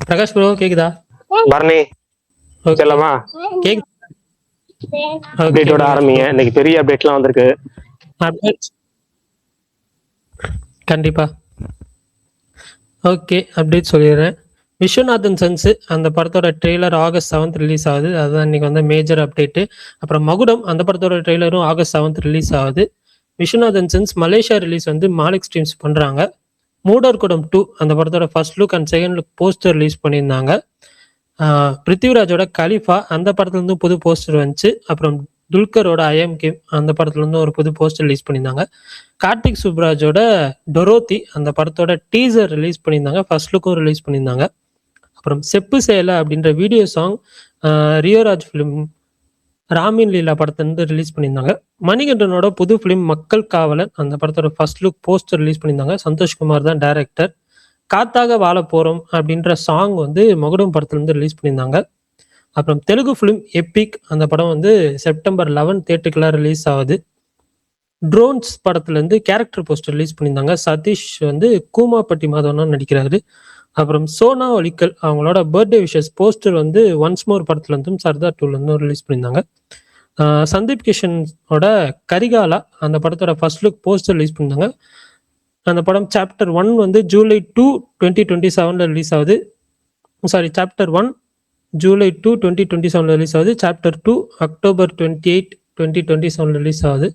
Prakash bro கேக்குதா? Bharani okay. செல்லமா கேக்குது. அப்டேட்டோட ஆரம்பிங்க. இன்னைக்கு பெரிய அப்டேட்லாம் வந்திருக்கு. அப்டேட் கண்டிப்பா. ஓகே, அப்டேட் சொல்லிடுறேன். விஸ்வநாதன் சன்ஸ் அந்த படத்தோட ட்ரெய்லர் August 7th ரிலீஸ் ஆகுது. அதுதான் இன்னைக்கு வந்து மேஜர் அப்டேட்டு. அப்புறம் மகுடம் அந்த படத்தோட ட்ரெய்லரும் August 7th ரிலீஸ் ஆகுது. விஸ்வநாதன் சன்ஸ் மலேசியா ரிலீஸ் வந்து மாலிக் ஸ்ட்ரீம்ஸ் பண்றாங்க. மூடர்குடம் 2 அந்த படத்தோட first look and second look poster release பண்ணியிருந்தாங்க. பிருத்திவிராஜோட கலிஃபா அந்த படத்துல இருந்து புது போஸ்டர் வந்துச்சு. அப்புறம் துல்கரோட ஐஎம் கேம் அந்த படத்துல இருந்து ஒரு புது போஸ்டர் ரிலீஸ் பண்ணியிருந்தாங்க. கார்த்திக் சுப்ராஜோட டொரோத்தி அந்த படத்தோட டீசர் ரிலீஸ் பண்ணியிருந்தாங்க. ஃபர்ஸ்ட் லுக்கும் ரிலீஸ் பண்ணியிருந்தாங்க. அப்புறம் செப்பு சேல அப்படின்ற வீடியோ சாங் ரியோராஜ் ஃபிலிம் ராமின் லீலா படத்திலிருந்து ரிலீஸ் பண்ணியிருந்தாங்க. மணிகண்டனோட புது ஃபிலிம் மக்கள் காவலன் அந்த படத்தோட ஃபர்ஸ்ட் லுக் போஸ்டர் ரிலீஸ் பண்ணியிருந்தாங்க. சந்தோஷ்குமார் தான் டைரக்டர். காத்தாக வாழ போறோம் அப்படின்ற சாங் வந்து மகுடம் படத்துல இருந்து ரிலீஸ் பண்ணியிருந்தாங்க. அப்புறம் தெலுங்கு ஃபிலிம் எப்பிக் அந்த படம் வந்து செப்டம்பர் 11 தியேட்டருக்குலாம் ரிலீஸ் ஆகுது. ட்ரோன்ஸ் படத்துல இருந்து கேரக்டர் போஸ்டர் ரிலீஸ் பண்ணியிருந்தாங்க. சதீஷ் வந்து கூமாப்பட்டி மாதவனா நடிக்கிறாரு. அப்புறம் சோனா ஒலிக்கல் அவங்களோட பர்த்டே விஷஸ் போஸ்டர் வந்து ஒன்ஸ் மோர் படத்துல இருந்தும் சர்தார் 2ல இருந்தும் ரிலீஸ் பண்ணியிருந்தாங்க. சந்தீப் கிஷனோட கரிகாலா அந்த படத்தோட ஃபர்ஸ்ட் லுக் போஸ்டர் ரிலீஸ் பண்ணியிருந்தாங்க. அந்த படம் சாப்டர் 1 வந்து ஜூலை 2 2027 ரிலீஸ் ஆகுது. சாரி, சாப்டர் 1 ஜூலை 2 2027 ரிலீஸ் ஆகுது. சாப்டர் 2 அக்டோபர் 28 2027 ரிலீஸ் ஆகுது.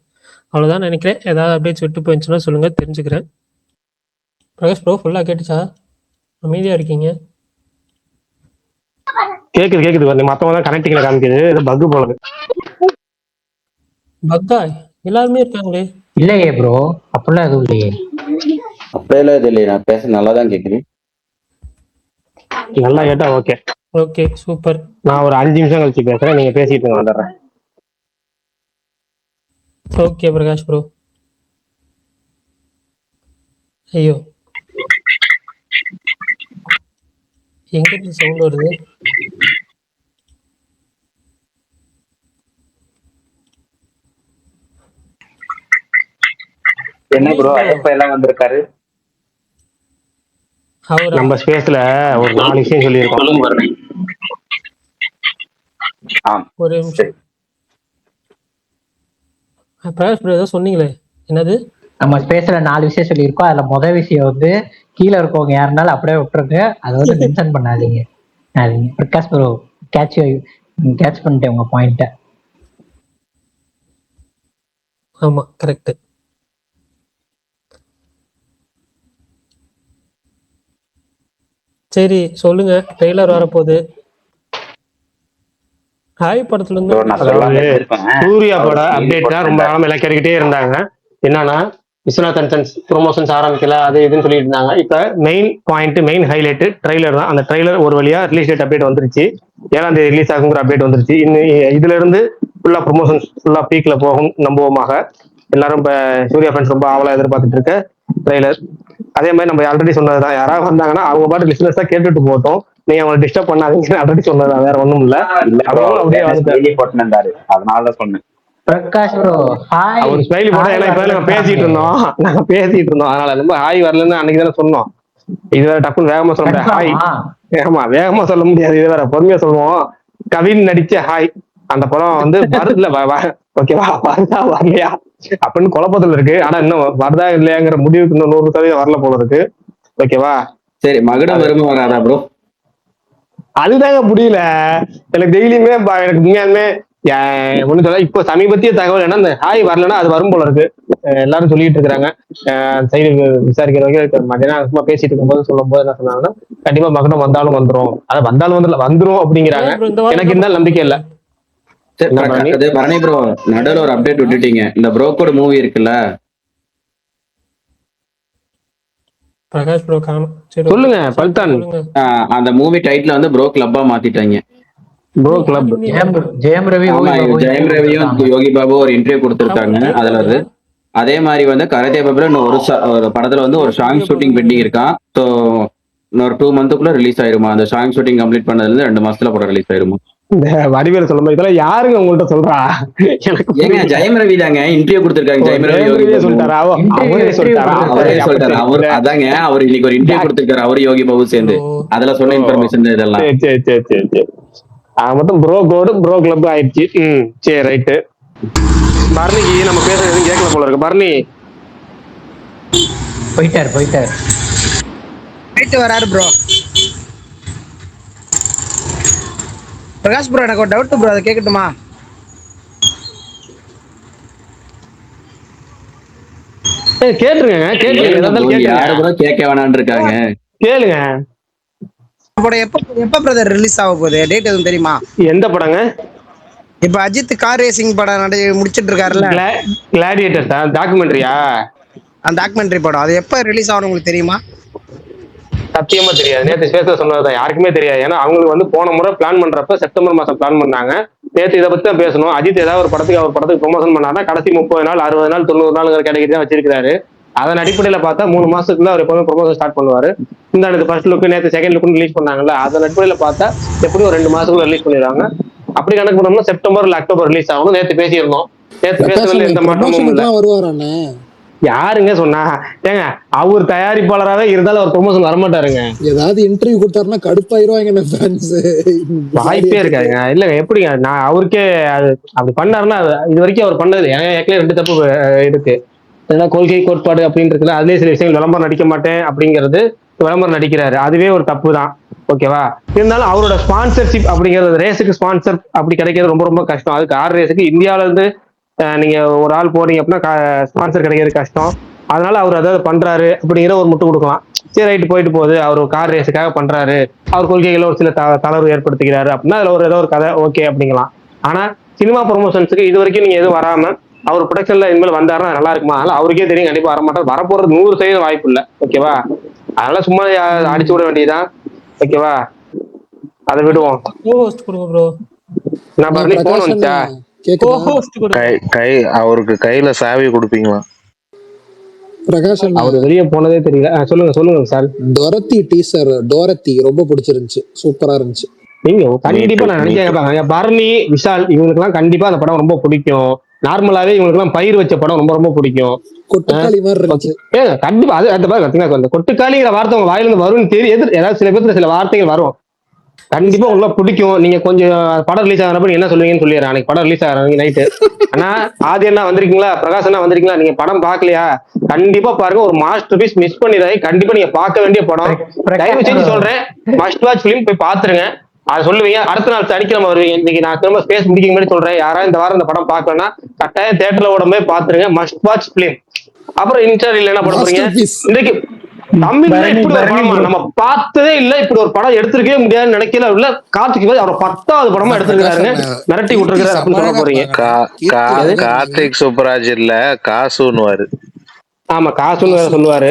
அவ்வளோதான் நினைக்கிறேன். ஏதாவது அப்டேட்ஸ் விட்டு போயிடுச்சுன்னா சொல்லுங்க, தெரிஞ்சுக்கிறேன். பிரகாஷ் ப்ரோ ஃபுல்லாக கேட்டுச்சா? அமைதியா இருக்கீங்க. கேக்குது மத்தவங்க கனெக்டிங்ல காமிக்குது. இது பக் போல. பக்கா எல்லாருமே இருக்காங்களே. இல்லையே ப்ரோ, அப்படிலாம் எதுவும் இல்லையே. அப்படியெல்லாம் இது இல்லையே, நான் பேச நல்லா தான் கேட்குறேன். நல்லா கேட்டா ஓகே. Okay super. நான் ஒரு 5 நிமிஷம் கழிச்சு பேசுறேன், நீங்க பேசிட்டு வந்துடுறேன். Okay Prakash bro. ஐயோ, எங்க சவுண்ட் வருது? என்ன ப்ரோ ஐயப்பா எல்லாம் வந்திருக்காரு? நம்ம ஸ்பேஸ்ல ஒரு 4 விஷயம் சொல்லியிருக்கோம். ஒரு நிமிஷம். பிரகாஷ் ப்ரோ ஏதோ சொன்னீங்களே, என்னது? நம்ம ஸ்பேஸ்ல 4 விஷயம் சொல்லியிருக்கோம். அதுல முதல் விஷயம் வந்து கீழே இருக்கவங்க யாருனாலும் அப்படியே விட்டுருங்க, அதை வந்து மென்ஷன் பண்ணாதீங்க. பிரகாஷ் ப்ரோ கேட்ச் பண்ணிட்டேன் உங்க பாயிண்ட. ஆமா கரெக்ட். சரி சொல்லுங்க, ட்ரெய்லர் வரப்போகுது. ஹாய் படத்துல இருந்து சூர்யா பட அப்டேட் தான் ரொம்ப நாளா கேட்டுக்கிட்டே இருந்தாங்க. என்னன்னா விஸ்வநாதன் சன்ஸ் ப்ரொமோஷன்ஸ் ஆரம்பிக்கல அது இதுன்னு சொல்லிட்டு இருந்தாங்க. இப்ப மெயின் ஹைலைட் ட்ரெய்லர் தான். அந்த ட்ரெய்லர் ஒரு வழியா ரிலீஸ் டேட் அப்டேட் வந்துருச்சு. 7ஆம் தேதி ரிலீஸ் ஆகுங்கிற அப்டேட் வந்துருச்சு. இதுல இருந்து ஃபுல்லா ப்ரொமோஷன்ஸ் ஃபுல்லா பீக்ல போகும் நம்புவோமாக. எல்லாரும் இப்ப சூர்யா ஃபேன்ஸ் ரொம்ப ஆவலா எதிர்பார்த்துட்டு இருக்க ட்ரெய்லர். அதே மாதிரி நம்ம ஆல்ரெடி சொன்னதுதான், யாராவது வந்தாங்கன்னா அவங்க பாட்டு லிஸ்னஸா கேட்டுட்டு போட்டோம், நீங்க அவங்களை டிஸ்டர்ப் பண்ணாதீங்க. ஆல்ரெடி சொன்னதான், வேற ஒண்ணும் இல்ல. அதனால சொன்னேன். Prakash bro hi. அவர் ஸ்மைலி போட, ஏன்னா இப்ப நாங்க பேசிட்டு இருந்தோம் அதனால ரொம்ப ஹாய் வரலன்னு அன்னைக்கு தானே சொன்னோம். இது வேற டக்குன்னு வேகமா சொல்ல முடியாது. ஹாய் ஆமா வேகமா சொல்ல முடியாது, இது வேற பொறுமையா சொல்லுவோம். கவின் நடிச்ச ஹாய் அந்த படம் வந்து வருதுல ஓகேவா, வருதா வரலையா அப்படின்னு குழப்பத்துல இருக்கு. ஆனா இன்னும் வருதா இல்லையாங்கிற முடிவுக்கு இன்னும் 100% வரல போல இருக்கு. ஓகேவா, சரி மகுடம் வருமா வராதா ப்ரோ? அதுதாங்க புரியல எனக்கு. டெய்லியுமே எனக்கு உண்மையாலுமே ஒண்ணு சொல்ல, இப்போ சமீபத்திய தகவல் என்ன, இந்த ஹாய் வரலன்னா அது வரும் போல இருக்கு. எல்லாரும் சொல்லிட்டு இருக்கிறாங்க. சைடு விசாரிக்கிறவங்க மத்தியானம் சும்மா பேசிட்டு இருக்கும்போது சொல்லும் போது என்ன சொன்னாங்கன்னா, கண்டிப்பா மகனம் வந்தாலும் வந்துரும், அதை வந்தாலும் வந்துரும் அப்படிங்கிறாங்க. எனக்கு இருந்தாலும் நம்பிக்கை இல்ல. பரணி ப்ரோ நடுவில் ஒரு அப்டேட் விட்டுட்டீங்க. இந்த ப்ரோக்கோட மூவி இருக்குல்ல, பிரகாஷ் ப்ரோ சொல்லுங்க பல்தான். அந்த மூவி டைட்டில் வந்து ப்ரோ கிளப்பா மாத்திட்டாங்க. Bro club. ஜெயம் ரவியும் யோகி பாபு ஒரு இன்டர்வியூ கொடுத்திருக்காங்க. அதுல வந்து அதே மாதிரி வந்து கராத்தே பாபுல இன்னும் ஒரு படத்துல வந்து ஒரு சாங் ஷூட்டிங் பெண்டிங் இருக்கான். ஸோ இன்னொரு 2 மந்த்துக்குள்ள ரிலீஸ் ஆயிருமா. அந்த சாங் ஷூட்டிங் கம்ப்ளீட் பண்ணதுல 2 மாசத்துல படம் ரிலீஸ் ஆயிருமா. இந்த வடிவேல சொல்ல மாதிரி இதெல்லாம் யாருங்க உங்கள்ட்ட சொல்றா? எனக்கு ஏங்க ஜெயம் ரவி தாங்க இன்டர்வியூ கொடுத்திருக்காங்க. ஜெயம் ரவி யோகி பாபு. சொல்லிட்டாரா? அவரே சொல்லிட்டாரா? அவரே சொல்லிட்டாரு. அவர் அதாங்க அவர் இன்னைக்கு ஒரு இன்டர்வியூ கொடுத்திருக்காரு. அவரு யோகி பாபு சேர்ந்து அதுல சொன்ன இன்ஃபர்மேஷன் இதெல்லாம். சரி. மொத்தம் ப்ரோ கோடு ப்ரோ கிளப் ஆயிடுச்சு. சரி ரைட்டு. பர்னிக்கு நம்ம பேசுறது எதுவும் கேட்கல போல இருக்கு. பர்னி போயிட்டாரு போயிட்டு வராரு ப்ரோ. பிரகாஷ் ப்ரோ எனக்கு ஒரு டவுட் ப்ரோ, அதை கேட்கட்டுமா? கேட்டுருங்க யாரு கூட கேட்க வேணான்னு இருக்காங்க. கேளுங்க. படம் எப்ப பிரதர் ரிலீஸ் ஆக போகுது? டேட் எதுவும் தெரியுமா? எந்த படங்க? இப்ப அஜித் கார் ரேசிங் படம் முடிச்சிட்டு இருக்காருல்ல, கிளாடியேட்டர் தான் டாக்குமெண்ட்ரியா? அந்த டாக்குமெண்ட்ரி படம் அது எப்ப ரிலீஸ் ஆகணும் உங்களுக்கு தெரியுமா? சத்தியமா தெரியாது. நேற்று ஸ்பேஸ்ல சொன்னதுதான், யாருக்குமே தெரியாது. ஏன்னா அவங்களுக்கு வந்து போன முறை பிளான் பண்றப்ப செப்டம்பர் மாசம் பிளான் பண்ணாங்க. நேற்று இதை பத்தி தான் பேசணும். அஜித் ஏதாவது ஒரு படத்துக்கு ப்ரொமோஷன் பண்ணாருன்னா கடைசி 30 நாள் 60 நாள் 90 நாள் கேட்டகரி தான் வச்சிருக்காரு. அதன் அடிப்படையில பார்த்தா 3 மாசத்துக்குள்ள அவர் எப்பவுமே ப்ரொமோஷன் ஸ்டார்ட் பண்ணுவாரு. இந்த ஃபர்ஸ்ட் லுக் நேற்று செகண்ட் லுக் ரிலீஸ் பண்ணாங்கல்ல, அதன் அடிப்படையில பார்த்தா எப்படியும் ஒரு 2 மாசத்துக்குள்ள ரிலீஸ் பண்ணிடுவாங்க. அப்படி கணக்கு பண்ணோம்னா செப்டம்பர் இல்ல அக்டோபர் ரிலீஸ் ஆகணும். நேற்று பேசியிருந்தோம். நேற்று பேசுறதுல எந்த மாற்றமும் இல்லை. யாருங்க சொன்னா? ஏங்க அவர் தயாரிப்பாளராகவே இருந்தாலும் அவர் ப்ரொமோஷன் வரமாட்டாருங்க. ஏதாவது இன்டர்வியூ கொடுத்தாருன்னா கடுப்பாயிருவாங்க. வாய்ப்பே இருக்காதுங்க. இல்லங்க எப்படிங்க, நான் அவருக்கே அது அப்படி பண்ணாருன்னா இது வரைக்கும் அவர் பண்ணது ஏற்கனவே 2 தப்பு இருக்கு. ஏன்னா கொள்கை கோட்பாடு அப்படின்னு இருக்குல்ல, அதுலேயே சில விஷயங்கள் விளம்பரம் நடிக்க மாட்டேன் அப்படிங்கிறது விளம்பரம் நடிக்கிறாரு. அதுவே ஒரு தப்பு தான். ஓகேவா? இருந்தாலும் அவரோட ஸ்பான்சர்ஷிப் அப்படிங்கிறது, ரேஸுக்கு ஸ்பான்சர் அப்படி கிடைக்கிறது ரொம்ப ரொம்ப கஷ்டம். அதுக்கு கார் ரேஸுக்கு இந்தியாவில இருந்து நீங்க ஒரு ஆள் போறீங்க அப்படின்னா ஸ்பான்சர் கிடைக்கிறது கஷ்டம். அதனால அவர் அதாவது பண்றாரு அப்படிங்கிற ஒரு முட்டு கொடுக்கலாம். சரி ரைட்டு, போயிட்டு போகுது. அவர் கார் ரேஸுக்காக பண்றாரு, அவர் கொள்கைகளை ஒரு சில தளர்வு ஏற்படுத்திக்கிறாரு அப்படின்னா அதுல ஏதோ ஒரு கதை ஓகே அப்படிங்கலாம். ஆனா சினிமா ப்ரொமோஷன்ஸுக்கு இது வரைக்கும் நீங்க எதுவும் வராம அவர் ப்ரொடக்ஷன்ல இனிமேல் வந்தாருன்னா நல்லா இருக்குமா? அதனால அவருக்கே தெரியும் கண்டிப்பா வரமாட்டார். வரப்போறது 100% வாய்ப்பு இல்லை. ஓகேவா? அதனால சும்மா அடிச்சு விட வேண்டியதுதான். ஓகேவா? அதை விடுவோம். நான் பண்ணி போன் வந்துச்சா? அவருக்கு கையில சாவி கொடுப்பீங்களா? பிரகாஷ் அவரு வெளியே போனதே தெரியல. சொல்லுங்க சார். டோரத்தி டீசர் டோரத்தி ரொம்ப பிடிச்சிருந்துச்சு, சூப்பரா இருந்துச்சு. நீங்க கண்டிப்பா நான் நினைச்சேன் பரணி விஷால் இவங்களுக்கு எல்லாம் கண்டிப்பா அந்த படம் ரொம்ப பிடிக்கும். நார்மலாவே இவங்களுக்கு எல்லாம் பயிர் வச்ச படம் ரொம்ப ரொம்ப பிடிக்கும். கொட்டுக்காளி மாதிரி இருந்துச்சு. கண்டிப்பா அது அந்த பாத்தீங்கன்னா கொட்டுக்காளிங்கிற வார்த்தை உங்க வாயிலிருந்து வரும்னு தெரியும். ஏதாவது சில பேருக்கு சில வார்த்தைகள் வரும். கண்டிப்பா உங்களுக்கு பிடிக்கும். நீங்க கொஞ்சம் படம் ரிலீஸ் ஆகிறப்ப என்ன சொல்லுவீங்கன்னு சொல்லிடுறேன். அன்னைக்கு படம் ரிலீஸ் ஆகிறாங்க நைட்டு. ஆனா ஆதி என்ன வந்திருக்கீங்களா, பிரகாஷ் என்ன வந்திருக்கீங்களா, நீங்க படம் பாக்கலையா? கண்டிப்பா பாருங்க. ஒரு மாஸ்டர் பீஸ் மிஸ் பண்ணிடாதீங்க. கண்டிப்பா நீங்க பார்க்க வேண்டிய படம். தயவு செஞ்சு சொல்றேன், மஸ்ட் வாட்ச் பிலிம் போய் பாத்துருங்க. அதை சொல்லுவீங்க. அடுத்த நாள் சனிக்கிழமை வருவீங்க. இன்னைக்கு நான் திரும்ப ஸ்பேஸ் முடிக்கும் மாதிரி சொல்றேன், யாராவது இந்த வாரம் இந்த படம் பார்க்கலன்னா கட்டாயம் தியேட்டர்ல ஓடமே பாத்துருங்க. Must watch film. அப்புறம் இன்ஸ்டால என்ன பண்ண போறீங்க? இன்னைக்கு தமிழ்ல இப்படி ஒரு படமா நம்ம பார்த்ததே இல்ல. இப்படி ஒரு படம் எடுத்திருக்கவே முடியாதுன்னு நினைக்கல. இல்ல கார்த்திக் அவர் 10வது படமா எடுத்திருக்காருங்க, மிரட்டி விட்டுருக்காரு அப்படின்னு சொல்ல போறீங்க. கார்த்திக் சுப்ராஜ் இல்ல, காசுன்னு. ஆமா, காசுன்னு வேற சொல்லுவாரு.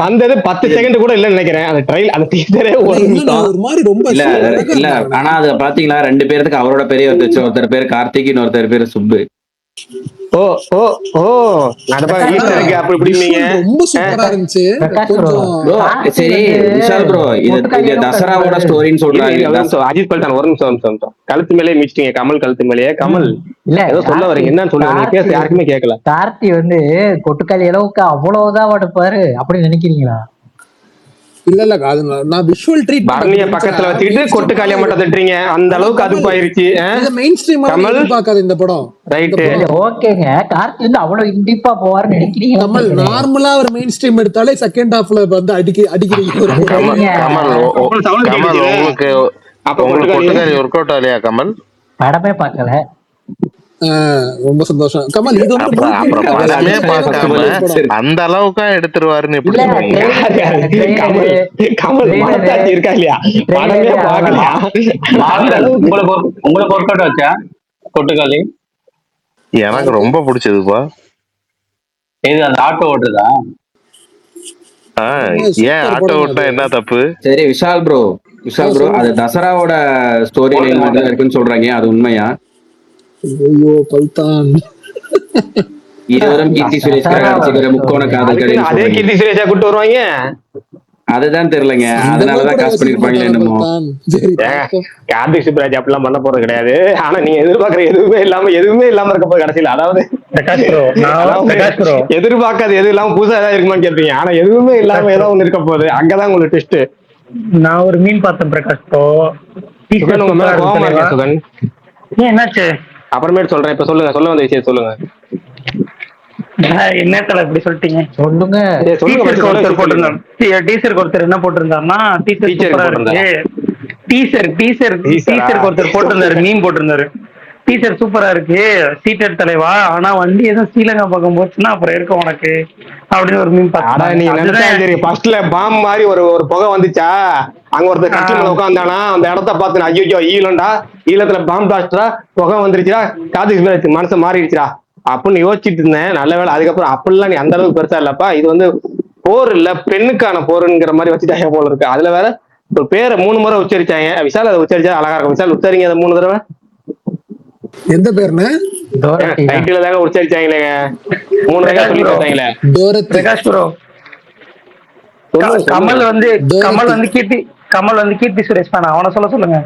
வந்தது 10 செகண்ட் கூட இல்லன்னு நினைக்கிறேன். அந்த ட்ரைல் அந்த டீசரே ஒரு மாதிரி ரொம்ப இல்ல. ஆனா அது பாத்தீங்களா, 2 பேருக்கு அவரோட பேரே வந்துச்சு. ஒருத்தர் பேரு கார்த்திக், இன்னொருத்தர் பேரு சுப்பு. ஓ ஓ ஓ அப்படி ரொம்ப சூப்பரா இருந்துச்சு. சரி விஷால் ப்ரோ, இது தசராவோட ஸ்டோரின்னு சொல்றாங்க. அஜித் பல்டான் ஒரு நிமிஷம் கழுத்து மேலே மிச்சிட்டீங்க. கமல் கழுத்து மேலேயே. கமல் இல்ல ஏதோ சொல்ல வரீங்க, என்னன்னு சொல்லுங்க. பேச யாருக்குமே கேட்கல. கார்த்தி வந்து கொட்டுக்காளி அளவுக்கு அவ்வளவுதான் எடுப்பாரு அப்படின்னு நினைக்கிறீங்களா? இல்ல அது நான் விஷுவல் ட்ரீட் பரணிய பக்கத்துல வச்சுக்கிட்டு கொட்டுக்காளிய மட்டும் திட்டுறீங்க. அந்த அளவுக்கு அதுப்பாயிருச்சு. மெயின் ஸ்ட்ரீம் கமல் பார்க்காத இந்த படம். ரைட், ஓகேங்க. கார்த்தி வந்து அவ்வளவு இண்டிப்பா போவாருன்னு நினைக்கிறீங்க? கமல் நார்மலா ஒரு மெயின் ஸ்ட்ரீம் எடுத்தாலே செகண்ட் ஹாஃப்ல வந்து அடிக்கிறீங்க. உங்களுக்கு கொட்டுக்காளி ஒர்க் அவுட் ஆகலையா கமல்? படமே பார்க்கல. ரொம்ப சந்தோஷம். கமல் இது வந்து அந்த அளவுக்கு எடுத்துருவாருன்னு இருக்கா இல்லையா? படமே பார்க்கலையா? உங்களுக்கு ஒர்க் அவுட் ஆச்சா கொட்டுக்காளி? எனக்கு ரொம்ப பிடிச்சதுப்பா. இது அந்த ஆட்டோ ஓட்டுதா? ஏன் ஆட்டோ ஓட்டினா என்ன தப்பு? சரி விஷால் ப்ரோ அது தசராவோட ஸ்டோரி லைன் மாதிரி இருக்குன்னு சொல்றாங்க, அது உண்மையா? ஐயோ பல்தான். இருவரும் கீர்த்தி சுரேஷ் முக்கோண காதல். அதே கீர்த்தி சுரேஷா கூட்டு வருவாங்க. அதுதான் தெரியலங்க, அந்த மாதிரி அதனாலதான் கூட காசு யோசிக்க பண்ணிருப்பாங்களே மாட்டானா என்னமோ. பல்தான். சரி பார்ப்போம். கார்த்திக் சுப்ராஜ் அப்படிலாம் பண்ண போறது கிடையாது. ஆனா நீங்க எதிர்பார்க்கற எதுவுமே இல்லாம இருக்க போது கடைசியில. அதாவது பிரகாஷ் ப்ரோ, பிரகாஷ் ப்ரோ, எதிர்பார்க்காத எது இல்லாம புதுசா ஏதாவது இருக்குமான்னு கேட்பீங்க. ஆனா எதுவுமே இல்லாம ஏதோ ஒண்ணு இருக்க போகுது. அங்கதான் உங்களுக்கு ட்விஸ்ட். நான் ஒரு மீன் பார்த்தேன் பிரகாஷ் ப்ரோ. சுகன் உங்க மேல கோவமா இருக்கேன் சுகன். ஏன் என்னாச்சு? அப்புறமேட்டு சொல்றேன். இப்ப சொல்ல வந்த விஷயம் சொல்லுங்க. என்ன தலை இப்படி சொல்லிட்டீங்க? சொல்லுங்க. சொல்லுங்க first சொல்ல விஷயம் சொல்லுங்க. டீச்சருக்கு ஒருத்தர் என்ன போட்டிருந்தாருன்னா, டீச்சர் Teacher சூப்பரா போட்டிருந்தாரா? இருக்கு. டீச்சருக்கு Teacher-ஆ? ஒருத்தர் போட்டிருந்தாரு, மீன் போட்டிருந்தாரு. டீச்சர் சூப்பரா இருக்கு, சீட்டர் தலைவா, ஆனா வண்டி எதுவும் ஸ்ரீலங்கா பக்கம் போச்சுன்னா அப்புறம் இருக்கும் உனக்கு அப்படின்னு ஒரு மீன் ஆனா நீ நினைச்சா சரி, ஃபர்ஸ்ட்ல பாம் மாதிரி ஒரு புகை வந்துச்சா, அங்க ஒருத்தர் கட்டில மேல உட்காந்தானா, அந்த இடத்த பார்த்து ஐயோ ஈழம்டா, ஈழத்துல பாம் பிளாஸ்டரா, புகை வந்துருச்சுடா, கார்த்திக் மனசை மாறிடுச்சுடா அப்படின்னு யோசிச்சுட்டு இருந்தேன். நல்ல வேலை. அதுக்கப்புறம் அப்படிலாம் நீ அந்த அளவுக்கு பெருசா இல்லப்பா, இது வந்து போர் இல்ல பெண்ணுக்கான போருங்கிற மாதிரி வச்சுட்டாங்க போல இருக்கு. அதுல வேற ஒரு பேரை 3 முறை உச்சரிச்சாங்க. விஷால் அதை உச்சரிச்சா அழகா இருக்கும். விஷால் உச்சரிங்க அதை 3 தடவை. எந்த பேருன்னு? டைட்டில தாங்க உச்சரிச்சாங்களே 3 தடவை சொல்லி பார்த்தாங்களே. பிரகாஷ் ப்ரோ, கமல் வந்து கீர்த்தி சுரேஷ் தானே, அவனை சொல்லுங்க.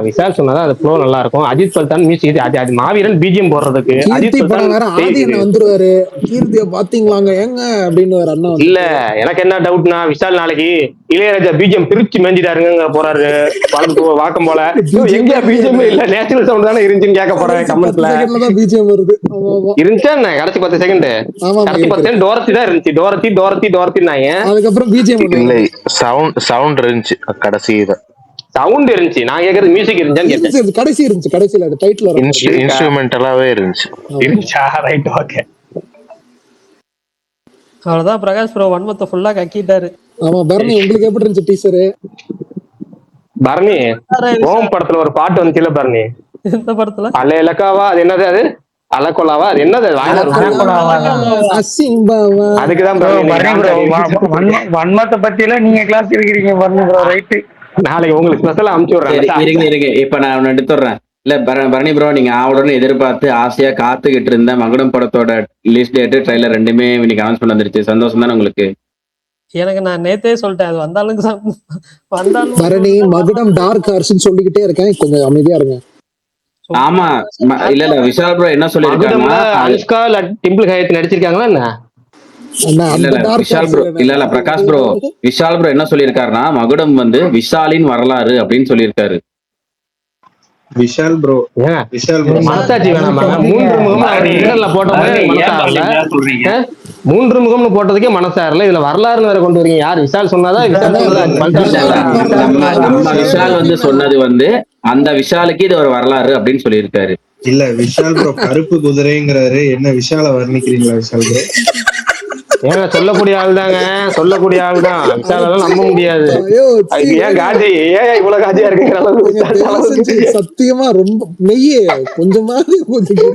விஷால் சொன்னாதான் அது ஃப்ளோ நல்லா இருக்கும். அஜித் பல்தான் மியூசிக், அது மாவீரன் பிஜிஎம் போடுறதுக்கு. கீர்த்தி படம் வேற ஆதி என்ன வந்துருவாரு, கீர்த்திய பாத்தீங்களாங்க ஏங்க அப்படின்னு ஒரு அண்ணா இல்ல. எனக்கு என்ன டவுட்னா, விஷால் நாளைக்கு இளையராஜா பிஜிஎம் பிரிச்சு மேஞ்சிட்டாருங்க போறாரு வாக்கம் போல. எங்க பிஜிஎம் இல்ல, நேச்சுரல் சவுண்ட் தானே இருந்துச்சுன்னு கேட்க போறேன் கமெண்ட்ல. பிஜிஎம் வருது இருந்துச்சா என்ன கடைசி 10 செகண்ட்? கடைசி 10 செகண்ட் டோரத்தி தான் இருந்துச்சு. டோரத்தினாங்க. அதுக்கப்புறம் பிஜிஎம் இல்ல, சவுண்ட் இருந்துச்சு கடைசி. சவுண்ட் இருந்துச்சு. நான் கேக்குறது மியூசிக் இருந்துச்சான்னு கேட்டேன். கடைசி இருந்துச்சு, கடைசியில டைட்டில் இன்ஸ்ட்ருமெண்டலாவே இருந்துச்சு. Right, okay. அவ்வளவுதான் பிரகாஷ் ப்ரோ வன்மத்தை ஃபுல்லா கக்கிட்டாரு. ஆமா பரணி, உங்களுக்கு எப்படி இருந்துச்சு டீசரு? பரணி, ஓம் படத்துல ஒரு பாட்டு வந்துச்சுல பரணி, இந்த படத்துல அல்ல இலக்காவா, அது என்னது? அது அலக்கொலாவா, அது என்னது? அதுக்குதான் வன்மத்தை பத்தி எல்லாம் நீங்க கிளாஸ் இருக்கிறீங்க. ரைட்டு, நாளைக்கு உங்களுக்கு ஸ்பெஷலா அனுப்பிச்சு விடுறேன். இருங்க இப்ப நான் ஒன்னு எடுத்துறேன். இல்ல பரணி ப்ரோ, நீங்க ஆவுடன் எதிர்பார்த்து ஆசையா காத்துக்கிட்டு இருந்த மகுடம் படத்தோட ரிலீஸ் டேட் ட்ரைலர் ரெண்டுமே இன்னைக்கு அனௌன்ஸ்மெண்ட் வந்துருச்சு. சந்தோஷம் தானே உங்களுக்கு? எனக்கு நான் நேத்தே சொல்லிட்டேன், அது வந்தாலும் பரணி மகுடம் டார்க் ஹார்ஸ்னு சொல்லிக்கிட்டே இருக்கேன், கொஞ்சம் அமைதியா இருங்க. ஆமா, இல்ல விஷால் ப்ரோ என்ன சொல்லிருக்காங்கன்னா, அனுஷ்கா டிம்பிள் ஹயத் நடிச்சிருக்காங்களா என்ன? விஷால் ப்ரோ இல்ல பிரகாஷ் ப்ரோ, விஷால் ப்ரோ என்ன சொல்லியிருக்காருன்னா, மகுடம் வந்து விஷாலின் வரலாறு அப்படின்னு சொல்லியிருக்காரு. விஷால் ப்ரோ மனசாட்சி வேணாமா? 3 முகம் போட்ட 3 முகம்னு போட்டதுக்கே மனசாரல, இதுல வரலாறுன்னு வேற கொண்டு வரீங்க. யார் விஷால் சொன்னாதான்? விஷால் வந்து சொன்னது வந்து அந்த விஷாலுக்கு இது ஒரு வரலாறு அப்படின்னு சொல்லியிருக்காரு. இல்ல, விஷால் ப்ரோ கருப்பு குதிரைங்கிறாரு. என்ன விஷால வர்ணிக்கிறீங்களா விஷால் ப்ரோ? ஏங்க சொல்லக்கூடிய ஆள் தாங்க, சொல்லக்கூடிய ஆள் தான். விஷாலெல்லாம் நம்ப முடியாது. ஏன் காஜி, ஏன் இவ்வளவு காஜியா இருக்கு? சத்தியமா ரொம்ப மெய்யே கொஞ்சமாவது கொஞ்சம்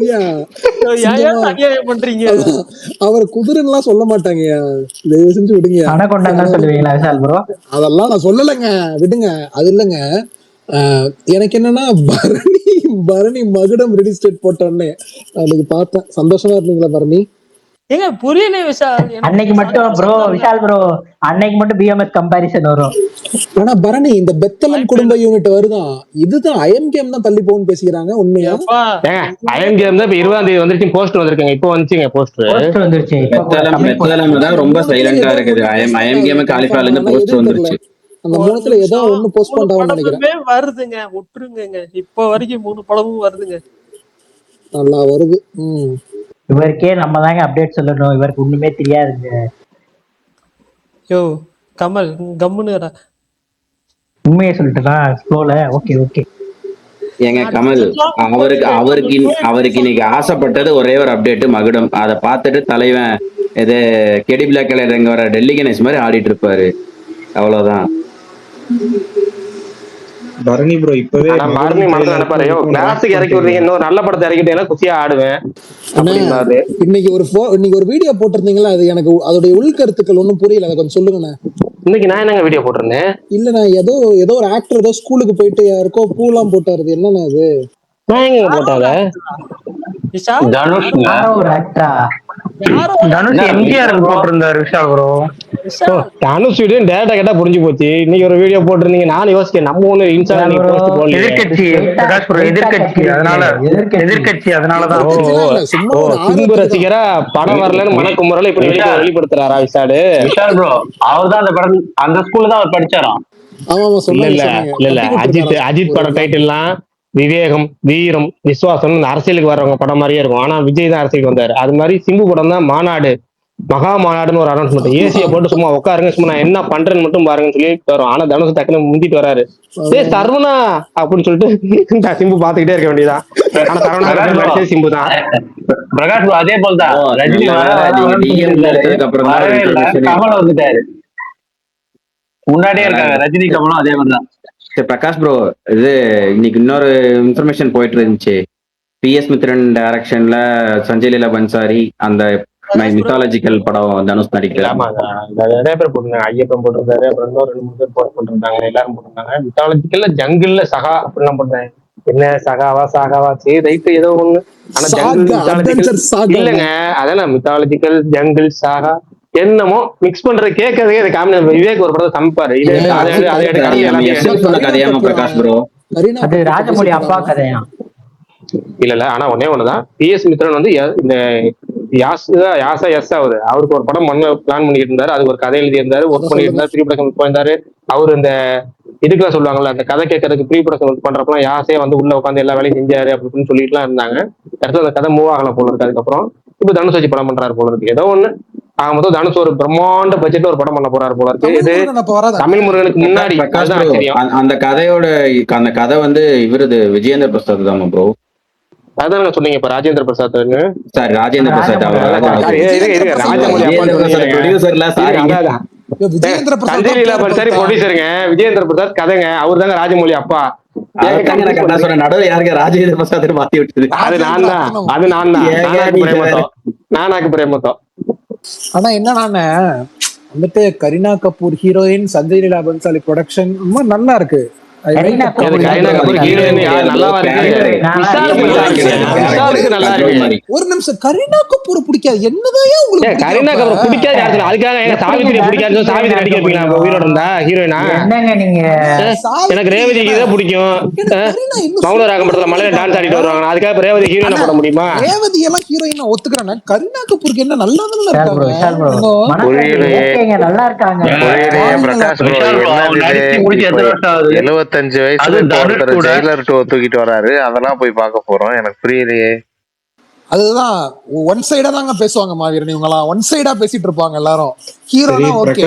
பண்றீங்க. அவர் குதிரைலாம் சொல்ல மாட்டாங்க, தயவு செஞ்சு விடுங்க. சொல்லுவீங்களா விஷால் ப்ரோ? அதெல்லாம் நான் சொல்லலைங்க, விடுங்க. அது இல்லைங்க, எனக்கு என்னன்னா பரணி மகுடம் ரிலீஸ் டேட் போட்டோன்னே அன்னைக்கு பார்த்தேன். சந்தோஷமா இருந்தீங்களா பரணி? ஏங்க புரியல விஷால். அன்னைக்கு மட்டும் ப்ரோ, விஷால் ப்ரோ அன்னைக்கு மட்டும் பிஎம்எஸ் கம்பாரிசன் வரும். ஆனா பரணி இந்த பெத்தலம் குடும்ப யூனிட் வருதான், இதுதான் ஐஎம் கேம் தான் தள்ளி போகும்னு பேசிக்கிறாங்க. உண்மையா? ஐஎம் கேம் தான் இப்ப 20ஆம் தேதி வந்துருச்சு, போஸ்ட் வந்திருக்குங்க. இப்போ வந்துச்சுங்க போஸ்ட் வந்துருச்சு. பெத்தலம் தான் ரொம்ப சைலண்டா இருக்குது. ஐஎம் கேம் காலிஃபைல இருந்து போஸ்ட் வந்துருச்சு. அந்த 3த்துல ஏதோ ஒண்ணு போஸ்ட் பண்றாங்கன்னு நினைக்கிறேன். வருதுங்க, விட்டுருங்க. இப்போ வரைக்கும் 3 படமும் வருதுங்க, நல்லா வருது. இவருக்கே நம்ம தாங்க அப்டேட் சொல்லணும், இவருக்கு ஒண்ணுமே தெரியாதுங்க. யோ கமல் கம்முனுடா, உண்மையை சொல்லிட்டுனா ஸ்லோல. ஓகே ஏங்க கமல், அவருக்கு இன்னைக்கு ஆசைப்பட்டது ஒரே ஒரு அப்டேட், மகுடம். அதை பார்த்துட்டு தலைவன் இது கெடி பிளாக் கலர் எங்க வர டெல்லி கணேஷ் மாதிரி ஆடிட்டு இருப்பாரு. அவ்வளவுதான். பரணி ப்ரோ இப்பவே பரணி மனசுல நினைப்பாரு, கிளாஸுக்கு இறக்கி விடுறீங்க, இன்னொரு நல்ல படத்தை இறக்கிட்டேன்னா குசியா ஆடுவேன். இன்னைக்கு ஒரு வீடியோ போட்டிருந்தீங்களா, அது எனக்கு அதோடைய உள்கருத்துக்கள் ஒன்னும் புரியல, அதை கொஞ்சம் சொல்லுங்கண்ணே. இன்னைக்கு நான் என்னங்க வீடியோ போட்டிருந்தேன்? இல்ல நான் ஏதோ ஒரு ஆக்டர் ஏதோ ஸ்கூலுக்கு போயிட்டு யாருக்கோ பூலாம் போட்டாரு, என்னன்னா அது போட்டாங்க? ஒரு ஆக்டரா? தனுஷ் எம்ஜிஆர் போட்டிருந்தாரு விஷால் ப்ரோ. தனுஷ் வீடியோ டேரக்டா கேட்டா புரிஞ்சு போச்சு. இன்னைக்கு ஒரு வீடியோ போட்டிருந்தீங்க, நானும் யோசிக்கேன் நம்ம ஒண்ணு இன்ஸ்டா நீங்க போஸ்ட் போடல. எதிர்கட்சி பிரகாஷ் ப்ரோ, எதிர்கட்சி அதனாலதான். ஓ சிம்பு ரசிகரா படம் வரலன்னு மனக்குமுறல இப்படி வெளிப்படுத்துறாரா விசாடு? விஷால் ப்ரோ அவர் தான் அந்த படம் அந்த ஸ்கூல்ல தான் அவர் படிச்சாராம். இல்ல அஜித் படம் டைட்டில்லாம் விவேகம், வீரம், விசுவாசம் அரசியலுக்கு வர்றவங்க படம் மாதிரியே இருக்கும். ஆனா விஜய் தான் அரசியலுக்கு வந்தாரு. அது மாதிரி சிம்பு படம் தான் மாநாடு, மகா மாநாடுன்னு ஒரு அனௌன்ஸ்மெண்ட். ஏசியை போட்டு சும்மா உட்காருங்க, சும்மா நான் என்ன பண்றேன்னு மட்டும் பாருங்கன்னு சொல்லி வரும். ஆனா தனுஷ் டக்குன்னு முந்திட்டு வராரு, சரவணா அப்படின்னு சொல்லிட்டு சிம்பு பாத்துக்கிட்டே இருக்க வேண்டியதான். ஆனா சரவணா சிம்பு தான். பிரகாஷ் ப்ரோ அதே போல தான் ரஜினி கமல் வந்துட்டாரு, முன்னாடியே இருக்காங்க ரஜினி கமலும் அதே மாதிரி தான். சரி பிரகாஷ் ப்ரோ, இது இன்னைக்கு இன்னொரு இன்ஃபர்மேஷன் போயிட்டு இருந்துச்சு. PS மித்ரன் டைரக்ஷன்ல சஞ்சய் லீலா பன்சாரி அந்த மித்தாலஜிக்கல் படம் தனுஷ் நடிக்கிறார். ஆமாங்க, நிறைய பேர் போட்டிருந்தாங்க. ஐயப்பன் போட்டிருந்தாரு, அப்புறம் இன்னும் 2-3 பேர் போஸ்ட் பண்ணிருந்தாங்க. எல்லாரும் போட்டிருந்தாங்க. மித்தாலஜிக்கல்ல ஜங்கிள்ல சகா அப்படிலாம் போட்டாங்க. என்ன சாகாவா சரி ரைட்டு ஏதோ ஒண்ணு. ஆனா ஜங்கிள் இல்லைங்க, அதான் மித்தாலஜிக்கல் ஜங்கிள் சாகா என்னமோ மிக்ஸ் பண்ற கேட்கறதுக்கு இது காமெடி. விவேக் ஒரு படத்தை சமைப்பாரு. பிரகாஷ் ப்ரோ அது ராஜமௌழி அப்பா கதையா? இல்ல ஆனா ஒண்ணுதான், PS மித்ரன் வந்து இந்த யாசா எஸ் ஆகுது. அவருக்கு ஒரு படம் பிளான் பண்ணிட்டு இருந்தாரு, அதுக்கு ஒரு கதை எழுதி இருந்தாரு, ஒர்க் பண்ணிட்டு இருந்தாரு, ப்ரீ ப்ரொடக்ஷன் போயிருந்தாரு. அவரு இந்த இதுக்கெல்லாம் சொல்லுவாங்கல்ல, அந்த கதை கேட்கறதுக்கு ப்ரீ ப்ரொடக்ஷன் பண்றப்பலாம் யாசே வந்து உள்ள உட்காந்து எல்லா வேலையும் செஞ்சாரு அப்படின்னு சொல்லிட்டுலாம் இருந்தாங்க. அடுத்து அந்த கதை மூவ் ஆகல போல இருக்கு. அதுக்கப்புறம் இப்ப தனுஷ் வச்சு படம் பண்றாரு போல இருக்கு. ஏதோ ஒண்ணு மொத்தம் தனுஷ் ஒரு பிரம்மாண்ட பட்ஜெட்ல ஒரு படம் பண்ண போறாரு போல இருக்கு. இது தமிழ் முருகனுக்கு முன்னாடி அந்த கதையோட அந்த கதை வந்து இவரது விஜயேந்திர பிரசாத் தான் ப்ரோ. அதான் சொன்னீங்க இப்ப ராஜேந்திர பிரசாத். சார் ராஜேந்திர பிரசாத் சஞ்சய் லீலா பன்சாரி ப்ரொடியூசருங்க, விஜயேந்திர பிரசாத் கதைங்க. அவரு தாங்க ராஜமௌழி அப்பா. நடுவில் யாருங்க ராஜேந்திர பிரசாத் மாத்தி விட்டது? அது நான் தான் நானாக்கு பிரேமத்தம். ஆனா என்னன்னா வந்துட்டு கரீனா கபூர் ஹீரோயின், சஞ்சய் லீலா பன்சாலி ப்ரொடக்ஷன் ரொம்ப நல்லா இருக்கு. ஒரு நிமிஷம், கரீனா கபூர் பிடிக்காது என்னதான் உங்களுக்கு? கரீனா கபூர் பிடிக்காது அதுக்காக சாவித்திரி பிடிக்காது. சாவித்திரி நடிக்கிறீங்களா உயிரோட இருந்தா ஹீரோயினா? எனக்கு ரேவதி தான் பிடிக்கும். மௌனராகம் படத்துல மலையில டான்ஸ் ஆடிட்டு வருவாங்க, அதுக்காக ரேவதி ஹீரோயினா போட முடியுமா? ரேவதி எல்லாம் ஹீரோயினா ஒத்துக்கிறேன். கரீனா கபூருக்கு என்ன நல்லா இருக்காங்க, நல்லா இருக்காங்க. 75 வயசுல ஜெயிலர் டூ தூக்கிட்டு வராரு, அதெல்லாம் போய் பார்க்க போறோம். எனக்கு புரியலையே. அதுதான் ஒன் சைடா தாங்க பேசுவாங்க மாவீரன். இவங்க எல்லாம் ஒன் சைடா பேசிட்டு இருப்பாங்க எல்லாரும். ஹீரோனா ஓகே.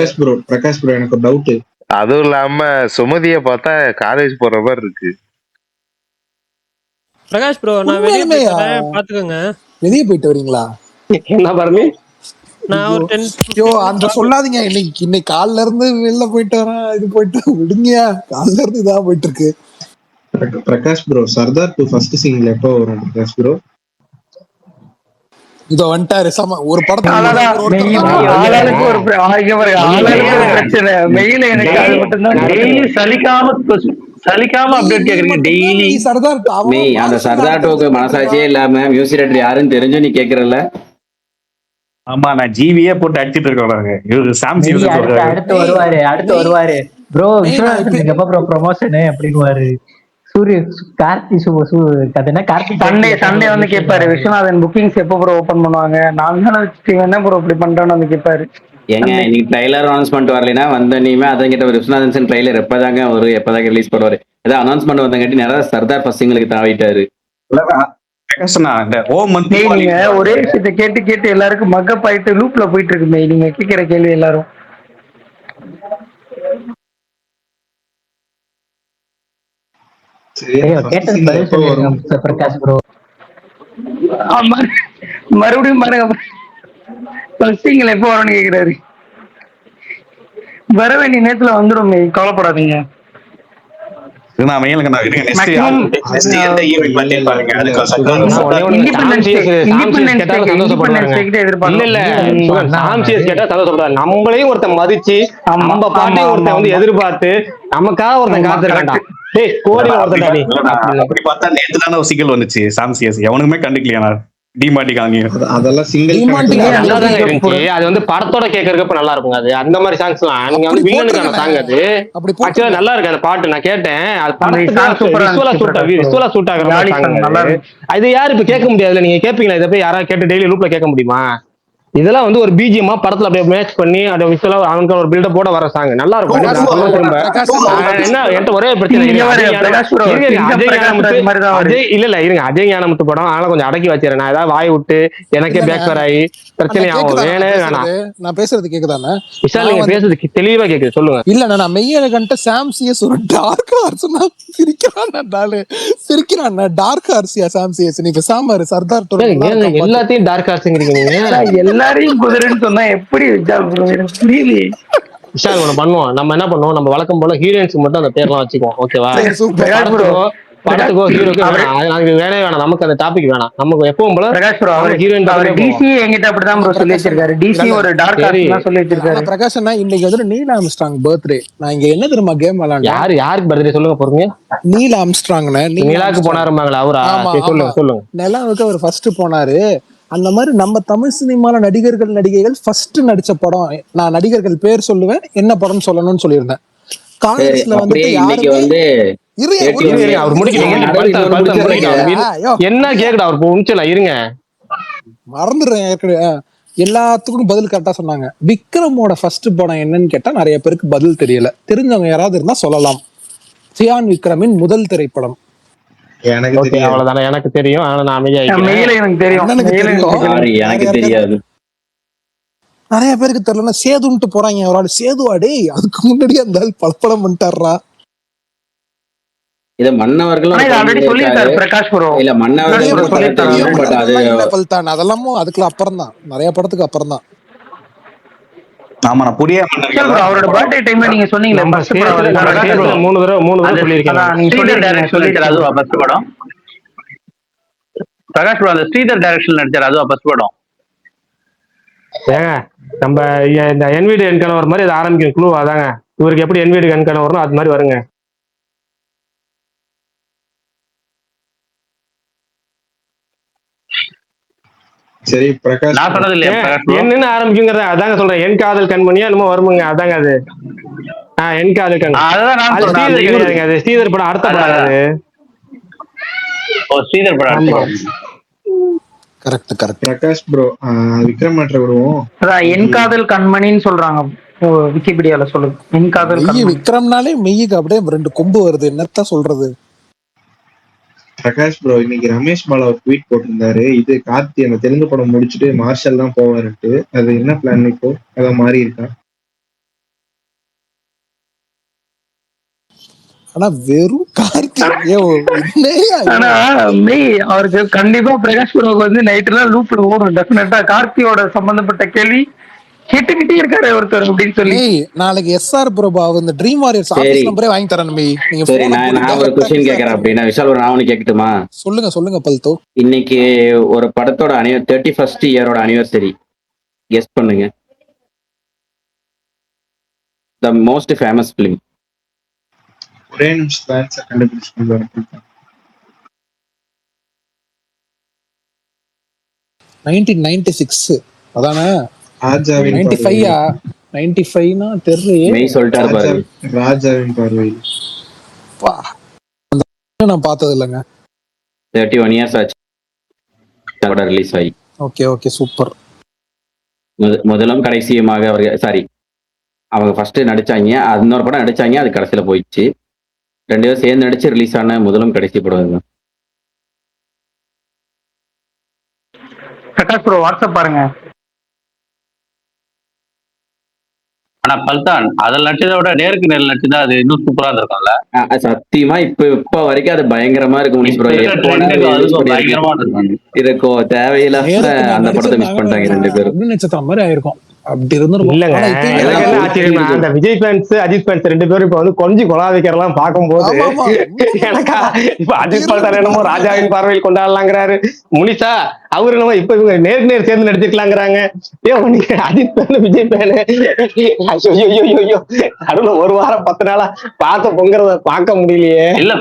பிரகாஷ் ப்ரோ எனக்கு ஒரு டவுட். அதுவும் இல்லாம சுமதியை பார்த்தா காலேஜ் போற மாதிரி இருக்கு. பிரகாஷ் ப்ரோ, நான் வெளியே பாத்துக்கோங்க. வெளியே போயிட்டு வரீங்களா? என்ன பாருங்க, நான் ஒரு 10 ஐயோ அந்த சொல்லாதீங்க. இன்னைக்கு காலைல இருந்து வெளில போயிட்டு வரேன், இது போயிட்டு விடுங்க. காலைல இருந்து இதான் போயிட்டு இருக்கு. பிரகாஷ் ப்ரோ, சர்தார் 2 ஃபர்ஸ்ட் சீன்ல எப்போ வரும் பிரகாஷ் ப்ரோ? இதோ வந்துட்டாரு சம ஒரு படத்துல சலிக்காம அப்டேட் கேக்குறீங்க டெய்லி. அந்த சர்தார் டூக்கு மனசாட்சியே இல்லாம மியூசிக் டைரக்டர் யாருன்னு தெரிஞ்சு நீ கேக்குறல. ஆமா, நான் ஜிவியே போட்டு அடிச்சிட்டு இருக்கேன். அடுத்து வருவாரு ப்ரோ, எப்ப ப்ரோ ப்ரமோஷன் அப்படிங்குவாரு. சூரிய கார்த்தி கதைனா கார்த்தி சண்டே வந்து கேட்பாரு, விஸ்வநாதன் புக்கிங்ஸ் எப்போ ப்ரோ ஓபன் பண்ணுவாங்க? நான் தானே என்ன ப்ரோ இப்படி பண்றேன்னு வந்து கேட்பாரு. ஏங்க இன்னைக்கு ட்ரைலர் அனௌன்ஸ்மெண்ட் வரலைன்னா வந்தோன்னே அதான் கிட்ட விஸ்வநாதன் ட்ரைலர் எப்பதாங்க வரும், எப்பதாங்க ரிலீஸ் பண்ணுவாரு? ஏதாவது அனௌன்ஸ்மெண்ட் வந்தங்காட்டி நிறைய சர்தார் ஃபர்ஸ்ட் சிங்களுக்கு தாவிட்டாரு. நீங்க ஒரே விஷயத்த கேட்டு கேட்டு எல்லாருக்கும் மக்கப் ஆயிட்டு லூப்ல போயிட்டு இருக்குமே நீங்க கேட்கிற கேள்வி எல்லாரும். பிரகாஷ் ப்ரோ மறுபடியும் பாருங்க எப்போ வரும்னு கேக்குறாரு. வர வேண்டிய நேரத்துல வந்துடும், கவலைப்படாதீங்க. நம்மளையும் ஒருத்தன் மதிச்சு நம்ம பாட்டையும் ஒருத்தன் வந்து எதிர்பார்த்து நமக்காக ஒருத்தன் காத்திருக்கான்டா. அப்படி பார்த்தா நேத்து தானே ஒரு சிக்கல் வந்துச்சு. சாம்சியஸ் எவனுக்குமே கண்டுக்கலையா? டிமாட்டிக்காங்க. அதெல்லாம் சிங்கிள் டிமாண்டிங் கணக்கு. நல்லாதாங்க இருந்துச்சு. அது வந்து படத்தோட கேட்கறப்ப நல்லா இருக்குங்க. அது அந்த மாதிரி சாங்ஸ் எல்லாம் நீங்க வந்து அப்படி வில்லனுக்கான சாங் அது அப்படி ஆக்சுவலா போட்டுருங்க. நல்லா இருக்கு அந்த பாட்டு. நான் கேட்டேன் அது அந்த song படத்துக்கு super ஆ விசுவலா இருந்துச்சு விசுவலா சூட் ஆகுற மாதிரி ஜாலி சாங் song நல்லா அது. இருந்துச்சு. அது யாரு இப்ப கேட்க முடியாதுல்ல, நீங்க கேட்பீங்களா இதை போய் யாராவது கேட்டு டெய்லி லூப்ல கேட்க முடியுமா? இதெல்லாம் வந்து ஒரு பிஜிஎம்மா படத்துல அப்படியே மேட்ச் பண்ணி அப்படியே விசுவலா அவனுக்கு ஒரு பில்டப் போட வர சாங் நல்லா இருக்கும். பிரகாஷ் நான் bro, சொல்ல திரும்ப பிரகாஷ் என்ன என்கிட்ட ஒரே பிரச்சனை இங்க இருங்க. பாரு, பிரகாஷ் bro, இருங்க, சிங்கம் அஜய் பிரகாஷ் ஞானமுத்து ராஜ் மாதிரி தான் வருது. இல்ல இருங்க, அஜய் ஞானமுத்து படம் அதனால கொஞ்சம் அடக்கி வச்சிடறேன். நான் ஏதாவது வாய் விட்டு எனக்கே இல்லங்க. பேக் ஆகி பிரச்சனை அண்ணா ஆகும். கேக்குதாண்ணா வேணே நான் வேணாம். பேசுறது? நான் பேசுறது கேக்குதாண்ணா? விஷால் நான் நீங்க வந்து பேசுறது தெளிவா கேக்குது, சொல்லுங்க. இல்லண்ணா, நான் மெய்யழகன்ட்ட சாம் சிஎஸ் ஒரு டார்க் ஹார்ஸ்னா சிரிக்கிறான். டார்க் ஹார்ஸியா சாம் சிஎஸ்? நீ பேசாம இரு, சர்தார் டோர் நல்லா ஏங்க இருக்கான் பாத்து. எல்லாத்தையும் டார்க் ஹார்ஸ்ங்கிறீங்க நீங்க. எல்லாரையும் குதிரைன்னு சொன்னா எப்படி விஷால் bro? எனக்கு புரியலையே. விஷால் ஒண்ணு பண்ணுவோம், நம்ம என்ன பண்ணுவோம், நம்ம வழக்கம் போல ஹீரோயின்ஸ்க்கு மட்டும் அந்த பேர்லாம் வச்சுக்குவோம், ஓகேவா? சரி, சூப்பர். பிரகாஷ் bro, படத்துக்கோ ஹீரோக்கோ வேணாம், அது நமக்கு வேணவே வேணாம். நமக்கு அந்த டாபிக் வேணாம். நமக்கு எப்பவும் போல பிரகாஷ் bro, நம்ம ஹீரோயின் அவர் படமே DC என்கிட்ட அப்படிதான் bro சொல்லி வச்சிருக்காரு. DC ஒரு டார்க் சரி. ஆர்ட்ஸ் தான் சொல்லி வச்சிருக்காரு. ஆனா பிரகாஷ் அண்ணா, இன்னைக்கு வந்து நீல் ஆம்ஸ்ட்ராங் பர்த்டே. நான் இங்க என்ன தெரியுமா கேம் விளையாண்டேன்? யாருக்கு பர்த்டே சொல்லுங்க பொறுங்க. நீல் ஆம்ஸ்ட்ராங்ண்ணே. நிலாக்கு போனாருமாங்களா அவரா? ஆமா, சரி, சொல்லுங்க ஆமா. சொல்லுங்க. நிலாவுக்கு அவர் ஃபர்ஸ்ட் போனாரு. அந்த மாதிரி நம்ம தமிழ் சினிமால நடிகர்கள் நடிகைகள் ஃபர்ஸ்ட் நடிச்ச படம், நான் நடிகர்கள் பேர் சொல்லுவேன், என்ன படம் சொல்லணும்னு சொல்லியிருந்தேன். சரி, காங்கிரஸ்ல அப்படியே இன்னைக்கு யாருமே வந்து இரு, ஏற்றி ஒரு வந்து நிமிஷம். அவர் முடிக்கணும். நீங்க படுத்த- நடுவுல படுத்த இன்னொரு முடிக்கணும். முடிச்சிடுறீங்க. ஐயோ, என்ன கேக்குடா அவர் முடிச்சல இருங்க. மறந்துடுறேன் ஏற்கனவே. எல்லாத்துக்கும் பதில் கரெக்டா சொன்னாங்க. விக்ரமோட ஃபர்ஸ்ட் படம் என்னன்னு கேட்டா நிறைய பேருக்கு பதில் தெரியல. தெரிஞ்சவங்க யாராவது இருந்தா சொல்லலாம். சியான் விக்ரமின் முதல் திரைப்படம். எனக்கு ஓகே, தெரியாது. அவ்வளவுதானே. எனக்கு தெரியும், ஆனா நான் அமைதியா மெயில எனக்கு தெரியும். அண்ணனுக்கு மெயில தெரியும். எனக்கு தெரியும். சாரி, எனக்கு தெரியாது. நிறைய பேருக்கு தெரியலன்னா சேதுன்ட்டு போறாங்க. ஒரு ஆள் சேதுவா? டேய், அதுக்கு முன்னாடி அந்த ஆள் பளபளம் பண்ணிட்டாரா. இத மன்னவர்களும் ஆனா இது ஆல்ரெடி சொல்லியிருக்காரு பிரகாஷ் bro. இல்ல மன்னவர்கள் bro படம் சொல்லியிருக்காரு. தெரியும். பட் அது அதெல்லாம் இல்ல பல்தான். அதெல்லாமும் அதுக்குள்ள அப்புறம் தான், நிறைய படத்துக்கு அப்புறம் தான். ஆமா, நான் புரிய விஷால் bro, அவரோட பர்த்டே டைம்ல நீங்க சொன்னீங்களே நம்ம first படம் ஸ்டேஜ்ல வருது. நம்ம ஸ்டேஜ்ல மூணு தடவை சொல்லியிருக்கேன் அதான் நான். நீங்க ஸ்ரீதர் சொல்லிருக்கீங்க, டைரக்ஷன் சொல்லிருக்காரு. அதுவா ஃபர்ஸ்ட் படம்? பிரகாஷ் bro, அந்த ஸ்ரீதர் டைரக்ஷன் நடிச்சாரு, அதுவா ஃபர்ஸ்ட் படம்? ஏங்க நம்ம இந்த என் வீடு என் கணவர் மாதிரி இது ஆரம்பிக்கும் க்ளூ அதாங்க. இவருக்கு எப்படி என் வீடு என் கணவர்னோ அது மாதிரி வருங்க. சரி பிரகாஷ் நான் சொன்னது இல்லையா பிரகாஷ் bro? என்னன்னு ஆரம்பிக்குங்கிறத அதாங்க சொல்றேன். என் காதல் கண்மணியா என்னமோ வருமுங்க, அதாங்க அது. என் காதல் கண். அதான் நான் அது சொல்றேன். ஸ்ரீதர் அந்த கிடையாதுங்க, அது ஸ்ரீதர் படம் அடுத்த படம் அது. ஓ, ஸ்ரீதர் படம் அடுத்த ஆமா. படம். Correct. Prakash bro, Vikram matter விடுவோம். அதான் என் காதல் கண்மணின்னு சொல்றாங்க. விக்கிபீடியால சொல்லுது என் காதல் மெய்யி கண்மணி. விக்ரம்னாலே மெய்யுக்கு அப்படியே 2 கொம்பு வருது. என்னத்தான் சொல்றது? பிரகாஷ் ப்ரோ, இன்னைக்கு ரமேஷ் பாலா ஒரு ட்வீட் போட்டிருந்தாரு. இது கார்த்தி அந்த தெலுங்கு படம் முடிச்சுட்டு மார்ஷல் தான் போவாருன்ட்டு. அது என்ன பிளான் இப்போ? அதான் மாறி இருக்கா? ஆனா வெறும் ஆனா மெய் அவருக்கு கண்டிப்பா பிரகாஷ் ப்ரோக்கு வந்து நைட் எல்லாம் லூப்ல ஓடும். டெஃபினட்டா கார்த்தியோட சம்பந்தப்பட்ட கேள்வி கேட்டுக்கிட்டே இருக்காரு ஒருத்தர் அப்படின்னு சொல்லி. நாளைக்கு SR பிரபா இந்த ட்ரீம் வாரியர்ஸ் ஆபீஸ் நம்பரே வாங்கி தரேன். நீங்க சரி, நான் ஒரு கொஸ்டின் கேட்கறேன். அப்படின்னா விஷால் ஒரு நான் ஒண்ணு கேட்கட்டுமா? சொல்லுங்க பல்தோ. இன்னைக்கு ஒரு படத்தோட 31st இயரோட அனிவர்சரி கெஸ் பண்ணுங்க. The most famous film. ஒரே நிமிஷம் ஆன்சர் கண்டுபிடிச்சு 1996 அதானே? ராஜாவின் 95 95னா தெரியலையே. மெய் சொல்லிட்டாரு பாருங்க. ராஜாவின் பார்வையில். நான் பார்த்தது இல்லைங்க. 31 இயர்ஸ் ஆச்சு ரிலீஸ் ஆகி. Okay super. முதலும் கடைசியுமாக அவங்க ஃபர்ஸ்ட் நடிச்சாங்க, இன்னொரு படம் நடிச்சாங்க, அது கடைசியில போயிடுச்சு. 2 பேரும் சேர்ந்து நடிச்சு ரிலீஸ் ஆன முதலும் கடைசி படம். பிரகாஷ் ப்ரோ வாட்ஸ்அப் பாருங்க. ஆனா பல்தான் அதில் நடிச்சதை விட நேருக்கு நேரில் நடிச்சதா அது இன்னும் சூப்பரா இருந்திருக்கும்ல. சத்தியமா இப்ப வரைக்கும் அது பயங்கரமா இருக்கும். இருக்கும் தேவையில்லாம அந்த படத்தை மிஸ் பண்ணிட்டாங்க 2 பேரும். நட்சத்திரம் மாதிரி ஆயிருக்கும். அப்படி இருந்திருக்கும். அந்த விஜய் ஃபேன்ஸ் அஜித் ஃபேன்ஸ் 2 பேரும் இப்ப வந்து கொஞ்சம் கொலாதிக்கிறலாம் பார்க்கும்போது எனக்கா இப்ப அஜித் பல்தான் என்னமோ ராஜாவின் பார்வையில் கொண்டாடலாங்கிறாரு. முனிஷா அவரு என்னமோ இப்ப இவங்க நேர் சேர்ந்து நடிச்சிருக்கலாங்கிறாங்க. நீங்க அஜித் ஃபேன் விஜய் ஃபேனு நடுவுல 1 வாரம் 10 நாளா பார்க்க பொங்குறத பார்க்க முடியலையே. இல்ல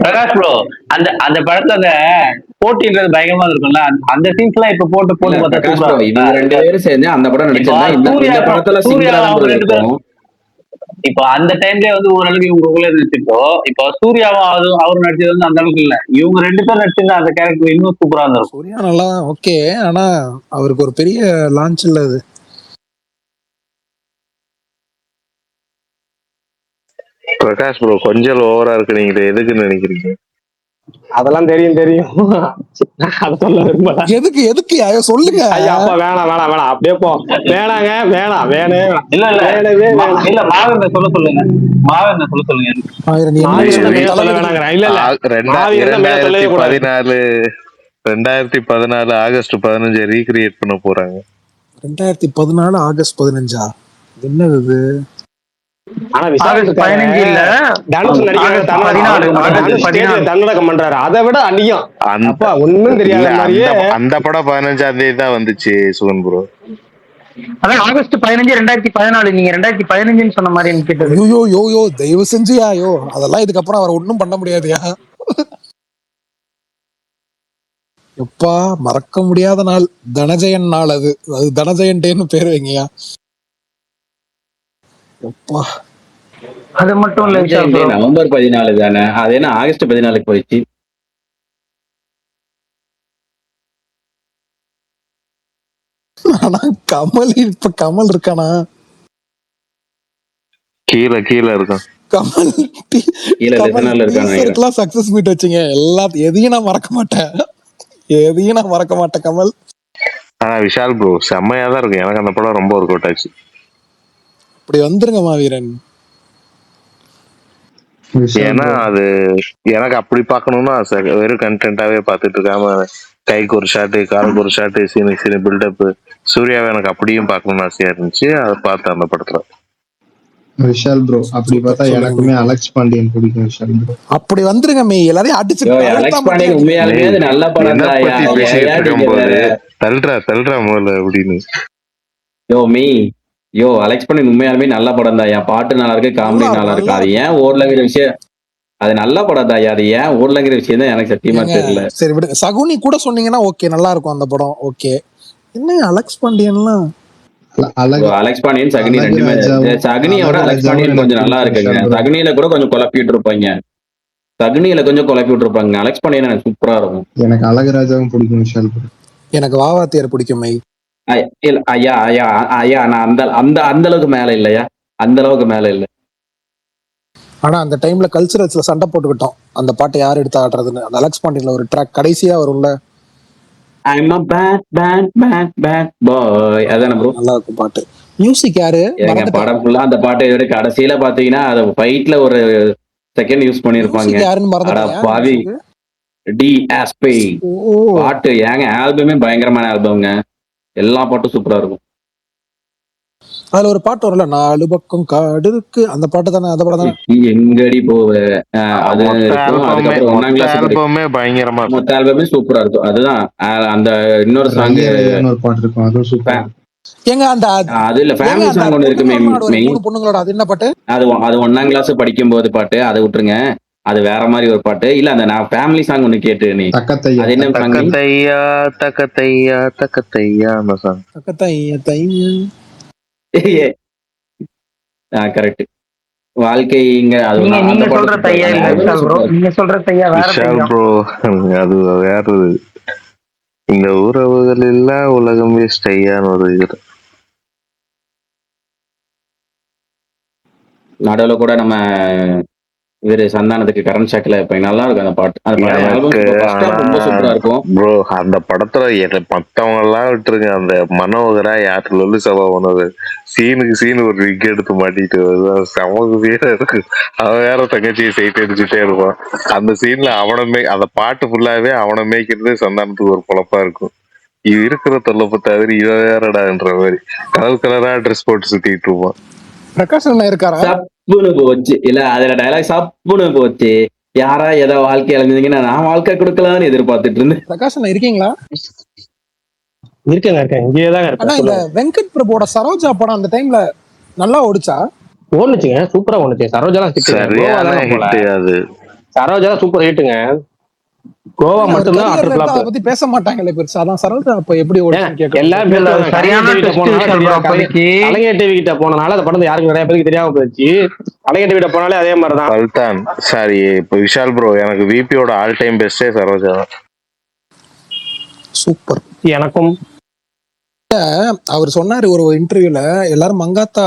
பிரகாஷ் ப்ரோ அந்த அந்த படத்துல அந்த போட்டின்றது பயங்கரமா இருக்கும்ல, அந்த சீன்ஸ் எல்லாம் இப்ப போட்டு இல்ல பார்த்தா பிரகாஷ் சூப்பரா ப்ரோ, இவங்க இருக்கும். 2 பேரும் சேர்ந்து அந்த படம் இப்போ நடிச்சிருந்தா இந்த சூர்யா இந்த படத்துல சூர்யா சிங்கிளா தான் அவங்க ப்ரோ 2 பேரும் இருக்கும். இப்போ அந்த டைம்லயே வந்து ஓரளவுக்கு இவங்களுக்குள்ள இருந்துச்சுப்போ, இப்போ சூர்யாவும் அவரும் நடிச்சது வந்து அந்த அளவுக்கு இல்ல. இவங்க 2 பேரும் நடிச்சிருந்தா அந்த கேரக்டர் இன்னும் சூப்பரா இருந்திருக்கும். சூர்யா நல்லா ஓகே, ஆனா அவருக்கு ஒரு பெரிய லான்ச் இல்ல அது. பிரகாஷ் ப்ரோ கொஞ்சம் ஓவரா இருக்கு, நீங்க இதை எதுக்குன்னு நினைக்கிறீங்க? அதெல்லாம் தெரியும் தெரியும். அத சொல்ல விரும்பல. எதுக்கு எதுக்கு ஐயோ சொல்லுங்க. ஐயா அப்பா வேணாம் வேணாம் வேணாம், அப்படியே போ. வேணாங்க, வேணாம் வேணே இல்ல இல்ல வேணவே வேணாம். இல்ல மாவீரனை சொல்ல சொல்லுங்க, மாவீரனை சொல்ல சொல்லுங்க. ஆயிரம் நீ என்ன மாவீரனை சொன்ன மேல சொல்ல தளபதி வேணாங்கிறேன். இல்ல இல்ல மாவீரனை மேல சொல்லவே கூடாது. 2014 ஆகஸ்ட் 15 ரீக்ரியேட் பண்ண போறாங்க. 2014 ஆகஸ்ட் 15 என்னது இது? ஆனா விசாரணை ஆகஸ்ட் 15 இல்ல, தனுஷ் நடிக்கிற ஆகஸ்ட் 14, ஆகஸ்ட் 14. தன்னடக்கம் பண்றாரு, அதை விட அதிகம். அப்பா ஒண்ணும் தெரியாத இல்ல, மாதிரியே. அந்த படம் 15ஆம் தேதி தான் வந்துச்சு சுகன் ப்ரோ. அதான் ஆகஸ்ட் 15 2014. நீங்க 2015 சொன்ன மாதிரி எனக்கு கேட்டது. ஐயோ யோ யோ தயவு செஞ்சுயா யோ, அதெல்லாம் இதுக்கப்புறம் அவர் ஒன்றும் பண்ண முடியாதுயா. எப்பா மறக்க முடியாத நாள், தனஜெயன் நாள். அது அது தனஜெயன் டேன்னு பேர் வைங்கயா. எப்பா அது மட்டும் இல்ல விஷால் டே bro. நவம்பர் 14 தானே, அது என்ன ஆகஸ்ட் 14 போயிடுச்சு? ஆனா கமல் இப்ப கமல் இருக்கானா? கீழே கீழே இருக்கும். கமல் கீழே லிசனர்ல இருக்கான்னு நினைக்கிறேன். டீசருக்குலாம் சக்சஸ் மீட் வச்சுங்க. எதையும் நான் மறக்க மாட்டேன், எதையும் நான் மறக்க மாட்டேன் கமல். ஆனா விஷால் ப்ரோ செம்மையா தான் இருக்கும், எனக்கு அந்த படம் ரொம்ப ஒர்க் அவுட் ஆச்சு. இப்படி வந்துருங்க மாவீரன். ஏன்னா அது எனக்கு அப்படி பார்க்கணும்னா வெறும் கண்டென்ட்டாவே பார்த்துட்டு இருக்காம கைக்கு ஒரு ஷாட்டு, காலுக்கு ஒரு ஷாட்டு, சீனுக்கு சீனு பில்டப், சூர்யாவை எனக்கு அப்படியும் பார்க்கணும்னு ஆசையா இருந்துச்சு. அதை பார்த்தேன் அந்த படத்துல. விஷால் ப்ரோ அப்படி பார்த்தா எனக்குமே அலெக்ஸ் பாண்டியன் பிடிக்கும் விஷால் ப்ரோ. அப்படி வந்துருங்க மே, எல்லாரையும் அடிச்சு யோ, அலெக்ஸ் பாண்டியன் உண்மையாலுமே அது நல்ல படம் என்ன தான். பத்தி பேசிட்டு இருக்கும் போது தள்ளுறா முதல்ல அப்படின்னு. யோ அலெக்ஸ் பாண்டியன் உண்மையாலுமே நல்ல படம் தான். பாட்டு நல்லா இருக்கு, காமெடி நல்லா இருக்கு. அது ஏன் ஓடலங்கிற விஷயம், அது நல்ல படம் தான். அது ஏன் ஓடலங்கிற விஷயம் தான் எனக்கு சத்தியமா தெரியல. சரி விடுங்க, சகுனி கூட சொன்னீங்கன்னா ஓகே, நல்லா இருக்கும் அந்த படம். ஓகே, என்ன அலெக்ஸ் பாண்டியன்லாம்? அலெக்ஸ் பாண்டியன் சகுனி ரெண்டுமே, சகுனியோட அலெக்ஸ் பாண்டியன் கொஞ்சம் நல்லா இருக்குங்க. சகுனியில கூட கொஞ்சம் குழப்பிட்டு இருப்பாங்க, சகுனியில கொஞ்சம் குழப்பி விட்டுருப்பாங்க. அலெக்ஸ் பாண்டியன் எனக்கு சூப்பரா இருக்கும். எனக்கு அழகுராஜாவும் பிடிக்கும் விஷால் ப்ரோ. எனக்கு வாவாத்தியார் பிடிக்கும் மை. இல்ல ஐயா ஐயா ஐயா, நான் அந்த அந்த அந்த அளவுக்கு மேல இல்லையா, அந்த அளவுக்கு மேல இல்ல. ஆனா அந்த டைம்ல கல்ச்சுரல்ஸ்ல சண்டை போட்டுக்கிட்டோம், அந்த பாட்டை யார் எடுத்து ஆடுறதுன்னு. அந்த அலெக்ஸ் பாண்டியன்ல ஒரு ட்ராக் கடைசியா வரும்ல, I'm a bad bad bad bad boy, அதானே ப்ரோ? நல்லா இருக்கும் பாட்டு. மியூசிக் யாரு? படம் ஃபுல்லா அந்த பாட்டு இதோட கடைசியில பாத்தீங்கன்னா அது ஃபைட்ல ஒரு செகண்ட் யூஸ் பண்ணிருப்பாங்க. யாருன்னு பாவி DSP பாட்டு ஏங்க, ஆல்பமே பயங்கரமான ஆல்பம்ங்க, எல்லா பாட்டும் சூப்பரா இருக்கும். அதுல ஒரு பாட்டு வரும்ல, 4 பக்கம் காடு இருக்கு, அந்த பாட்டு தானே? அந்த படம் தானே? எங்கடி போவ, அது இருக்கும். அதுக்கப்புறம் 1ஆம் கிளாஸ் ஆல்பமே பயங்கரமா இருக்கும், மொத்த ஆல்பமே சூப்பரா இருக்கும். அதுதான் அந்த இன்னொரு சாங் பாட்டு இருக்கும், அதுவும் சூப்பரா. ஏங்க அந்த அது இல்ல ஃபேமிலி சாங் ஒன்னு இருக்கு மூணு பொண்ணுங்களோட, அது என்ன பாட்டு? அது 1ஆம் கிளாஸ் படிக்கும் போது பாட்டு, அதை விட்டுருங்க. அது வேற மாதிரி ஒரு பாட்டு. இல்ல அந்த நான் ஃபேமிலி சாங் ஒன்னு கேட்டு நீ, அது என்ன சாங்? தக்கத்தையா தக்கத்தையா தக்கத்தையா அந்த சாங். தக்கத்தையா தையா கரெக்ட். வாழ்க்கை இங்க அது நீங்க சொல்ற தையா இல்ல விஷால் ப்ரோ, நீங்க சொல்ற தையா வேற விஷால் தையா ப்ரோ. அது வேற, இந்த உறவுகள் இல்ல உலகம் வேஸ்ட் ஐயான்னு ஒரு இது. நடுவுல கூட நம்ம இவரு சந்தானத்துக்கு கரண்ட் ஷாக்ல இப்ப நல்லா இருக்கும் அந்த பாட்டு. ரொம்ப சூப்பரா இருக்கும் ப்ரோ. அந்த படத்துல மத்தவங்க எல்லாம் விட்டுருங்க, அந்த மனோகரா யாரு லொல்லு சபா உணவு சீனுக்கு ஒரு விக் எடுத்து மாட்டிட்டு சமக்கு சீனா இருக்கு. அவன் வேற தங்கச்சியை சைட் அடிச்சுட்டே இருப்பான். அந்த சீன்ல அவனை அந்த பாட்டு ஃபுல்லாவே அவனை மேய்க்கிறது சந்தானத்துக்கு ஒரு பொழப்பா இருக்கும். இது இருக்கிற தொல்லை தவிர இவன் வேறடான்ற மாதிரி கலர் கலரா ட்ரெஸ் போட்டு சுத்திட்டு இருப்பான். பிரகாஷ் அண்ணா இருக்காரா? சப்புன்னு போச்சு. இல்ல அதுல டயலாக் சப்புன்னு போச்சு. யாரா ஏதோ வாழ்க்கை இழந்தீங்கன்னா நான் வாழ்க்கை கொடுக்கலாம்னு எதிர்பார்த்துட்டு இருந்தேன். பிரகாஷ் அண்ணா இருக்கீங்களா? இருக்கேன், இங்கேதான் இருக்கேன். இந்த வெங்கட் பிரபுவோட சரோஜா படம் அந்த டைம்ல நல்லா ஓடிச்சா? ஓடுச்சுங்க, சூப்பரா ஓடுச்சு. சரோஜாலாம் சரியான ஹிட். அது சரோஜா சூப்பர் ஹிட்டுங்க. கோவா மட்டும்தான் அட்டர் அதை ஃபிளாப். பத்தி பேச மாட்டாங்களே பெருசா. அதான் சரோஜா அப்ப எப்படி ஓடுச்சுன்னு கேட்கலாம். எல்லாரும் பேசுவாங்க. சரியான கலைஞர் டிவி கிட்ட போனனால அந்த படத்தை யாருக்கு நிறைய பேருக்கு தெரியாம போயிடுச்சு. கலைஞர் டிவி கிட்ட போனாலே அதே மாதிரிதான். சுல்தான் சாரி இப்ப விஷால் ப்ரோ, எனக்கு விபியோட ஆல் டைம் பெஸ்டே சரோஜா தான். சூப்பர். எனக்கும் அவர் சொன்னாரு ஒரு இன்டர்வியூல, எல்லாரும் மங்காத்தா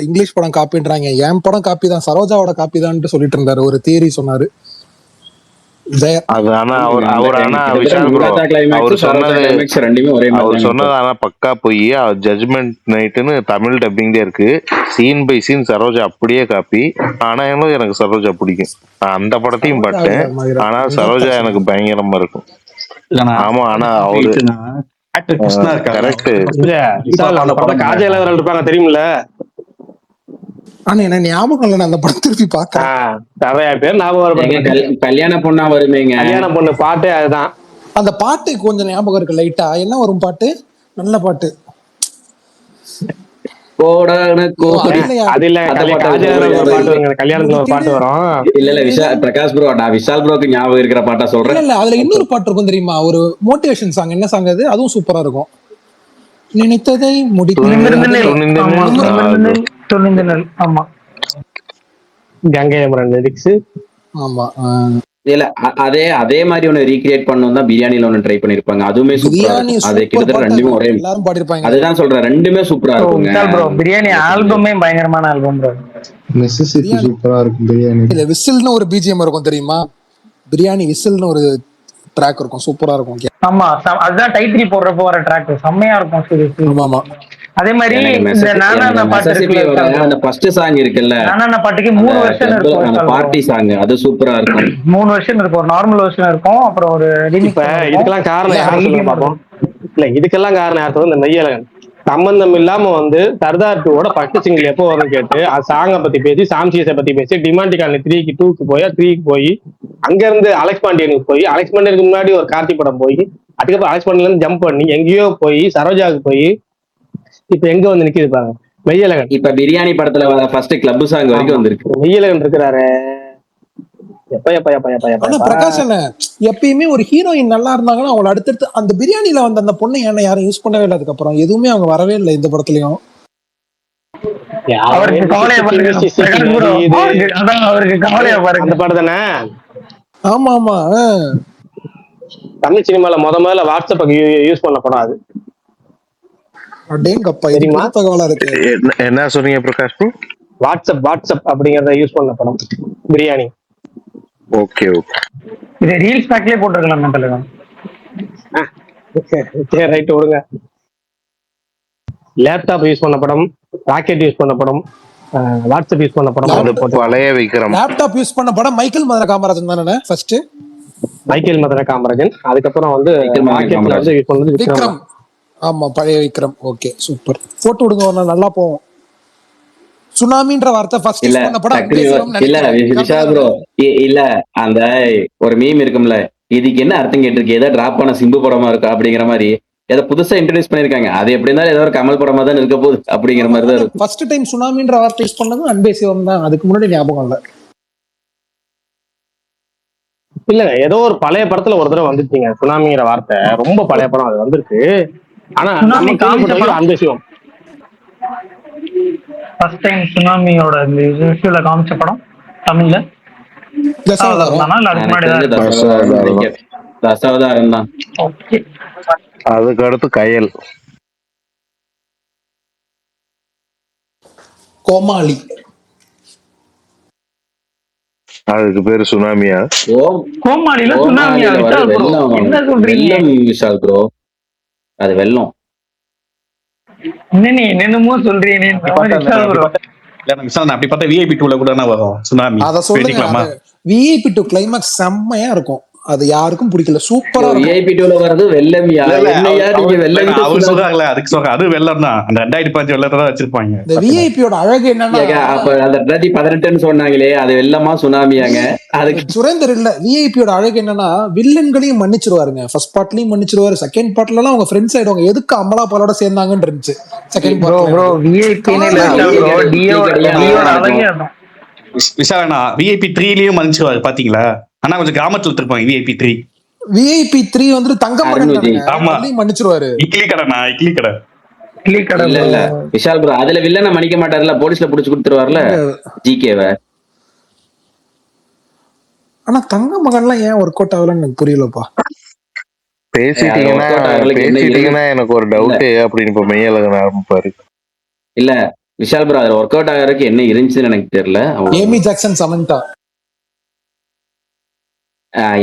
இங்கிலீஷ் படம் காப்பின்றாங்க, என் படம் காப்பி தான், சரோஜாவோட காப்பி தான் சொல்லிட்டு இருந்தாரு. ஒரு தியரி சொன்னாரு. அது ஆனா அவர் ஆனா விஷால் ப்ரோ அவர் சொன்னது ஆனா பக்கா போய் ஜட்ஜ்மெண்ட் நைட்டுன்னு தமிழ் டப்பிங்ல இருக்கு. சீன் பை சீன் சரோஜா அப்படியே காப்பி. ஆனா எனக்கு சரோஜா பிடிக்கும். அந்த படத்தையும் பார்த்தேன். ஆனா சரோஜா எனக்கு பயங்கரமா இருக்கும். ஆமா ஆனா அவரு கரெக்ட். காஜல் இருப்பாங்க தெரியுமில்ல. ஆனா என்ன ஞாபகம் இல்ல, அந்த படம் திருப்பி பாக்கிறேன். நிறைய பேர் ஞாபகம். கல்யாண பொண்ணா வருமேங்க. கல்யாண பொண்ணு பாட்டு அதுதான். அந்த பாட்டு கொஞ்சம் ஞாபகம் இருக்கு லைட்டா. என்ன வரும் பாட்டு? நல்ல பாட்டு. பிரகாஷ் ப்ரோ, நான் விஷால் ப்ரோக்கு ஞாபகம் இருக்கிற பாட்டா சொல்றேன். இல்ல அதுல இன்னொரு பாட்டு இருக்கும் தெரியுமா, ஒரு மோட்டிவேஷன் சாங். என்ன சாங் அது? அதுவும் சூப்பரா இருக்கும். நினைத்ததை ஆமா கங்கை அமரன் லிரிக்ஸ். ஆமா இல்ல அதே மாதிரி ஒன்னு ரீக்ரியேட் பண்ணனும் தான் பிரியாணில ஒன்னு ட்ரை பண்ணிருப்பாங்க. அதுவுமே சூப்பரா இருக்கும். அது கிட்டத்தட்ட ரெண்டுமே ஒரே எல்லாரும் பாடிருப்பாங்க. அதுதான் சொல்றேன், ரெண்டுமே சூப்பரா இருக்கும். ப்ரோ பிரியாணி ஆல்பமே பயங்கரமான ஆல்பம் ப்ரோ. நெசசிட்டி சூப்பரா இருக்கும் பிரியாணி. இல்ல விசில்னு ஒரு பிஜிஎம் இருக்கும் தெரியுமா? பிரியாணி விசில்னு ஒரு ட்ராக் இருக்கும், சூப்பரா இருக்கும். ஆமா அதுதான் டைட்டில் போடுறப்போ வர ட்ராக் செம்மையா இருக்கும். ஆமா அதே மாதிரி இந்த நானா பாட்டு இருக்குல்ல, அந்த ஃபர்ஸ்ட் சாங் இருக்குல்ல, நானா பாட்டுக்கு 3 வெர்ஷன் இருக்கும். அந்த பார்ட்டி சாங் அது சூப்பரா இருக்கும். 3 வெர்ஷன் இருக்கும். ஒரு நார்மல் வெர்ஷன் இருக்கும், அப்புறம் ஒரு இப்ப இதுக்கெல்லாம் காரணம் யாரு சொல்லுங்க பாப்போம். இல்ல இதுக்கெல்லாம் காரணம் யார் சொல்லுங்க? இந்த மெய்யழகன் சம்பந்தம் இல்லாம வந்து சர்தார் 2வோட ஃபர்ஸ்ட் சிங்கிள் எப்போ வரும்னு கேட்டு சாங்கை பத்தி பேசி, சாம்சியஸை பத்தி பேசி, டிமாண்டி காலனி 3க்கு 2க்கு போய் 3க்கு போய், அங்க இருந்து அலெக்ஸ் பாண்டியனுக்கு போய், அலெக்ஸ் பாண்டியனுக்கு முன்னாடி ஒரு கார்த்தி படம் போய், அதுக்கப்புறம் அலெக்ஸ் பாண்டியன்ல இருந்து ஜம்ப் பண்ணி எங்கேயோ போய் சரோஜாவுக்கு போய் இப்ப எங்க வந்து நிக்கிது பாருங்க மெய்யழகன். இப்ப பிரியாணி படத்துல வர ஃபர்ஸ்ட் கிளப் சாங் வரைக்கும் வந்திருக்கு. மெய்யழகன் இருக்கிறாரு. பிரகாஷ் அண்ணா எப்பயுமே ஒரு ஹீரோயின் நல்லா இருந்தாங்கன்னா அவங்கள அடுத்தடுத்து அந்த பிரியாணில வந்து அந்த பொண்ணு என்ன யாரும் யூஸ் பண்ணவே இல்லை. அதுக்கப்புறம் எதுவுமே அவங்க வரவே இல்லை இந்த படத்துலயும். அவருக்கு கவலையா பாருங்க அந்த படம் தானே. ஆமா ஆமா தமிழ் சினிமால முதல்ல வாட்ஸ்அப் யூஸ் பண்ண படம் அது. என்ன சொன்னீங்க பிரகாஷ்? வாட்ஸ்அப் அப்படிங்கறத யூஸ் பண்ண படம் பிரியாணி. ஓகே ஓகே, இது ரீல்ஸ் பேக்லயே போட்டுருக்கலாம் தலைவா. சரி ரைட் விடுங்க. லேப்டாப் யூஸ் பண்ண படம், ராக்கெட் யூஸ் பண்ண படம், வாட்ஸ்அப் யூஸ் பண்ண படம், பழைய விக்ரம். லேப்டாப் யூஸ் பண்ண படம் மைக்கேல் மதுரை காமராஜன் தானே ஃபர்ஸ்ட். மைக்கேல் மதுரை காமராஜன். அதுக்கப்புறம் வந்து ராக்கெட்ல வந்து யூஸ் பண்ணது விக்ரம். ஆமா பழைய விக்ரம். Okay super. போட்டு விடுங்க, நல்லா போவோம். சுனாமின்ற வார்த்தை ஃபர்ஸ்ட் யூஸ் பண்ண படம் இல்ல விஷால் ப்ரோ. இல்ல அந்த ஒரு மீம் இருக்கும்ல, இதுக்கு என்ன அர்த்தம் கேட்டிருக்கு, ஏதோ டிராப் பண்ண சிம்பு படமா இருக்கா அப்படிங்கிற மாதிரி ஏதோ புதுசா இன்ட்ரோடியூஸ் பண்ணிருக்காங்க. அது எப்படி இருந்தாலும் ஏதோ ஒரு கமல் படமா தான் இருக்க போகுது அப்படிங்கிற மாதிரி தான் இருக்கும். ஃபர்ஸ்ட் டைம் சுனாமின்ற வார்த்தை யூஸ் பண்ணது அன்பே சிவம் தான். அதுக்கு முன்னாடி ஞாபகம் இல்ல. இல்ல ஏதோ ஒரு பழைய படத்துல ஒரு தடவை வந்துட்டீங்க சுனாமிங்கிற வார்த்தை. ரொம்ப பழைய படம் அது வந்திருக்கு. ஆனா அன்பே சிவம் ஃபர்ஸ்ட் டைம் சுனாமியோட இந்த விஷயத்துல காமிச்ச படம் தமிழ்ல அதுக்கு அடுத்து கயல், கோமாளி. அதுக்கு பேரு சுனாமியா? கோமாளில சுனாமியா? என்ன சொல்றீங்க விஷால் ப்ரோ? அது வெள்ளம். என்னமோ சொல்றீங்க. அப்படி பார்த்தா விஐபி 2ல கூட வரும் சுனாமி. அத சொல்லுங்க. விஐபி 2 கிளைமாக்ஸ் செம்மையா இருக்கும். அது யாருக்கும் பிடிக்கல, சூப்பரா இருக்கும். விஐபி 2ல வரது வெள்ளமியா? என்னையா நீங்க வெள்ளம் அவர் சொல்றாங்களே, அதுக்கு சொல்ற அது வெள்ளம் தான். அந்த 2005 வெள்ளத்தை தான் வச்சிருப்பாங்க. இந்த விஐபியோட அழகு என்னன்னா, அப்ப அந்த 2018 சொன்னாங்களே அது வெள்ளமா சுனாமியாங்க? அதுக்கு சுரேந்தர் இல்ல. விஐபியோட அழகு என்னன்னா வில்லன்களையும் மன்னிச்சிருவாருங்க. ஃபர்ஸ்ட் பார்ட்லயும் மன்னிச்சிருவாரு, செகண்ட் பார்ட்ல எல்லாம் அவங்க ஃப்ரெண்ட்ஸ் ஆயிடுவாங்க. எதுக்கு அமலாபாலோட சேர்ந்தாங்கன்னு இருந்துச்சு செகண்ட் பார்ட். ப்ரோ விஐபி டியோட அழகே அதான். விசாரணா விஐபி 3லயும் மன்னிச்சிருவாரு பாத்தீங்களா? ஆனா கொஞ்சம் கிராமத்துல இருப்பாங்க VIP3. VIP3 வந்துட்டு தங்க மகன் அருண் விஜய். தானுங்க, ஆமா. அதுலயும் மன்னிச்சிருவாரு. இட்லி கடைண்ணா, இட்லி கடை. இட்லி கடை இல்ல இல்ல விஷால் ப்ரோ அதுல வில்லனை மன்னிக்க மாட்டாருல, போலீஸ்ல புடிச்சு கொடுத்துருவாருல ஜிகேவை. ஆனா தங்க மகன்லாம் ஏன் ஒர்க் அவுட் ஆகலன்னு எனக்கு புரியலப்பா. பேசிட்டீங்கன்னா workout ஆகறதுக்கு என்ன பேசிட்டீங்கன்னா எனக்கு ஒரு டவுட் அப்படின்னு இப்ப மெய்யழகன் ஆரம்பிப்பாரு. இல்ல விஷால் ப்ரோ அதுல ஒர்க் அவுட் ஆகிறதுக்கு என்ன இருந்துச்சுன்னு எனக்கு தெரியல. Amy Jackson, Samantha.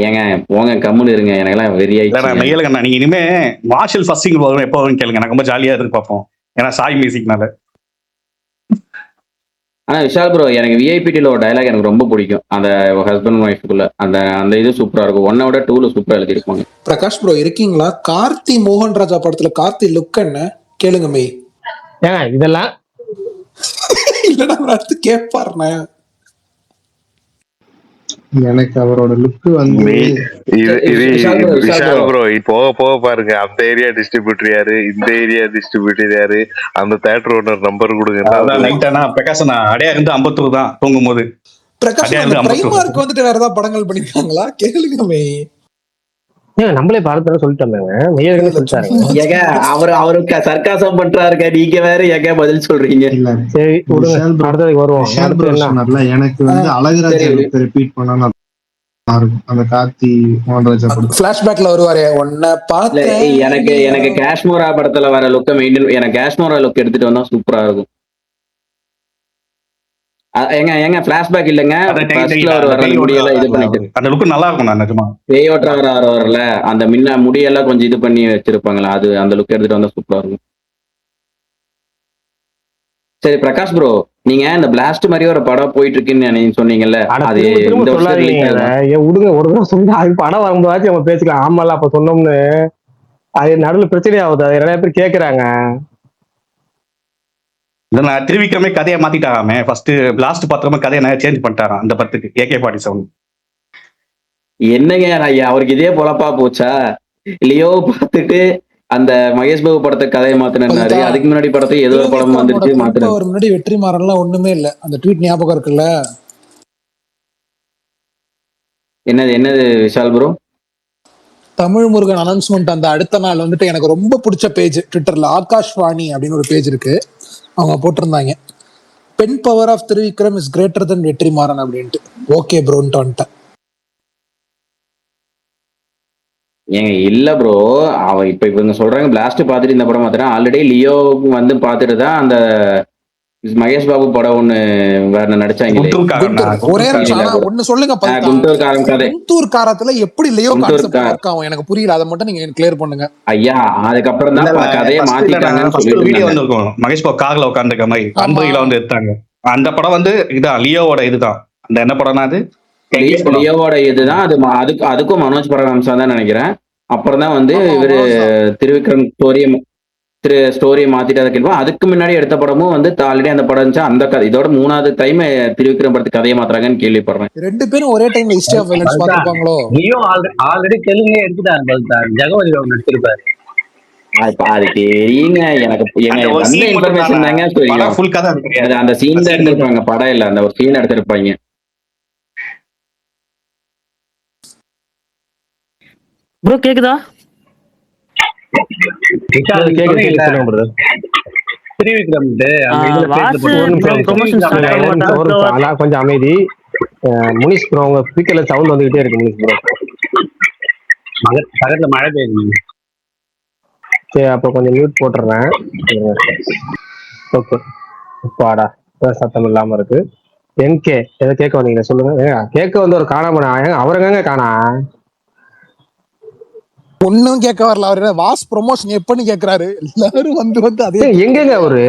ஏங்க போங்க கம்முன்னு இருங்க, எனக்கெல்லாம் வெறி இல்லண்ணா ஆயிடுச்சு. மெய்யழகண்ணா, நீங்க இனிமே மார்ஷல் ஃபர்ஸ்டிங் வரும் எப்போ வரும்னு கேளுங்க, எனக்கு ரொம்ப ஜாலியா இருக்கு பார்ப்போம். ஏன்னா சாய் மியூசிக்னால. ஆனா விஷால் ப்ரோ எனக்கு விஐபிடில ஒரு டயலாக் எனக்கு ரொம்ப பிடிக்கும், அந்த ஹஸ்பண்ட் ஒய்ஃபுக்குள்ள அந்த அந்த இது சூப்பரா இருக்கும். 1 விட 2ல சூப்பரா எழுதிருப்பாங்க. பிரகாஷ் ப்ரோ இருக்கீங்களா? கார்த்தி மோகன் ராஜா படத்துல கார்த்தி லுக் என்ன கேளுங்க மெய். ஏங்க இதெல்லாம் இல்லடா அடுத்து கேட்பாருண்ணே. எனக்கு அவரோட லுக் வந்து இது இது Vishal bro, Vishal Vishal bro. Bro போக போக பாருங்க, அந்த ஏரியா டிஸ்ட்ரிபியூட்டர் யாரு, இந்த ஏரியா டிஸ்ட்ரிபியூட்டர் யாரு, அந்த தேட்டர் ஓனர் நம்பர் கொடுங்க. அதான் நைட் ஆனா பிரகாஷ் அடையா இருந்து 52 தான் தூங்கும் போது. பிரகாஷ் அடையா அந்த இருந்து 52. பிரைமார்க் வந்துட்டு வேற ஏதாவது படங்கள் பண்ணிருக்காங்களா கேளுங்க மெய். ஏங்க நம்மளே பார்த்தா சொல்லிட்டோம், மெய்யழகன் சொல்லிட்டாருங்க. ஏங்க அவருக்கு சர்க்காசம் பண்றாருங்க, நீங்க வேற ஏங்க பதில் சொல்றீங்க. இல்ல சரி விடுங்க, விஷால் bro- அடுத்ததுக்கு வருவோம். விஷால் அடுத்து bro என்ன? சொன்னார்ல, எனக்கு வந்து அழகுராஜா சரி. லுக் ரிப்பீட் பண்ணா நல்லா இருக்கும். அந்த கார்த்தி மோகன்ராஜா படம் பிளாஷ்பேக்ல வருவாரே ஒன்ன இல்ல பார்த்த எனக்கு காஷ்மோரா படத்துல வர லுக்க மெயின்டைன், எனக்கு காஷ்மோரா லுக் எடுத்துட்டு வந்தா சூப்பரா இருக்கும். ஏங்க பிளாஷ்பேக் இல்லங்க, ஃபர்ஸ்ட்ல ஒரு வர முடியெல்லாம் இது பண்ணிட்டு அந்த லுக் நல்லா இருக்கும். நான் நிஜமா பேயோட்ட வரல அந்த முன்ன முடியெல்லாம் கொஞ்சம் இது பண்ணி வச்சிருப்பாங்களா, அது அந்த லுக் எடுத்துட்டு வந்தா சூப்பரா இருக்கும். சரி பிரகாஷ் ப்ரோ, நீங்க இந்த பிளாஸ்ட் மாதிரி ஒரு படம் போயிட்டு இருக்குன்னு நீங்க சொன்னீங்கல்ல, அட அது திரும்ப திரும்ப இந்த வருஷம் சொல்லாதீங்க release அதை. ஆகுமா? ஏன் விடுங்க, ஒரு தடவை சொன்னா அது படம் வரும்போதாச்சும் நம்ம பேசிக்கலாம். ஆமால அப்ப சொன்னோம்னு அது நடுவில் பிரச்சனை ஆகுது, அது நிறைய பேர் கேக்குறாங்க. நான் திருவிக்ரமே கதையை மாத்திட்டாராமே. ஃபர்ஸ்ட் பிளாஸ்ட் பாத்திரமா கதையை நிறைய சேஞ்ச் பண்ணிட்டாராம் அந்த படத்துக்கு. AK-47 என்னங்க ஐயா அவருக்கு இதே பொழப்பா போச்சா? லியோ பார்த்துட்டு அந்த மகேஷ் பாபு படத்தை கதையை மாத்தினாரு, அதுக்கு முன்னாடி படத்தை ஏதோ ஒரு படம் வந்துருச்சு மாத்தினாரு. அவர் முன்னாடி வெற்றிமாறன்லாம் ஒண்ணுமே இல்ல. அந்த ட்வீட் ஞாபகம் இருக்குல்ல? என்னது விஷால் ப்ரோ? தமிழ் முருகன் அனௌன்ஸ்மெண்ட் அந்த அடுத்த நாள் வந்துட்டு எனக்கு ரொம்ப பிடிச்ச பேஜ் ட்விட்டர்ல ஆகாஷ்வாணி அப்படின்னு ஒரு பேஜ் இருக்கு, அவங்க போட்டிருந்தாங்க pen power of Trivikram is greater than Vetrimaaran அப்படின்ட்டு. ஓகே ப்ரோன்ட்டு வந்துட்டேன். ஏங்க இல்ல ப்ரோ, இப்ப இவங்க சொல்றாங்க பிளாஸ்ட் பார்த்துட்டு இந்த படம் மாத்திரம், ஆல்ரெடி லியோ வந்து பார்த்துட்டு தான் அந்த மகேஷ் பாபு படம் ஒண்ணு வேற நடிச்சாங்களே, ஒரே ஒண்ணு சொல்லுங்க, குண்டூர்காரன் கதை. குண்டூர்காரத்துல எப்படி லியோ கான்செப்ட் ஒர்க் ஆகும் எனக்கு புரியல, அதை மட்டும் நீங்க கிளியர் பண்ணுங்க ஐயா. அதுக்கப்புறம் தான் கதையை மாத்திட்டாங்கன்னு வீடியோ சொல்லிட்டு வந்திருக்கும், மகேஷ் பாபு கார்ல உட்காந்துருக்க மாதிரி அன்புல வந்து எடுத்தாங்க. அந்த படம் வந்து இதான் லியோவோட இதுதான். அந்த என்ன படம்னா அது லியோவோட இதுதான். அதுக்கும் மனோஜ் பரமஹம்சா தான் நினைக்கிறேன். அப்புறம் தான் வந்து இவரு திருவிக்ரம் ஸ்டோரியை மாத்திட்டு அதை கேள்வி. அதுக்கு முன்னாடி எடுத்த படமும் வந்து ஆல்ரெடி அந்த படம் இருந்துச்சு. அந்த கதை இதோட 3வது டைம் திருவிக்ரம் படத்துக்கு கதையை மாத்துறாங்கன்னு கேள்விப்படுறேன். ரெண்டு பேரும் ஒரே டைம்ல ஹிஸ்டரி ஆஃப் வயலன்ஸ் பாத்துப்பாங்களோ? லியோ ஆல்ரெடி தெலுங்குலயே எடுத்துட்டாங்க, ஜெகவதி பாபு நடிச்சிருப்பாரு. அது தெரியுங்க எனக்கு வந்த இன்ஃபர்மேஷன் தாங்க தெரியும். அந்த சீன் தான் எடுத்திருப்பாங்க, படம் இல்ல, அந்த ஒரு சீன் எடுத்திருப்பாங்க. ப்ரோ கேக்குதா? கொஞ்சம் அமைதி முனிஷ் ப்ரோ, உங்க ஸ்பீக்கர்ல சவுண்ட் வந்துகிட்டே இருக்கு முனிஷ் ப்ரோ. பக்கத்துல மழை பெய்யுது. சரி அப்ப கொஞ்சம் மியூட் போட்டுறேன். ஓகே பாடா சத்தம் இல்லாம இருக்கு. என்கே எதை கேட்க வந்தீங்க சொல்லுங்க. கேட்க வந்து ஒரு காணாம அவருங்க காணா ஒன்னும் கேட்க வரல. அவரு வாஸ் ப்ரொமோஷன் எப்பன்னு கேக்குறாரு. எல்லாரும் வந்து அதே எங்கங்க அவரு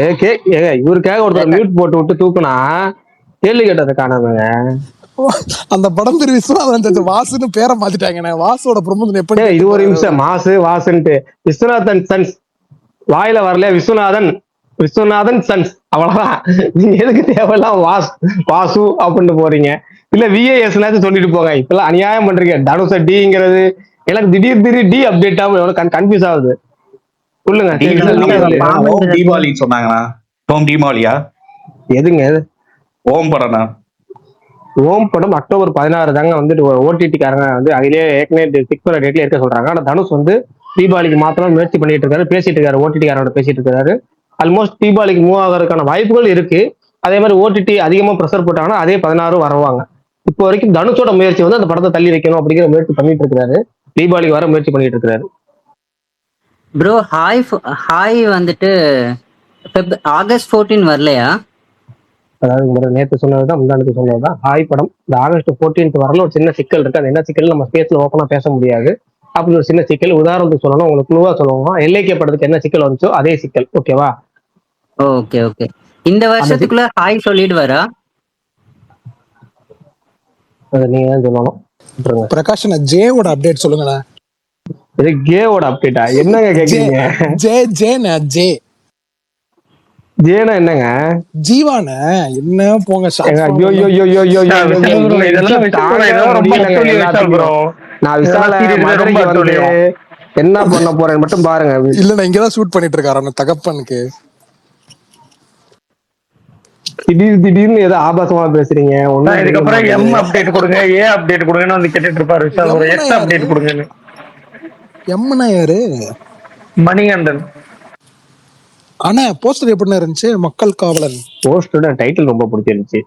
இவருக்காக ஒருத்தர் மியூட் போட்டு விட்டு தூக்குனா கேள்வி கேட்டதை காணாமங்க. அந்த படம் பேர் விஸ்வநாதன் வாசுன்னு பேரை மாத்திட்டாங்க. வாசோட ப்ரொமோஷன் எப்படி? இது ஒரு நிமிஷம், வாசுன்ட்டு விஸ்வநாதன் சன்ஸ் வாயில வரல, விஸ்வநாதன் சன்ஸ் அவ்வளவுதான். நீங்க எதுக்கு தேவையில்லாம் வாசு அப்படின்னு போறீங்க? இல்ல VAS சொல்லிட்டு போங்க. இப்பெல்லாம் அநியாயம் பண்றீங்க. தனுஷ டிங்கிறது எனக்கு திடீர் டி அப்டேட் ஆகும், எவ்வளவு கன்ஃபியூஸ் ஆகுது. சொல்லுங்க. தீபாவளி சொன்னாங்கண்ணா. ஓம் தீபாவளியா? எதுங்க ஓம் படம்ண்ணா. ஓம் படம் அக்டோபர் 16 தாங்க வந்துட்டு ஓடிடி காரங்க வந்து அதிலேயே ஏற்கனவே பிக் பண்ண டேட்ல இருக்க சொல்றாங்க. ஆனா தனுஷ் வந்து தீபாவளிக்கு மாத்திரம் முயற்சி பண்ணிட்டு இருக்காரு, பேசிட்டு இருக்காரு, ஓடிடி காரோட பேசிட்டு இருக்காரு. ஆல்மோஸ்ட் தீபாவளிக்கு மூவ் ஆகிறதுக்கான வாய்ப்புகள் இருக்கு. அதே மாதிரி ஓடிடி அதிகமா ப்ரெஷர் போட்டாங்கன்னா அதே 16 வருவாங்க. இப்போ வரைக்கும் தனுஷோட முயற்சி வந்து அந்த படத்தை தள்ளி வைக்கணும் அப்படிங்கிற முயற்சி பண்ணிட்டு இருக்காரு. தீபாவளிக்கு வர முயற்சி பண்ணிட்டு இருக்காரு. ப்ரோ ஹாய் வந்துட்டு ஆகஸ்ட் 14 வரலையா? அதாவது நேற்று சொன்னதுதான் முந்தானத்து சொன்னதுதான் ஹாய் படம். இந்த ஆகஸ்ட் 14 வரல ஒரு சின்ன சிக்கல் இருக்கு. அது என்ன சிக்கல் நம்ம ஸ்பேஸ்ல ஓப்பனா பேச முடியாது. அப்படி ஒரு சின்ன சிக்கல் உதாரணத்துக்கு சொல்லணும், உங்களுக்கு குழுவா சொல்லணும். எல்லைக்கே படத்துக்கு என்ன சிக்கல் வந்துச்சோ அதே சிக்கல். ஓகேவா? Okay okay. இந்த வருஷத்துக்குள்ள ஹாய் சொல்லிட்டு வரா? அதை நீங்க தான் சொல்லணும். பிரகாஷ் ஜேவோட அப்டேட் சொல்லுங்களேன். இது கேவோட அப்டேட்டா? என்னங்க கேக்குறீங்க? ஜே ஜேனா என்னங்க? ஜீவான என்ன போங்க. நான் விசால மதுரைக்கு வந்து என்ன பண்ண போறேன்னு மட்டும் பாருங்க. இல்ல நான் இங்கதான் ஷூட் பண்ணிட்டு இருக்காரு தகப்பனுக்கு. திடீர்னு ஏதோ ஆபாசமா பேசுறீங்க. இதுக்கப்புறம் எம் அப்டேட் கொடுங்க, ஏ அப்டேட் கொடுங்கன்னு வந்து கேட்டுட்டு இருப்பாரு. ஒரு எக்ஸ் அப்டேட் கொடுங்கன்னு. எம்னா யாரு? மணிகண்டன். ஆனா போஸ்டர் எப்படி இருந்துச்சு? மக்கள் காவலன் போஸ்டரோட டைட்டில் ரொம்ப பிடிச்சிருந்துச்சு.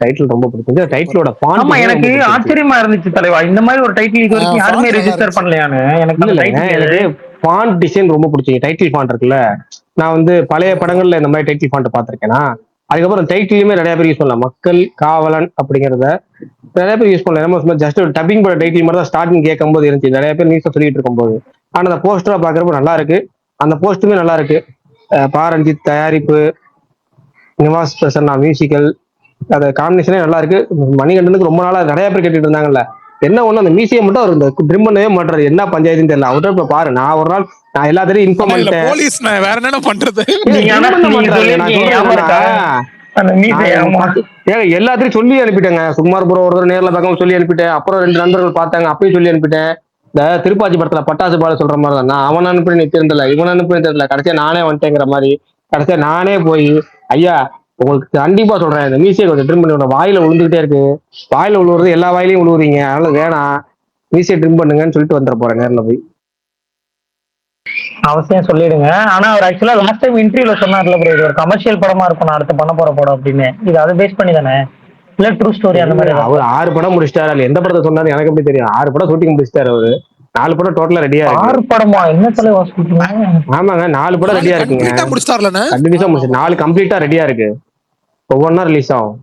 டைட்டிலோட ஆமா, எனக்கு ஆச்சரியமா இருந்துச்சு தலைவா. இந்த மாதிரி ஒரு டைட்டில் இது வரைக்கும் யாருமே ரெஜிஸ்டர் பண்ணலையானு. எனக்கு ஃபாண்ட் டிசைன் ரொம்ப பிடிச்சிங்க. டைட்டில் ஃபாண்ட் இருக்குல்ல, நான் வந்து பழைய படங்கள்ல இந்த மாதிரி டைட்டில் ஃபாண்ட் பார்த்திருக்கேனா. அதுக்கப்புறம் டைட்டிலுமே நிறைய பேர் யூஸ் பண்ணலாம். மக்கள் காவலன் அப்படிங்கறத நிறைய பேர் யூஸ் பண்ணலாம். ஜஸ்ட் ஒரு டப்பிங் பட டைட்டில் மாதிரி தான் ஸ்டார்டிங் கேட்கும் போது இருந்துச்சு, நிறைய பேர் நியூஸ் சொல்லிட்டு இருக்கும் போது. ஆனா அந்த போஸ்டரா பாக்குறப்ப நல்லா இருக்கு. அந்த போஸ்டுமே நல்லா இருக்கு. பாரஞ்சித் தயாரிப்பு, நிவாஸ் பிரசன்னா மியூசிக்கல், அது காம்பினேஷனே நல்லா இருக்கு. மணிகண்டனுக்கு ரொம்ப நாளா நிறைய பேர் கேட்டுட்டு இருந்தாங்கல்ல. என்ன ஒண்ணு அந்த மியூசியம் மட்டும் அவர் இந்த ட்ரிம் பண்ணவே மாட்டாரு. என்ன பஞ்சாயத்துன்னு தெரியல. அவர்கிட்ட இப்ப பாரு, நான் ஒரு நாள் நான் எல்லாத்தையும் இன்ஃபார்ம் பண்ணிட்டேன். போலீஸ் வேற என்ன பண்றது? எல்லாத்தையும் சொல்லி அனுப்பிட்டேங்க. சுகுமார்புரம் ஒரு நேர்ல பார்க்க சொல்லி அனுப்பிட்டேன். அப்புறம் 2 நண்பர்கள் பார்த்தாங்க, அப்பயும் சொல்லி அனுப்பிட்டேன். இந்த திருப்பாச்சி படத்துல பட்டாசு பால சொல்ற மாதிரி தான், நான் அவன் அனுப்பி தெரியல, இவன் அனுப்பி தெரியல, கடைசியா நானே வந்துட்டேங்கிற மாதிரி. கடைசியா நானே போய் ஐயா உங்களுக்கு கண்டிப்பா சொல்றேன், இந்த மீசியை கொஞ்சம் ட்ரிம் பண்ணி வாயில விழுந்துகிட்டே இருக்கு, வாயில விழுவுறது எல்லா வாயிலையும் விழுவுறீங்க, அதனால வேணாம் மீசியை ட்ரிம் பண்ணுங்கன்னு சொல்லிட்டு வந்துட போறேன் நேர்ல போய். அவசியம் சொல்லிடுங்க. ஆனா அவர் ஆக்சுவலா லாஸ்ட் டைம் இன்டர்வியூல சொன்னார்ல ப்ரோ, இது ஒரு கமர்ஷியல் படமா இருக்கும், நான் அடுத்து பண்ண போற படம் அப்படின்னு. இது அதை பேஸ் பண்ணி தானே, இல்ல ட்ரூ ஸ்டோரி அந்த மாதிரி? அவர் 6 படம் முடிச்சிட்டாரு. அதுல எந்த படத்தை சொன்னாரு எனக்கு எப்படி தெரியும்? 6 படம் ஷூட்டிங் முடிச்சிட்டாரு அவரு. 4 படம் டோட்டலா ரெடியா இருக்கு. 6 படமா? என்ன தலைவா சொல்றீங்க? ஆமாங்க, 4 படம் ரெடியா இருக்குங்க. கம்ப்ளீட்டா முடிச்சிட்டார்லண்ணே. கண்டிப்பா முடிச்சு 4 கம்ப்ளீட்டா ரெடியா இருக்கு. ஒவ்வொன்னா ரிலீஸ் ஆகும்.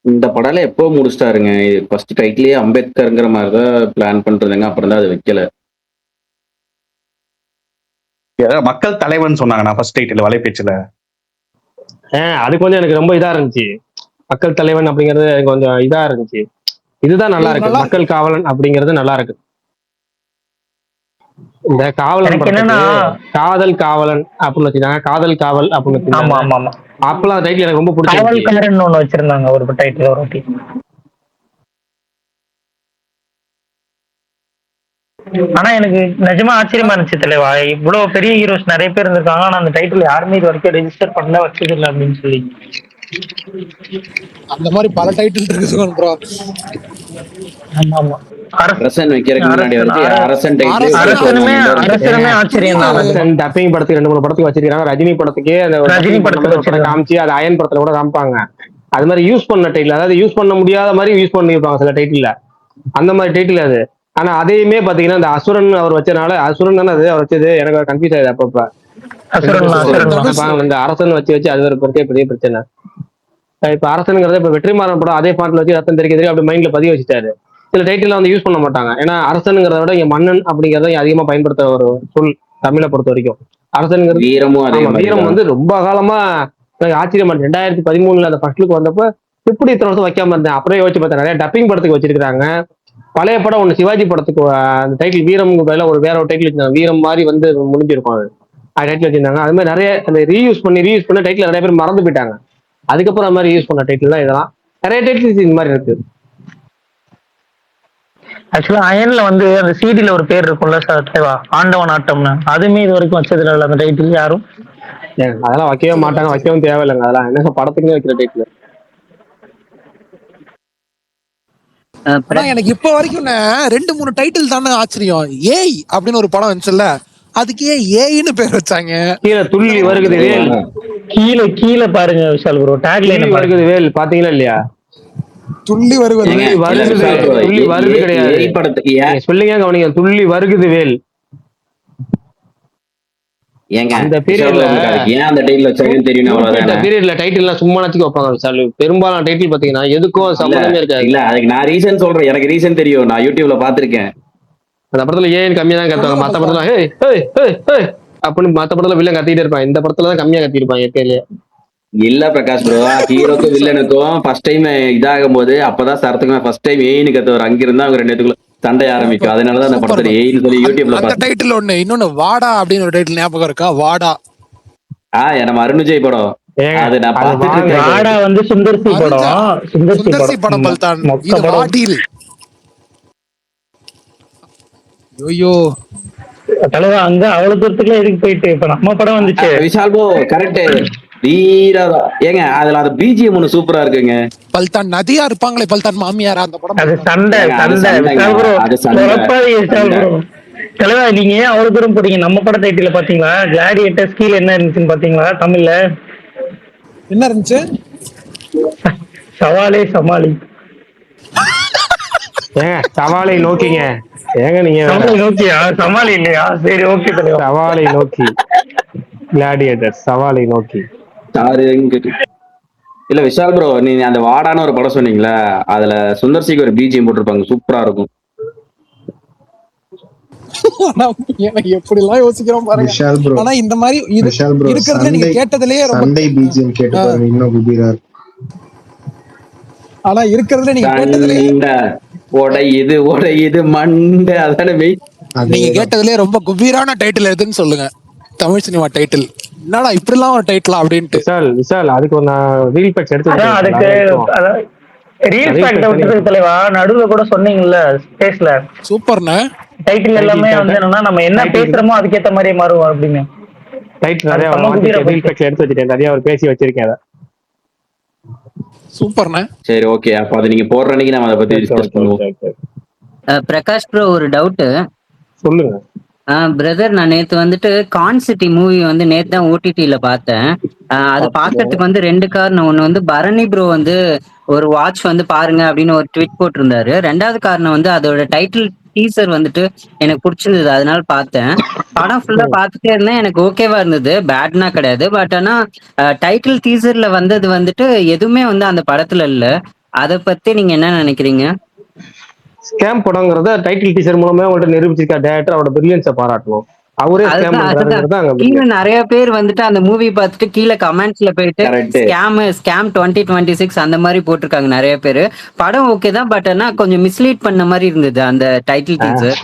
இந்த படம் எப்போ முடிச்சிட்டாருங்க? ஃபர்ஸ்ட் டைட்டிலே அம்பேத்கர்ங்கிற மாதிரி தான் பிளான் பண்றதுங்க, அப்புறம் தான் அது வைக்கல. மக்கள் தலைவன் சொன்னாங்க நான் ஃபர்ஸ்ட் டைட்டில் வலைபேச்சுல. அது கொஞ்சம் எனக்கு ரொம்ப இதா இருந்துச்சு. மக்கள் தலைவன் அப்படிங்கிறது கொஞ்சம் இதா இருந்துச்சு. இதுதான் நல்லா இருக்கு. மக்கள் காவலன் அப்படிங்கிறது நல்லா இருக்கு. இந்த காவலன் காதல் காவலன் அப்படின்னு வச்சிருக்காங்க, காதல் காவல் அப்படின்னு வச்சிருக்காங்க. அப்பெல்லாம் டைட்டில் எனக்கு ரொம்ப பிடிச்சிருந்துச்சு. ஒண்ணு வச்சிருந்தாங்க ஒரு டைட்டில் ஒரு வாட்டி. ஆனா எனக்கு நிஜமா ஆச்சரியமா இருந்துச்சு தலைவா, இவ்வளவு பெரிய ஹீரோஸ் நிறைய பேர் இருந்திருக்காங்க, ஆனா அந்த டைட்டில் யாருமே இது வரைக்கும் ரெஜிஸ்டர் பண்ணல, வச்சது இல்லை அப்படின்னு சொல்லி. அந்த மாதிரி பல டைட்டில் இருக்கு ப்ரோ. ஆமா ஆமா, அரசன் வைக்கிறதுக்கு முன்னாடி வரைக்கும் அரசன் டைட்டில் அரசனுமே ஆச்சரியம் தான். அரசன் டப்பிங் படத்துக்கு 2-3 படத்துக்கு வச்சிருக்காங்க. ரஜினி படத்துக்கே ரஜினி படத்துல காமிச்சு அது அயன் படத்துல கூட காமிப்பாங்க. அது மாதிரி யூஸ் பண்ண டைட்டில், அதாவது யூஸ் பண்ண முடியாத மாதிரி யூஸ் பண்ணிருப்பாங்க சில டைட்டில், அந்த மாதிரி டைட்டில் அது. ஆனா அதையுமே பாத்தீங்கன்னா இந்த அசுரன் அவர் வச்சனால, அசுரன் தானே அது அவர் வச்சது, எனக்கு கன்ஃபியூஸ் ஆகுது அப்பப்ப. இந்த அரசன் வச்சு அது ஒரு பெரிய பிரச்சனை. இப்ப அரசனுங்கிறத இப்ப வெற்றிமாறன் படம் அதே பாட்டுல வச்சு ரத்தம் தெரிவிக்க அப்படி மைண்ட்ல பதிவு வச்சுட்டாரு. சில டைட்டில் வந்து யூஸ் பண்ண மாட்டாங்க. ஏன்னா அரசனுங்கிறத விட இங்க மன்னன் அப்படிங்கறத அதிகமா பயன்படுத்த ஒரு சொல் தமிழை பொறுத்த வரைக்கும். அரசனுங்கிறது வீரம் வந்து ரொம்ப காலமா எனக்கு ஆச்சரியமா 2013 அந்த ஃபர்ஸ்ட் லுக் வந்தப்ப எப்படி இத்தனை வருஷம் வைக்காம இருந்தேன். அப்புறம் யோசிச்சு பார்த்தேன், நிறைய டப்பிங் படத்துக்கு வச்சிருக்காங்க. பழைய படம் ஒண்ணு சிவாஜி படத்துக்கு அந்த டைட்டில் வீரமுக்கு பதிலாக வேற ஒரு டைட்டில் வச்சிருந்தாங்க, வீரம் மாதிரி வந்து முடிஞ்சிருக்கும் அது டைட்டில் வச்சிருந்தாங்க. அது மாதிரி நிறைய அந்த ரீயூஸ் பண்ணி டைட்டில் நிறைய பேர் மறந்து போயிட்டாங்க. அதுக்கப்புறம் அது மாதிரி யூஸ் பண்ண டைட்டில் தான் இதெல்லாம். நிறைய டைட்டில்ஸ் இந்த மாதிரி இருக்கு. ஆக்சுவலா அயன்ல வந்து அந்த சிடில ஒரு பேர் இருக்கும்ல தலைவா, ஆண்டவன் ஆட்டம்னு, அதுமே இது வரைக்கும் வச்சது இல்லை அந்த டைட்டில் யாரும். அதெல்லாம் வைக்கவே மாட்டாங்க, வைக்கவும் தேவையில்லைங்க. அதெல்லாம் என்ன படத்துக்குமே வைக்கிற டைட்டில். ஆனா எனக்கு இப்ப வரைக்கும் 2-3 டைட்டில் தானே ஆச்சரியம். ஏய் அப்படின்னு ஒரு படம் வந்துச்சுல்ல, அதுக்கு ஏன் ஏன்னு பேர் வச்சாங்க? கீழே துள்ளி வருகுது வேல், கீழே பாருங்க விஷால் ப்ரோ, டேக் லைன் துள்ளி வருகுது வேல் பாத்தீங்களா இல்லையா? துள்ளி வருவது ஏங்க, துள்ளி இல்ல வருகுது, விஷால் bro, துள்ளி வருது கிடையாது. ஏய் படத்துக்கு நீங்க சொல்லுங்க கவனிங்க, துள்ளி வருகுது வேல். ஏங்க அந்த விஷால் பீரியட்ல bro, உங்களுக்கு அதுக்கு ஏன் அந்த டைட்டில் வச்சாங்கன்னு தெரியும் அவ்வளவுதானே. பீரியட்ல டைட்டில் எல்லாம் சும்மா நச்சுக்கு வைப்பாங்க சார். பெரும்பாலான டைட்டில் பாத்தீங்கன்னா எதுக்கும் இல்ல சம்பந்தமே இருக்காது. இல்ல அதுக்கு நான் ரீசன் சொல்றேன், எனக்கு ரீசன் தெரியும், நான் யூடியூப்ல பாத்திருக்கேன். அந்த படத்துல ஏன் கம்மியா தான் கத்துவாங்க, மத்த படத்துல ஹே ஹே ஹே ஹே அப்படின்னு மத்த படத்துல வில்லன் கத்திட்டே இருப்பான், இந்த படத்துல தான் கம்மியா கத்திருப்பான் இயற்கையிலேயே. இல்ல பிரகாஷ் ப்ரோ, ஹீரோக்கும் வில்லனுக்கும் ஃபர்ஸ்ட் டைம் இதாகும் போது அப்பதான் சரத்துக்குமே ஃபர்ஸ்ட் டைம் ஏன்னு கத்துவார். அங்கிருந்தா அவங்க 2 பேத்துக்குள்ள சண்டை ஆரம்பிக்கும். அதனாலதான் அந்த படத்துல ஏன்னு சொல்லி யூடியூப்ல அந்த டைட்டில் ஒண்ணு. இன்னொன்னு வாடா அப்படின்னு ஒரு டைட்டில் ஞாபகம் இருக்கா? வாடா. நம்ம அருண்விஜய் படம். அது நான் பார்த்துட்டு இருக்கேன். வாடா வந்து சுந்தர்சி படம், சுந்தர்சி படம் பல்தான். இது வாடில். ஐயோ தலைவா, அங்க அவ்வளவு தூரத்துக்குள்ள எதுக்கு போயிட்டு, இப்ப நம்ம படம் வந்துச்சு. விஷால் ப்ரோ கரெக்ட், வீரதா. ஏங்க அதுல அந்த பிஜிஎம் ஒண்ணு சூப்பரா இருக்குங்க. பல்தான் நதியா இருப்பாங்களே, பல்தான் மாமியாரா அந்த படம். அது சண்டை விஷால் ப்ரோ, விஷால் ப்ரோ. தலைவா நீங்க ஏன் அவ்வளவு தூரம் போறீங்க? நம்ம பட டைட்டில பாத்தீங்களா? கிளாடியேட்டர்ஸ் கீழ என்ன இருந்துச்சுன்னு பாத்தீங்களா? தமிழ்ல என்ன இருந்துச்சு? சவாலே சமாளி. ஏங்க சவாலை நோக்கிங்க. ஏங்க நீங்க சவாலை நோக்கியா? சமாளி இல்லையா? சரி ஓகே தலைவா. சவாலை நோக்கி, கிளாடியேட்டர் சவாலை நோக்கி. இல்ல விஷால் ப்ரோ, நீங்க அந்த வாடான ஒரு படம் சொன்னீங்களா, அதுல சுந்தர்சிக்கு ஒரு பிஜிஎம் போட்டிருப்பாங்க, சூப்பரா இருக்கும். எனக்கு எப்படி எல்லாம் யோசிக்கிறோம் பாருங்க. விஷால் ப்ரோ, ஆனா இந்த மாதிரி விஷால் ப்ரோ இருக்கிறதுல நீங்க கேட்டதுலயே சண்டை பிஜிஎம் கேட்டு பாருங்க, இன்னும் குபீரா இருக்கும். ஆனா இருக்கிறதுல நீங்க கேட்டதுலயே உடையுது மண்டை, அதானே மெயின். நீங்க கேட்டதுலயே ரொம்ப குபீரான டைட்டில் எதுன்னு சொல்லுங்க, தமிழ் சினிமா டைட்டில். என்னடா இப்படி எல்லாம் ஒரு டைட்டிலா அப்படின்ட்டு. விசால் அதுக்கு ஒரு நான் ரீல் பேட்ச் எடுத்து அதுக்கு ரீல்ஸ் பேக் விட்டுருக்கு தலைவா. நடுவுல கூட சொன்னீங்கல்ல ஸ்பேஸ்ல, சூப்பர்ண்ணா. டைட்டில் எல்லாமே வந்து என்னன்னா நம்ம என்ன பேசுறோமோ அதுக்கேத்த மாதிரியே மாறுவோம் அப்படின்னு. டைட்டில் நிறைய ரீல் பேட்ச் எடுத்து வச்சிருக்கேன், நிறைய ஒரு பேசி வச்சிருக்கேன் அதை. சூப்பர்ண்ணா. சரி ஓகே, அப்ப அதை நீங்க போடுற அன்னைக்கு நம்ம அதை பத்தி டிஸ்கஸ் பண்ணுவோம். பிரகாஷ் ப்ரோ, ஒரு டவுட். சொல்லுங்க. பிரதர், நான் நேத்து வந்துட்டு கான் சிட்டி மூவி வந்து நேத்து தான் ஓடிடில பார்த்தேன். அது பாக்கிறதுக்கு வந்து 2 காரணம். ஒண்ணு வந்து பரணி ப்ரோ வந்து ஒரு வாட்ச் வந்து பாருங்க அப்படின்னு ஒரு ட்வீட் போட்டிருந்தாரு. 2வது காரணம் வந்து அதோட டைட்டில் டீசர் வந்துட்டு எனக்கு பிடிச்சிருந்தது, அதனால பார்த்தேன். படம் ஃபுல்லா பார்த்துட்டே இருந்தேன், எனக்கு ஓகேவா இருந்தது, பேட்னா கிடையாது. பட் ஆனா டைட்டில் டீசர்ல வந்தது வந்துட்டு எதுவுமே வந்து அந்த படத்துல இல்ல. அதை பத்தி நீங்க என்ன நினைக்கிறீங்க? ஸ்கேம் படங்கிறத டைட்டில் டீசர் மூலமா உங்கள்ட்ட நிரூபிச்சிருக்கா டேரக்டர், அவரோட பிரில்லியன்ஸை பாராட்டணும். அவரே ஸ்கேம் பண்றாருங்கிறது அங்க கீழே நிறைய பேர் வந்துட்டு அந்த மூவி பார்த்துட்டு கீழே கமெண்ட்ஸ்ல போயிட்டு ஸ்கேம் 2026 அந்த மாதிரி போட்டிருக்காங்க நிறைய பேரு. படம் ஓகே தான், பட் ஆனா கொஞ்சம் மிஸ்லீட் பண்ண மாதிரி இருந்தது அந்த டைட்டில் டீசர்.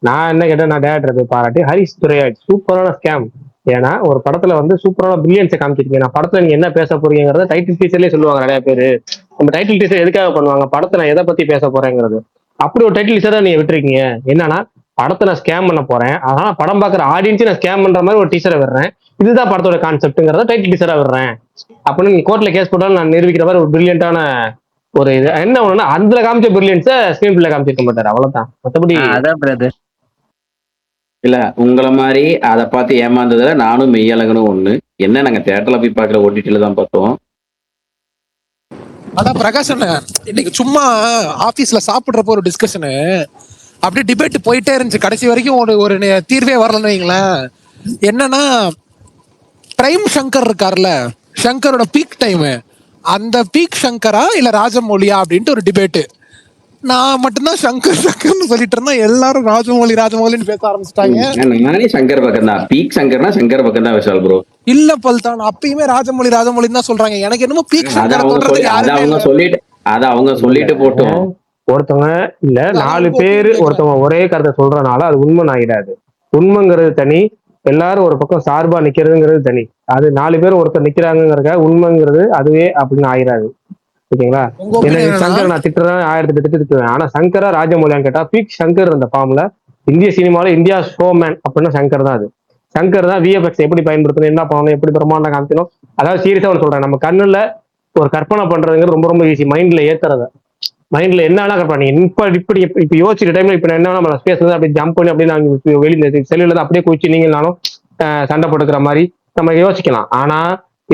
நான் என்ன கேட்டேன், நான் டேரக்டர் போய் பாராட்டி ஹரிஷ் துரையாஜ் சூப்பரான ஸ்கேம். ஏன்னா ஒரு படத்துல வந்து சூப்பரான பிரில்லியன்ஸை காமிச்சிருக்கீங்க. நான் படத்துல நீங்க என்ன பேச போறீங்கிறத டைட்டில் டீசர்லயே சொல்லுவாங்க நிறைய பேரு. நம்ம டைட்டில் டீசர் எதுக்காக பண்ணுவாங்க, படத்துல நான் எதை பத்தி பேச போறேங்கிறது. அப்படி ஒரு டைட்டில் டீசர் தான் நீங்க விட்டுருக்கீங்க. என்னன்னா படத்தை நான் ஸ்கேம் பண்ண போறேன், அதனால படம் பாக்குற ஆடியன்ஸை நான் ஸ்கேம் பண்ற மாதிரி ஒரு டீசரை விடுறேன், இதுதான் படத்தோட கான்செப்ட்ங்கிறத டைட்டில் டீசரா விடுறேன் அப்படின்னு நீங்க கோர்ட்ல கேஸ் போட்டாலும் நான் நிரூபிக்கிற மாதிரி ஒரு பிரில்லியன்டான ஒரு இது. என்ன ஒண்ணுன்னா அதுல காமிச்ச பிரில்லியன்ஸை ஸ்கிரீன் பிளே காமிச்சிருக்க மாட்டாரு, அவ்வளவுதான். மற்றபடி அதான் பிரதர். இல்ல உங்களை மாதிரி அதை பார்த்து ஏமாந்ததுல நானும் மெய்யழகனும் ஒண்ணு. என்ன நாங்க தியேட்டர்ல போய் பார்க்கல, ஓடிடில தான் பார்த்தோம். அதான் பிரகாஷ் அண்ணன், இன்னைக்கு சும்மா ஆபீஸ்ல சாப்பிடுறப்போ ஒரு டிஸ்கஷனு அப்படியே டிபேட் போயிட்டே இருந்துச்சு. கடைசி வரைக்கும் ஒரு தீர்வே வரலன்னு வைங்களேன். என்னன்னா பிரைம் சங்கர் இருக்காருல்ல, சங்கரோட பீக் டைம், அந்த பீக் சங்கரா இல்ல ராஜமௌலியா அப்படின்ட்டு ஒரு டிபேட்டு. நான் மட்டும்தான் சங்கர் சங்கர்னு சொல்லிட்டு இருந்தேன், எல்லாரும் ராஜமௌலின்னு பேச ஆரம்பிச்சிட்டாங்க. நானே சங்கர் பக்கம் தான், பீக் சங்கர்னா சங்கர் பக்கம் தான் விஷால் ப்ரோ. இல்ல பல்தான், அப்பயுமே ராஜமௌலின்னு தான் சொல்றாங்க. எனக்கு என்னமோ பீக் சங்கர் அவங்க சொல்லிட்டு போட்டோம். ஒருத்தவங்க இல்ல 4 பேர் ஒருத்தவங்க ஒரே கருத்தை சொல்றதுனால அது உண்மை ஆகிடாது. உண்மைங்கிறது தனி, எல்லாரும் ஒரு பக்கம் சார்பா நிக்கிறதுங்கிறது தனி. அது 4 பேர் ஒருத்தர் நிக்கிறாங்கிறதுக்காக உண்மைங்கிறது அதுவே அப்படின்னு ஆயிடாது. ஓகேங்களா? எனக்கு சங்கர் நான் திட்டுறேன், 1008 திட்டுவேன். ஆனா சங்கரா ராஜமௌலியான்னு கேட்டா பீக் சங்கர் இந்த ஃபார்ம்ல இந்திய சினிமாவில இந்தியா ஷோமேன் அப்படின்னா சங்கர் தான். அது சங்கர் தான் விஎஃப்எக்ஸ் எப்படி பயன்படுத்தணும், என்ன பண்ணணும், எப்படி பிரமாண்டம் காமிக்கணும். அதாவது சீரியஸா ஒன்று சொல்றேன், நம்ம கண்ணுல ஒரு கற்பனை பண்றதுங்கிறது ரொம்ப ரொம்ப ஈஸி, மைண்ட்ல ஏத்துறத. மைண்ட்ல என்ன வேணா கற்பா நீங்க இப்ப யோசிக்கிற டைம்ல இப்ப என்ன நம்ம ஸ்பேஸ் வந்து அப்படியே ஜம்ப் பண்ணி அப்படியே நாங்க வெளியில செல்லுல அப்படியே குச்சி நீங்களாலும் சண்டை போட்டுக்கிற மாதிரி நம்ம யோசிக்கலாம். ஆனா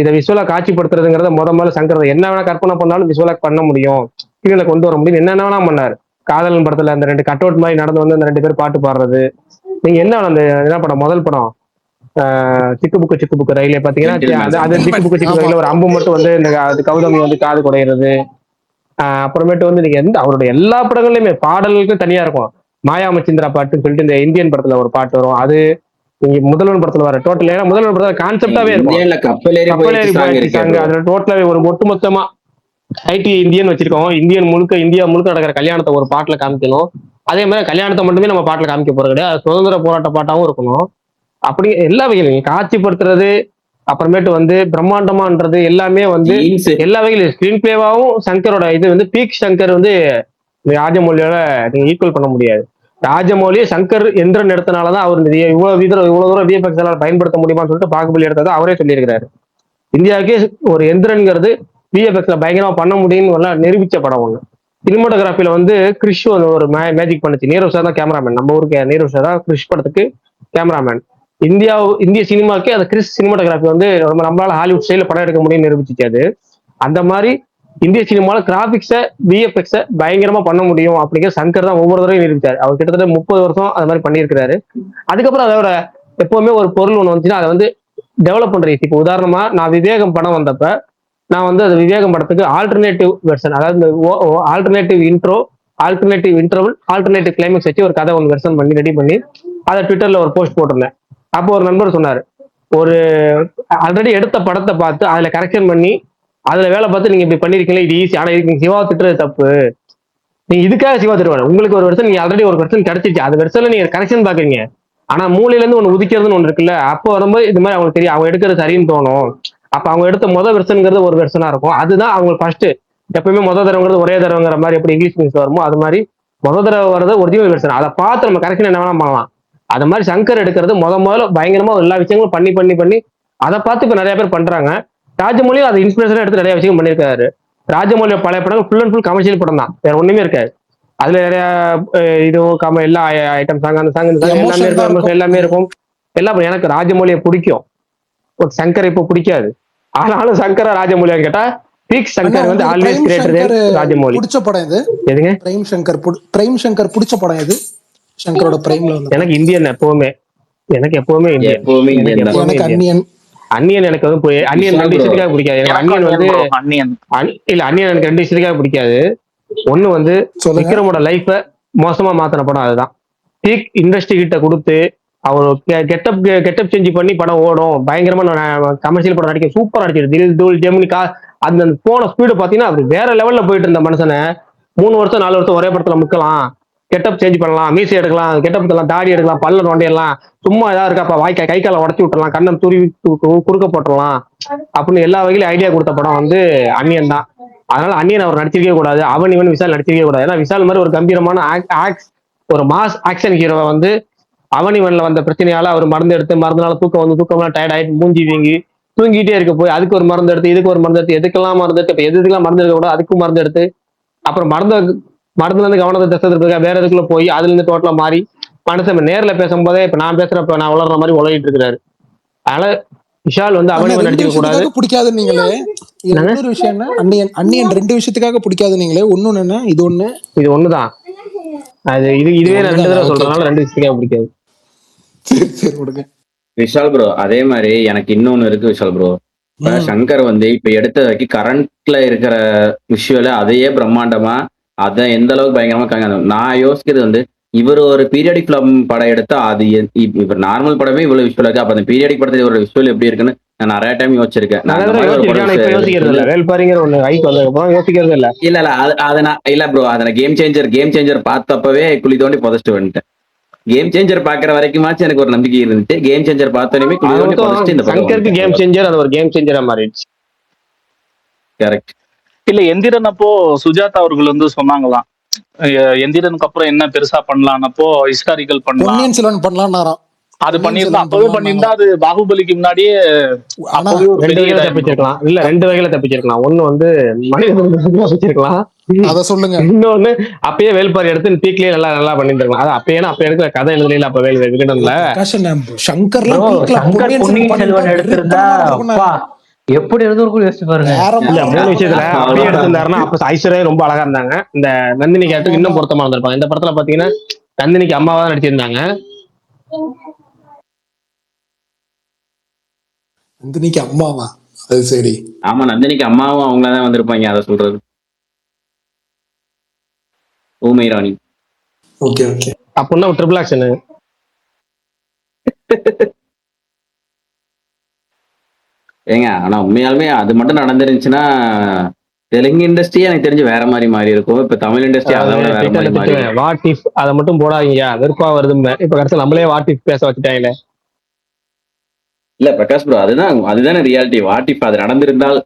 இதை விஷுவலா காட்சிப்படுத்துறதுங்கிறத முதல்ல சங்கர் என்ன வேணா கற்பனை பண்ணாலும் விஷுவலா பண்ண முடியும், கீழே கொண்டு வர முடியும், என்ன வேணா பண்ணாரு. காதலன் படத்துல அந்த 2 கட் அவுட் மாதிரி நடந்து வந்து அந்த 2 பேர் பாட்டு பாடுறது, நீங்க என்ன அந்த என்ன படம் முதல் படம் சிக்கு புக்கு ரயிலே பாத்தீங்கன்னா அது சிக்கு ரயில ஒரு அம்பு மட்டும் வந்து இந்த கௌதமி வந்து காது குடையிறது. அப்புறமேட்டு வந்து நீங்க அவருடைய எல்லா படங்கள்லயுமே பாடல்களுக்கும் தனியா இருக்கும். மாயா மச்சிந்திரா பாட்டுன்னு சொல்லிட்டு இந்த இந்தியன் படத்துல ஒரு பாட்டு வரும், அது நீங்க முதல்வன் படத்துல வர டோட்டல், ஏன்னா முதல்வன் படத்துல கான்செப்டாவே இருக்கும் கப்பலேறி போயிடுச்சு சாங். அதுல டோட்டலாவே ஒரு ஒட்டுமொத்தமா ஐடி இந்தியன் வச்சிருக்கோம், இந்தியா முழுக்க நடக்கிற கல்யாணத்தை ஒரு பாட்டுல காமிக்கணும். அதே மாதிரி கல்யாணத்தை மட்டுமே நம்ம பாட்டுல காமிக்க போறது கிடையாது, சுதந்திர போராட்ட பாட்டாவும் இருக்கணும். அப்படி எல்லா வகையிலும் காட்சிப்படுத்துறது, அப்புறமேட்டு வந்து பிரம்மாண்டமான்றது எல்லாமே வந்து எல்லா வகையிலும் ஸ்கிரீன் பிளேவாவும் சங்கரோட இது வந்து பீக் சங்கர் வந்து ராஜமௌலியோட நீங்க ஈக்குவல் பண்ண முடியாது. ராஜமௌலி சங்கர் எந்திரன் எடுத்தனாலதான் அவர் இவ்வளவு தூரம் விஎஃப்எக்ஸ் எல்லாம் பயன்படுத்த முடியுமான்னு சொல்லிட்டு பாகுபலி எடுத்ததை அவரே சொல்லியிருக்கிறாரு. இந்தியாவுக்கே ஒரு எந்திரன்ங்கிறது விஎஃப்எக்ஸ்ல பயங்கரமா பண்ண முடியும்னு நிரூபிச்ச படம் ஒண்ணு. சினிமாட்டோகிராஃபில வந்து கிறிஷ் ஒரு மேஜிக் பண்ணுச்சு. நீரவ் சார் தான் கேமராமேன், நம்ம ஊருக்கு நீரவ் சார் தான் கிறிஷ் படத்துக்கு கேமராமேன். இந்திய சினிமாக்கே அந்த கிறிஸ் சினிமாட்டோகிராஃபி வந்து நம்மளால ஹாலிவுட் ஸ்டைல படம் எடுக்க முடியும்னு நிரூபிச்சிச்சு. அது அந்த மாதிரி இந்திய சினிமாவில் கிராபிக்ஸை விஎஃப்எக்ஸை பயங்கரமா பண்ண முடியும் அப்படிங்கிற சங்கர் தான் ஒவ்வொரு தடவையும் நிரூபிச்சாரு. அவர் கிட்டத்தட்ட 30 வருஷம் அது மாதிரி பண்ணியிருக்கிறாரு. அதுக்கப்புறம் அதோட எப்பவுமே ஒரு பொருள் ஒன்று வந்துச்சுன்னா அதை வந்து டெவலப் பண்ற. இப்போ உதாரணமா நான் விவேகம் படம் வந்தப்ப நான் வந்து அது விவேகம் படத்துக்கு ஆல்டர்னேட்டிவ் வெர்ஷன், அதாவது alternative intro, alternative interval, alternative climax வச்சு ஒரு கதை ஒன்று வெர்ஷன் பண்ணி ரெடி பண்ணி அதை ட்விட்டர்ல ஒரு போஸ்ட் போட்டிருந்தேன். அப்போ ஒரு நண்பர் சொன்னாரு, ஒரு ஆல்ரெடி எடுத்த படத்தை பார்த்து அதுல கரெக்ஷன் பண்ணி அதுல வேலை பார்த்து நீங்க இப்படி பண்ணிருக்கீங்களா, இது ஈஸி, ஆனா இதுக்கு சிவா திட்டுறது தப்பு, நீங்க இதுக்காக சிவா திட்டுவாங்க. உங்களுக்கு ஒரு வெர்ஷன் நீங்க ஆல்ரெடி ஒரு வெர்ஷன் கிடைச்சிச்சு, அது வெர்ஷன்ல நீங்க கரெக்ஷன் பாக்குறீங்க, ஆனா மூலையில இருந்து ஒண்ணு உதிக்கிறதுன்னு ஒண்ணு இருக்குல்ல, அப்போ வரும்போது இது மாதிரி அவங்களுக்கு தெரியும் அவங்க எடுக்கிறது சரின்னு தோணும். அப்ப அவங்க எடுத்த முதல் வெர்ஷன்ங்கிறது ஒரு வெர்ஷனா இருக்கும், அதுதான் அவங்களுக்கு ஃபர்ஸ்ட். எப்பவுமே தடவைங்கிறது ஒரே தடவைங்கிற மாதிரி எப்படி இங்கிலீஷ் நியூஸ் வருமோ அது மாதிரி தடவை வர்றது ஒரிஜினல் வெர்ஷன். அதை பார்த்து நம்ம கரெக்ஷன் என்ன வேணா பண்ணலாம். அது மாதிரி சங்கர் எடுக்கிறது முதல்ல பயங்கரமா எல்லா விஷயங்களும் பண்ணி அதை பார்த்து இப்ப நிறைய பேர் பண்றாங்க. ராஜமௌலியும் அதை இன்ஸ்பிரேஷனா எடுத்து நிறைய விஷயம் பண்ணியிருக்காரு. ராஜமௌலியோட பழைய படங்கள் ஃபுல் அண்ட் ஃபுல் கமர்ஷியல் படம் தான், வேற ஒண்ணுமே இருக்காது. அதுல நிறைய இது எல்லா ஐட்டம் சாங் அந்த சாங் எல்லாமே இருக்கும். எல்லாம் எனக்கு ராஜமௌலியை பிடிக்கும், சங்கர் இப்போ பிடிக்காது. ஆனாலும் சங்கரா ராஜமௌலியான்னு கேட்டா பீக் சங்கர் வந்து ஆல்வேஸ் கிரேட்டர் ராஜமௌலி. பிடிச்ச படம் இது எதுங்க? பிரைம் சங்கர் பிடிச்ச படம் இது சங்கரோட பிரைம்ல வந்து எனக்கு இந்தியன் எப்பவுமே, எனக்கு எப்பவுமே எனக்கு அன்னியன் எனக்கு வந்து அன்னியன் 2 விஷயத்துக்காக பிடிக்காது. எனக்கு அன்னியன் வந்து இல்ல அன்னியன் எனக்கு 2 விஷயத்துக்காக பிடிக்காது. ஒண்ணு வந்து விக்ரமோட லைஃப மோசமா மாத்தின படம் அதுதான். பீக் இண்டஸ்ட்ரி கிட்ட கொடுத்து அவர் கெட்டப் சேஞ்ச் பண்ணி படம் ஓடும், பயங்கரமா கமர்ஷியல் படம் நடிக்க சூப்பர் நடிச்சிரு. தில் தூள் ஜெமினிகா அந்த போன ஸ்பீடு பாத்தீங்கன்னா அது வேற லெவல்ல போயிட்டு இருந்த மனுஷனை 3 வருஷம் 4 வருஷம் ஒரே படத்துல முக்கலாம், கெட்டப் சேஞ்ச் பண்ணலாம், மீசி எடுக்கலாம், கெட்டப் எடுக்கலாம், தாடி எடுக்கலாம், பல்ல நோண்டிடலாம், சும்மா ஏதாவது இருக்காப்பா வாய்க்காய் கை காலை உடச்சி விட்டுலாம், கண்ணம் துருவி குறுக்க போட்டுடலாம் அப்படின்னு எல்லா வகையிலும் ஐடியா கொடுத்த படம் வந்து அன்னியன் தான். அதனால அன்னியன் அவர் நடிச்சிருக்கவே கூடாது, அவன் இவன் விஷால் நடிச்சிருக்கவே கூடாது. ஏன்னா விஷால் மாதிரி ஒரு கம்பீரமான ஒரு மாஸ் ஆக்ஷன் ஹீரோவை வந்து அவனிவன்ல வந்த பிரச்சனையால அவர் மருந்து எடுத்து மருந்துனால தூக்கம்லாம் டயர்ட் ஆயிட்டு மூஞ்சி வீங்கி தூங்கிட்டே இருக்க போய் அதுக்கு ஒரு மருந்து எடுத்து இதுக்கு ஒரு மருந்து எடுத்து எதுக்கெல்லாம் மருந்து எடுத்து எதுக்கெல்லாம் மருந்து எடுக்க கூட அதுக்கும் மருந்து எடுத்து அப்புறம் மருந்துல இருந்து கவனத்தை திசை வேற எதுக்குள்ள போய் அதுல இருந்து டோட்டலா மாறி மனுஷன் நேர்ல பேசும்போதே இப்ப நான் பேசுறப்ப நான் வளர்ற மாதிரி உலகிட்டு இருக்கிறாரு. அதனால விஷால் வந்து அவனிவன் நடிக்க கூடாது. பிடிக்காது நீங்களே ஒரு விஷயம் அன்னியன் 2 விஷயத்துக்காக பிடிக்காது நீங்களே. ஒண்ணு என்ன இது ஒண்ணுதான் அது இதுவே நான் 2 தடவை சொல்றதுனால 2 விஷயத்துக்காக பிடிக்காது. விஷால் ப்ரோ அதே மாதிரி எனக்கு இன்னொன்னு இருக்கு விஷால் ப்ரோ. சங்கர் வந்து இப்ப எடுத்த வரைக்கும் கரண்ட்ல இருக்கிற விஷுவல அதையே பிரம்மாண்டமா அதை எந்த அளவுக்கு பயங்கரமா நான் யோசிக்கிறது வந்து இவர் ஒரு பீரியாடிக் ஃபிலிம் படம் எடுத்தா அது இவர் நார்மல் படமே இவ்வளவு விஷுவல் இருக்கு, அப்ப அந்த பீரியாடிக் படத்துல ஒரு விஷுவல் எப்படி இருக்குன்னு நான் நிறைய டைம் யோசிச்சிருக்கேன். இல்ல ப்ரோ அதை கேம் சேஞ்சர் பார்த்தப்பவே குழி தோண்டி புதைச்சிட்டு வந்துட்டேன். கேம் சேஞ்சர் பாக்குற வரைக்குமாச்சும் எனக்கு ஒரு நம்பிக்கை இருந்துச்சு. கேம் சேஞ்சர் பார்த்தோன்னே குழி தோண்டி புதைச்சிட்டு இந்த படம் கேம் சேஞ்சர் அது ஒரு கேம் சேஞ்சரா மாறிடுச்சு. கரெக்ட். இல்ல எந்திரன் அப்போ சுஜாதா அவர்கள் வந்து சொன்னாங்களாம் எந்திரனுக்கு அப்புறம் என்ன பெருசா பண்ணலாம்னப்போ ஹிஸ்டாரிக்கல் பண்ணலாம் அது பண்ணிருந்தா அப்பவே பண்ணிருந்தா அது பாகுபலிக்கு முன்னாடியே 2 வகையில தப்பிச்சிருக்கலாம். இல்ல 2 வகையில தப்பிச்சிருக்கலாம். ஒண்ணு வந்து மனிதன் தப்பிச்சிருக்கலாம், அத சொல்லுங்க. இன்னொன்னு அப்பயே வேல்பாரி எடுத்து பீக்லயே நல்லா நல்லா பண்ணிட்டு இருக்கலாம். அது அப்பயே எடுக்கிற கதை எழுதுல அப்ப விகடன்ல சங்கர்லாம் ப்ரோ பீக்ல சங்கர் பொன்னியின் செல்வன் பண்ணிருந்தா எடுத்திருந்தா அப்பா எப்படி இருந்திருக்கும் யோசிச்சு பாருங்க. இல்ல மூணு விஷயத்துல அப்பயே எடுத்திருந்தாருன்னா அப்ப ஐஸ்வர்யா ரொம்ப அழகா இருந்தாங்க. இந்த நந்தினி கேரக்டர் இன்னும் பொருத்தமா இருந்திருப்பாங்க. இந்த படத்துல பாத்தீங்கன்னா நந்தினிக்கு அம்மாவா தான் நடிச்சிருந்தாங்க. நந்தினிக்கு அம்மாவா? அது சரி. ஆமா, நந்தினிக்கு அம்மாவும் அவங்களதான் வந்திருப்பாங்க. அதை சொல்றது ஊமை ராணி. Okay okay. அப்படின்னா ட்ரிபிள் ஆக்ஷன். ஏங்க ஆனா உண்மையாலுமே அது மட்டும் நடந்துருந்துச்சுன்னா தெலுங்கு இண்டஸ்ட்ரி எனக்கு தெரிஞ்சு வேற மாதிரி மாறி இருக்கும். இப்ப தமிழ் இண்டஸ்ட்ரி அதை விட வேற மாதிரி மாறி இருக்கும். வாட் இஃப் அதை மட்டும் போடாதீங்க, வெறுப்பா வருதுங்க. இப்ப கடைசியில் நம்மளே வாட் இஃப் பேச வச்சுட்டாங்களே. இல்ல பிரகாஷ் ப்ரோ, அதுதானே ரியாலிட்டி. வாட் இஃப் அது நடந்திருந்தால்.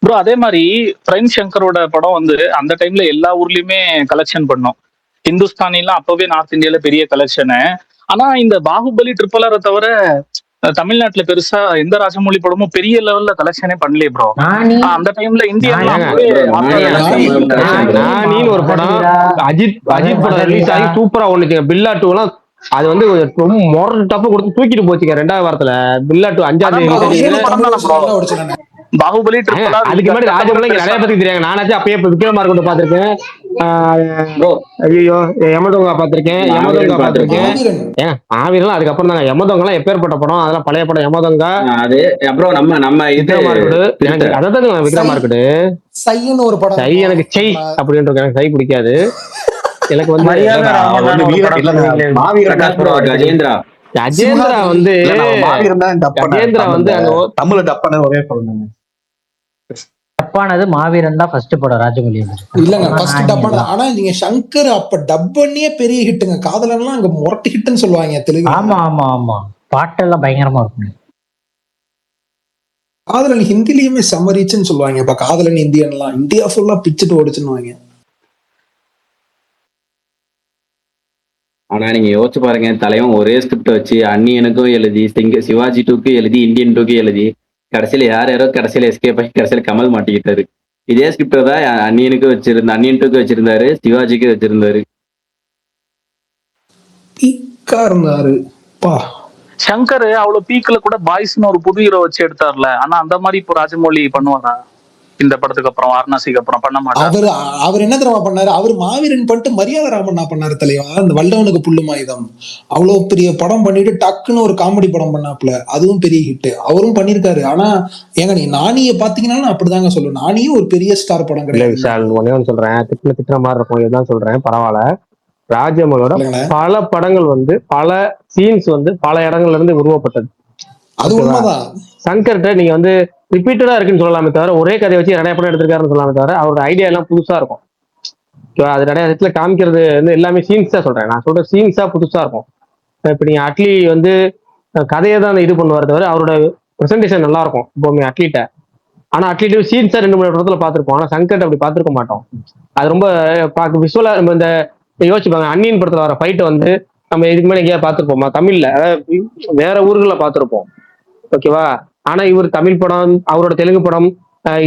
ப்ரோ அதே மாதிரி பிரைன் சங்கரோட படம் வந்து அந்த டைம்ல எல்லா ஊர்லயுமே கலெக்ஷன் பண்ணோம். ஹிந்துஸ்தானிலாம் அப்பவே நார்த் இந்தியால பெரிய கலெக்ஷனு. ஆனா இந்த பாகுபலி ட்ரிபிள் தவிர தமிழ்நாட்டுல பெருசா எந்த ராஜமௌழி படமும் பெரிய லெவல்ல கலெக்ஷனே பண்ணலையே ப்ரோ. அந்த டைம்ல இந்தியன் நானின்னு ஒரு படம் அஜித் படம் ரிலீஸ் ஆகி சூப்பரா ஒண்ணுச்சுங்க. பில்லா 2 எல்லாம் அது வந்து ரொம்ப மொரல் டஃப் கொடுத்து தூக்கிட்டு போச்சுங்க. 2வது வாரத்துல பில்லா 2 5ஆம் பாகுபலி அதுக்கு முன்னாடி ராஜமௌழி நிறைய பேருக்கு தெரியாங்க. நானாச்சும் அப்பயே விக்ரமார்கோட்ட பாத்திருக்கேன். ஐயோ யமதொங்கா பாத்திருக்கேன், யமதொங்கா பாத்திருக்கேன். ஆவிரெல்லாம் அதுக்கப்புறம் தாங்க. யமதொங்கா எல்லாம் எப்பேற்பட்ட படம், அதெல்லாம் பழைய படம். யமதொங்கா அது அப்புறம் நம்ம எனக்கு அதான் விக்ரமார்கோடு சைன்னு ஒரு படம். சை எனக்கு செய் அப்படின்ற எனக்கு சை பிடிக்காது. எனக்கு வந்து கஜேந்திரா வந்து கஜேந்திரா வந்து தமிழ் டப்பான ஒரே படம். டப்பானது மாவீரன் தான் ஃபர்ஸ்ட் படம் ராஜமௌழி. இல்லங்க ஃபர்ஸ்ட் டப்பானது. ஆனா நீங்க சங்கர் அப்ப டப் பண்ணியே பெரிய ஹிட்டுங்க. காதலன்லாம் அங்க மொரட்டு ஹிட்னு சொல்லுவாங்க தெலுங்கு. ஆமா ஆமா ஆமா, பாட்டெல்லாம் பயங்கரமா இருக்கும். காதலன் ஹிந்திலயுமே சமரிச்சுன்னு சொல்லுவாங்க. இப்ப காதலன் இந்தியன்லாம் இந்தியா ஃபுல்லா பிச்சுட்டு ஓடிச்சுன்னு. ஆனா நீங்க யோசிச்சு பாருங்க, தலைவன் ஒரே ஸ்கிரிப்ட் வச்சு அன்னியனுக்கும் எழுதி, சிவாஜி 2க்கு எழுதி, இந்தியன் 2க்கு எழுதி, கடைசியில யாரோ கடைசியில எஸ்கேப் ஆகி கடைசியில கமல் மாட்டிக்கிட்டாரு. இதே ஸ்கிரிப்ட் தான் அன்னியனுக்கு வச்சிருந்த, அன்னியன் 2க்கு வச்சிருந்தாரு, சிவாஜிக்கு வச்சிருந்தாரு. சங்கர் அவ்வளவு பீக்ல கூட பாய்ஸ்னு ஒரு புது ஹீரோ வச்சு எடுத்தார்ல. ஆனா அந்த மாதிரி இப்போ ராஜமௌழி பண்ணுவாரா? இந்த படத்துக்கு அப்புறம் வாரணாசிக்கு அப்புறம் பண்ண மாட்டாரு. அவர் என்ன தெரியுமா பண்ணாரு? அவர் மாவீரன் பண்ணிட்டு மரியாதை ராமண்ணா பண்ணாரு தலைவா. அந்த வல்லவனுக்கு புல்லுமாயுதம் அவ்வளவு பெரிய படம் பண்ணிட்டு டக்குன்னு ஒரு காமெடி படம் பண்ணாப்ல, அதுவும் பெரிய ஹிட். அவரும் பண்ணிருக்காரு. ஆனா ஏங்க நீ நானிய பாத்தீங்கன்னா அப்படிதாங்க சொல்லுவேன். நானியும் ஒரு பெரிய ஸ்டார் படம் கிடையாது. விஷால் ஒன்னே ஒன்று சொல்றேன், திட்டுற மாதிரி இருக்கும், இதுதான் சொல்றேன், பரவாயில்ல. ராஜமௌழியோட பல படங்கள் வந்து பல சீன்ஸ் வந்து பல இடங்கள்ல இருந்து உருவப்பட்டது. அது உண்மைதான். சங்கர்கிட்ட நீங்க வந்து ரிப்பீட்டடா இருக்குன்னு சொல்லலாமே தவிர, ஒரே கதையை வச்சு நிறைய படம் எடுத்திருக்காருன்னு சொல்லலாமே தவிர, அவரோட ஐடியா எல்லாம் புதுசா இருக்கும். அது நிறைய இடத்துல காமிக்கிறது வந்து எல்லாமே சீன்ஸ் தான் சொல்றேன். நான் சொல்ற சீன்ஸா புதுசா இருக்கும். இப்ப நீங்க அட்லி வந்து கதையை தான் இது பண்ணுவார் தவிர, அவரோட ப்ரெசன்டேஷன் நல்லா இருக்கும் இப்போமே அட்லிட்ட. ஆனா அட்லீட் சீன்ஸா 2-3 இடத்துல பார்த்திருப்போம். ஆனா சங்கர் அப்படி பார்த்திருக்க மாட்டோம். அது ரொம்ப பார்க்க விஷுவலா நம்ம இந்த யோசிச்சுப்பாங்க. அன்னியன் படத்துல வர ஃபைட்டை வந்து நம்ம இதுக்கு மேலே எங்கேயாவது பார்த்திருப்போமா? தமிழ்ல வேற ஊர்களில் பார்த்திருப்போம், ஓகேவா? ஆனா இவர் தமிழ் படம், அவரோட தெலுங்கு படம்,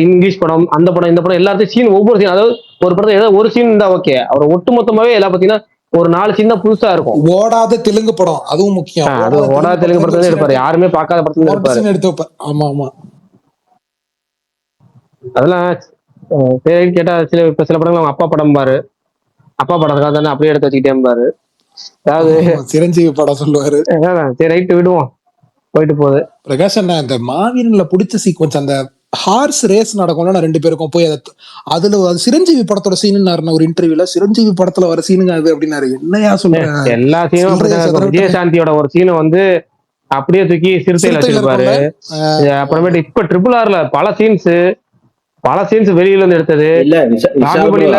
இங்கிலீஷ் படம், அந்த படம், இந்த படம் எல்லாத்தையும் சீன், ஒவ்வொரு சீன், அதாவது ஒரு படத்துல ஏதாவது ஒரு சீன் இருந்தா ஓகே, அவர் ஒட்டுமொத்தமாவே எல்லாம் பாத்தீங்கன்னா ஒரு 4 சீன் தான் புதுசா இருக்கும். ஓடாத தெலுங்கு படம் அதுவும் முக்கியம். அது ஓடாத தெலுங்கு படத்துல எடுப்பாரு, யாருமே பார்க்காத படத்துல எடுப்பாரு. ஆமா ஆமா, அதெல்லாம் சரி கேட்டா சில படங்கள் அவங்க அப்பா படம் பாரு, அப்பா படத்துக்காக தானே அப்படியே எடுத்து வச்சுக்கிட்டே பாரு. அதாவது சிரஞ்சீவி படம் சொல்லுவாரு. சரி ரைட்டு விடுவோம், போயிட்டு போகுது. பிரகாஷ் அண்ணா, இந்த மாவீரன்ல பிடிச்ச சீக்வன்ஸ் அந்த ஹார்ஸ் ரேஸ் நடக்கும்ல 2 பேருக்கும் போய் அதுல சிரஞ்சீவி படத்தோட சீனுன்னு ஒரு இன்டர்வியூல, சிரஞ்சீவி படத்துல வர சீனுங்க அது அப்படின்னாரு. என்னையா சொல்றேன், எல்லா சீனும் விஜயசாந்தியோட ஒரு சீனை வந்து அப்படியே தூக்கி சிறுத்தையில வச்சிருப்பாரு. அப்புறமேட்டு இப்ப RRRல பல சீன்ஸ் வெளியில இருந்து எடுத்தது. பாகுபலியில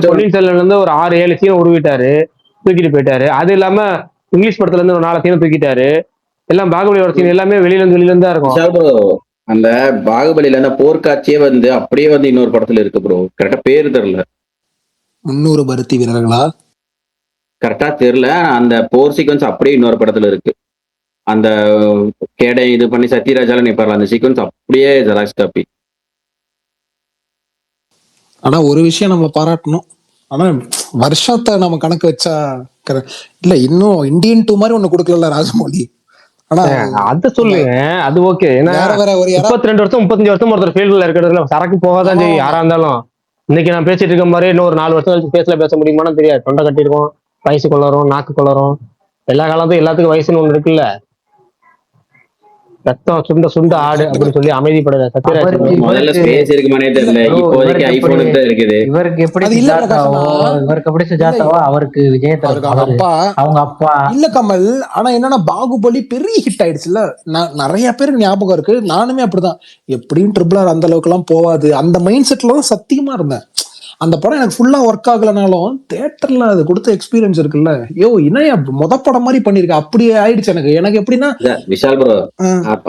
பொன்னியின் செல்வன்ல இருந்து ஒரு 6-7 சீன் உருவிட்டாரு, தூக்கிட்டு போயிட்டாரு. அது இல்லாம இங்கிலீஷ் படத்துல இருந்து ஒரு 4 சீன் தூக்கிட்டாரு. எல்லாம் பாகுபலியோட சீன் எல்லாமே வெளியில இருந்து தான் இருக்கும். அந்த பாகுபலியில அந்த போர்க்காட்சியே வந்து அப்படியே வந்து இன்னொரு படத்துல இருக்கு ப்ரோ. கரெக்டா பேரு தெரியல, 300 பருத்தி வீரர்களா கரெக்டா தெரியல. அந்த போர் சீக்வன்ஸ் அப்படியே இன்னொரு படத்துல இருக்கு. அந்த கேடை இது பண்ணி சத்யராஜால நிப்பாரு, அந்த சீக்வன்ஸ் அப்படியே ஜெராக்ஸ் காப்பி. ஆனா ஒரு விஷயம் நம்ம பாராட்டணும். ஆனா வருஷத்தை நம்ம கணக்கு வச்சா இல்ல இன்னும் இந்தியன் 2 மாதிரி ஒண்ணு கொடுக்கல ராஜமௌழி. ஆனா அது சொல்லுங்க, அது ஓகே. ஏன்னா வேற வேற ஒரு 32 வருஷம் 35 வருஷம் ஒருத்தர் ஃபீல்ட்ல இருக்கிறதுல சரக்கு போகாதான் செய்யும் யாரா இருந்தாலும். இன்னைக்கு நான் பேசிட்டு இருக்க மாதிரி இன்னும் ஒரு 4 வருஷம் கழிச்சு பேச முடியுமான்னு தெரியாது. தொண்டை கட்டிருக்கோம், வயசு கொள்ளறோம், நாக்கு கொள்ளறோம். எல்லா காலத்தும் எல்லாத்துக்கும் வயசுன்னு ஒண்ணு இருக்குல்ல. ரத்தம் சுண்ட சுண்ட ஆடு அப்படின்னு சொல்லி அமைதிப்படுற சத்யராஜ் முதல்ல ஸ்பேஸ் இருக்குமானே தெரியல. இப்போதைக்கு ஐபோனுக்கு தான் இருக்குது. இவருக்கு எப்படி சுஜாதாவோ அவருக்கு விஜய் அவங்க அப்பா இல்ல கமல். ஆனா என்னன்னா பாகுபலி பெரிய ஹிட் ஆயிடுச்சுல்ல. நிறைய பேருக்கு ஞாபகம் இருக்கு. நானுமே அப்படிதான். எப்படியும் RRR அந்த அளவுக்கு எல்லாம் போவாது அந்த மைண்ட் செட்ல தான் சத்தியமா இருந்தேன். அந்த படம் எனக்கு ஃபுல்லா ஒர்க் ஆகலனாலும் தியேட்டர்ல அது கொடுத்த எக்ஸ்பீரியன்ஸ் இருக்குல்ல. இணைய படம் மாதிரி பண்ணிருக்க அப்படியே ஆயிடுச்சு எனக்கு எப்படின்னா விஷால் ப்ரோ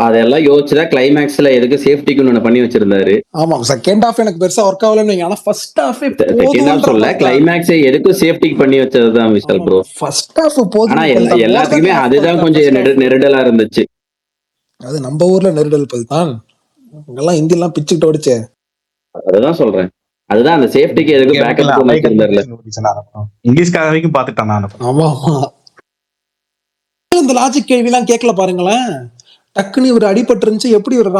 அதெல்லாம் யோசிச்சுதான் கிளைமேக்ஸ்ல எதுக்கு சேஃப்டிக்கு ஒண்ணு பண்ணி வச்சிருந்தாரு. ஆமா செகண்ட் ஹாஃப் எனக்கு பெருசா ஒர்க் ஆகலன்னு. ஆனா ஃபர்ஸ்ட் ஹாஃப் செகண்ட் ஹாஃப் சொல்ல கிளைமேக்ஸ் எதுக்கும் சேஃப்டிக்கு பண்ணி வச்சதுதான் விஷால் ப்ரோ. ஃபர்ஸ்ட் ஹாஃப் போதும். ஆனா எல்லாத்துக்குமே அதுதான் கொஞ்சம் நெருடலா இருந்துச்சு. அது நம்ம ஊர்ல நெருடல் தான். இங்கெல்லாம் ஹிந்தி எல்லாம் பிச்சுக்கிட்டு ஓடிச்சே. அதுதான் சொல்றேன். அதுதான் அந்த சேஃப்டிக்கு எதுக்கு பேக்கப் பண்ணி வச்சிருந்தாருல. இங்கிலீஷ்காக வரைக்கும் பாத்துட்டான் நான். ஆமா இந்த லாஜிக் கேள்வி எல்லாம் கேட்கல பாருங்களேன். டக்குன்னு ஒரு அடிபட்டு இருந்துச்சு. எப்படி ஒரு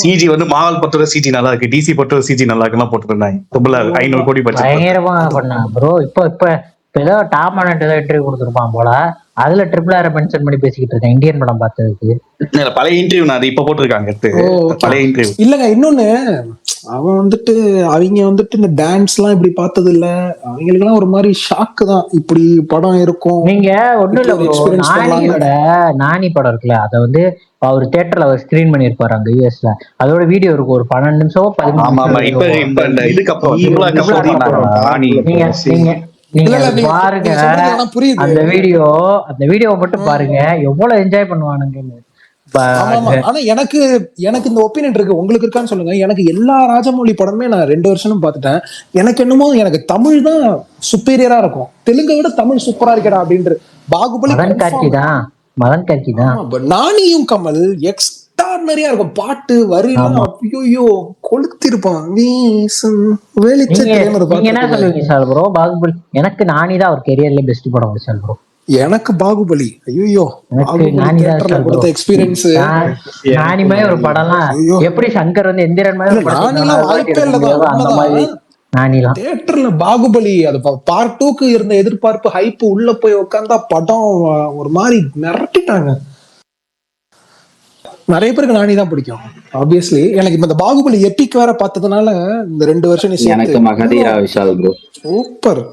சிஜி வந்து மாவல் பொறுத்தவரை சிஜி நல்லா இருக்கு, டிசி பொறுத்தவரை சிஜி நல்லா இருக்குன்னா போட்டுருந்தாங்க. 500 கோடி பயங்கரமா பண்ண ப்ரோ. இப்ப ஏதோ டாப் மானட் ஏதோ இன்டர்வியூ கொடுத்துருப்பான் போல. அதுல RRR மென்ஷன் பண்ணி பேசிக்கிட்டு இருக்கேன் இந்தியன் படம் பார்த்ததுக்கு. பழைய இன்டர்வியூ நான் இப்ப போட்டிருக்காங்க பழைய இன்டர்வியூ. இல்லங்க இன்னொன்னு அவன் வந்துட்டு அவங்க வந்துட்டு இந்த டான்ஸ் எல்லாம் இப்படி பார்த்தது இல்ல. அவங்களுக்கு எல்லாம் ஒரு மாதிரி ஷாக்கு தான் இப்படி படம் இருக்கும். நீங்க ஒண்ணும் இல்ல நானி படம் இருக்குல்ல அதை வந்து அவர் தியேட்டர்ல அவர் ஸ்கிரீன் பண்ணிருப்பாரு அங்க யூஎஸ்ல. அதோட வீடியோ இருக்கும் ஒரு 12 நிமிஷம் 15 பாருங்க. அந்த வீடியோ மட்டும் பாருங்க எவ்வளவு என்ஜாய் பண்ணுவானுங்கன்னு. ஆனா எனக்கு இந்த ஒப்பீனியன் இருக்கு. உங்களுக்கு இருக்கான்னு சொல்லுங்க. எனக்கு எல்லா ராஜமௌழி படமே நான் 2 வருஷமும் பார்த்துட்டேன். எனக்கு என்னமோ எனக்கு தமிழ் தான் சுப்பீரியரா இருக்கும். தெலுங்கை விட தமிழ் சூப்பரா இருக்கடா அப்படின்ட்டு. பாகுபலி மதன் கார்கி தான். நானியும் கமல் எக்ஸ்ட்ரார்டினரியா இருக்கும். பாட்டு வரிலாம் ஐயோ கொளுத்திருப்பான். என்ன சொல்லுவீங்க ப்ரோ பாகுபலி? எனக்கு நானி தான் அவர் கெரியர்ல பெஸ்ட் படம் விஷால் ப்ரோ. எனக்கு பாகுபலி ஐயோ கொடுத்த எக்ஸ்பீரியன்ஸ். நானி மாதிரி ஒரு படம்லாம் எப்படி சங்கர் வந்து எந்திரன் மாதிரி வாய்ப்பே இல்லதான். தியேட்டர்ல பாகுபலி அது பார்ட் 2க்கு இருந்த எதிர்பார்ப்பு ஹைப் உள்ள போய் உட்கார்ந்தா படம் ஒரு மாதிரி மிரட்டிட்டாங்க. நிறைய பேருக்கு நானி தான் பிடிக்கும் ஆப்வியஸ்லி. எனக்கு இப்ப இந்த பாகுபலி எபிக் வேற பார்த்ததுனால இந்த 2 வருஷம் எனக்கு மகதீரா விஷால் ப்ரோ சூப்பர்.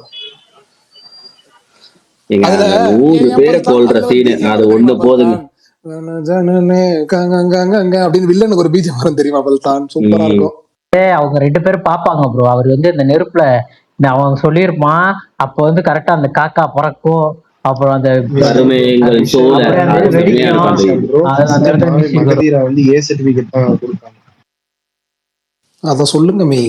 அதுல 100 பேரை கொல்ற சீன் அது ஒண்ணு போதுங்க. அப்படின்னு வில்லனுக்கு ஒரு பீஜம் வரும் தெரியுமா? பல்தான் சூப்பரா இருக்கும். அவங்க 2 பேரும் பாப்பாங்க ப்ரோ. அவர் வந்து இந்த நெருப்புல அவங்க சொல்லியிருப்பான். அப்ப வந்து கரெக்டா அந்த காக்கா பறக்கும். அப்புறம் அந்த அத சொல்லுங்க மீ.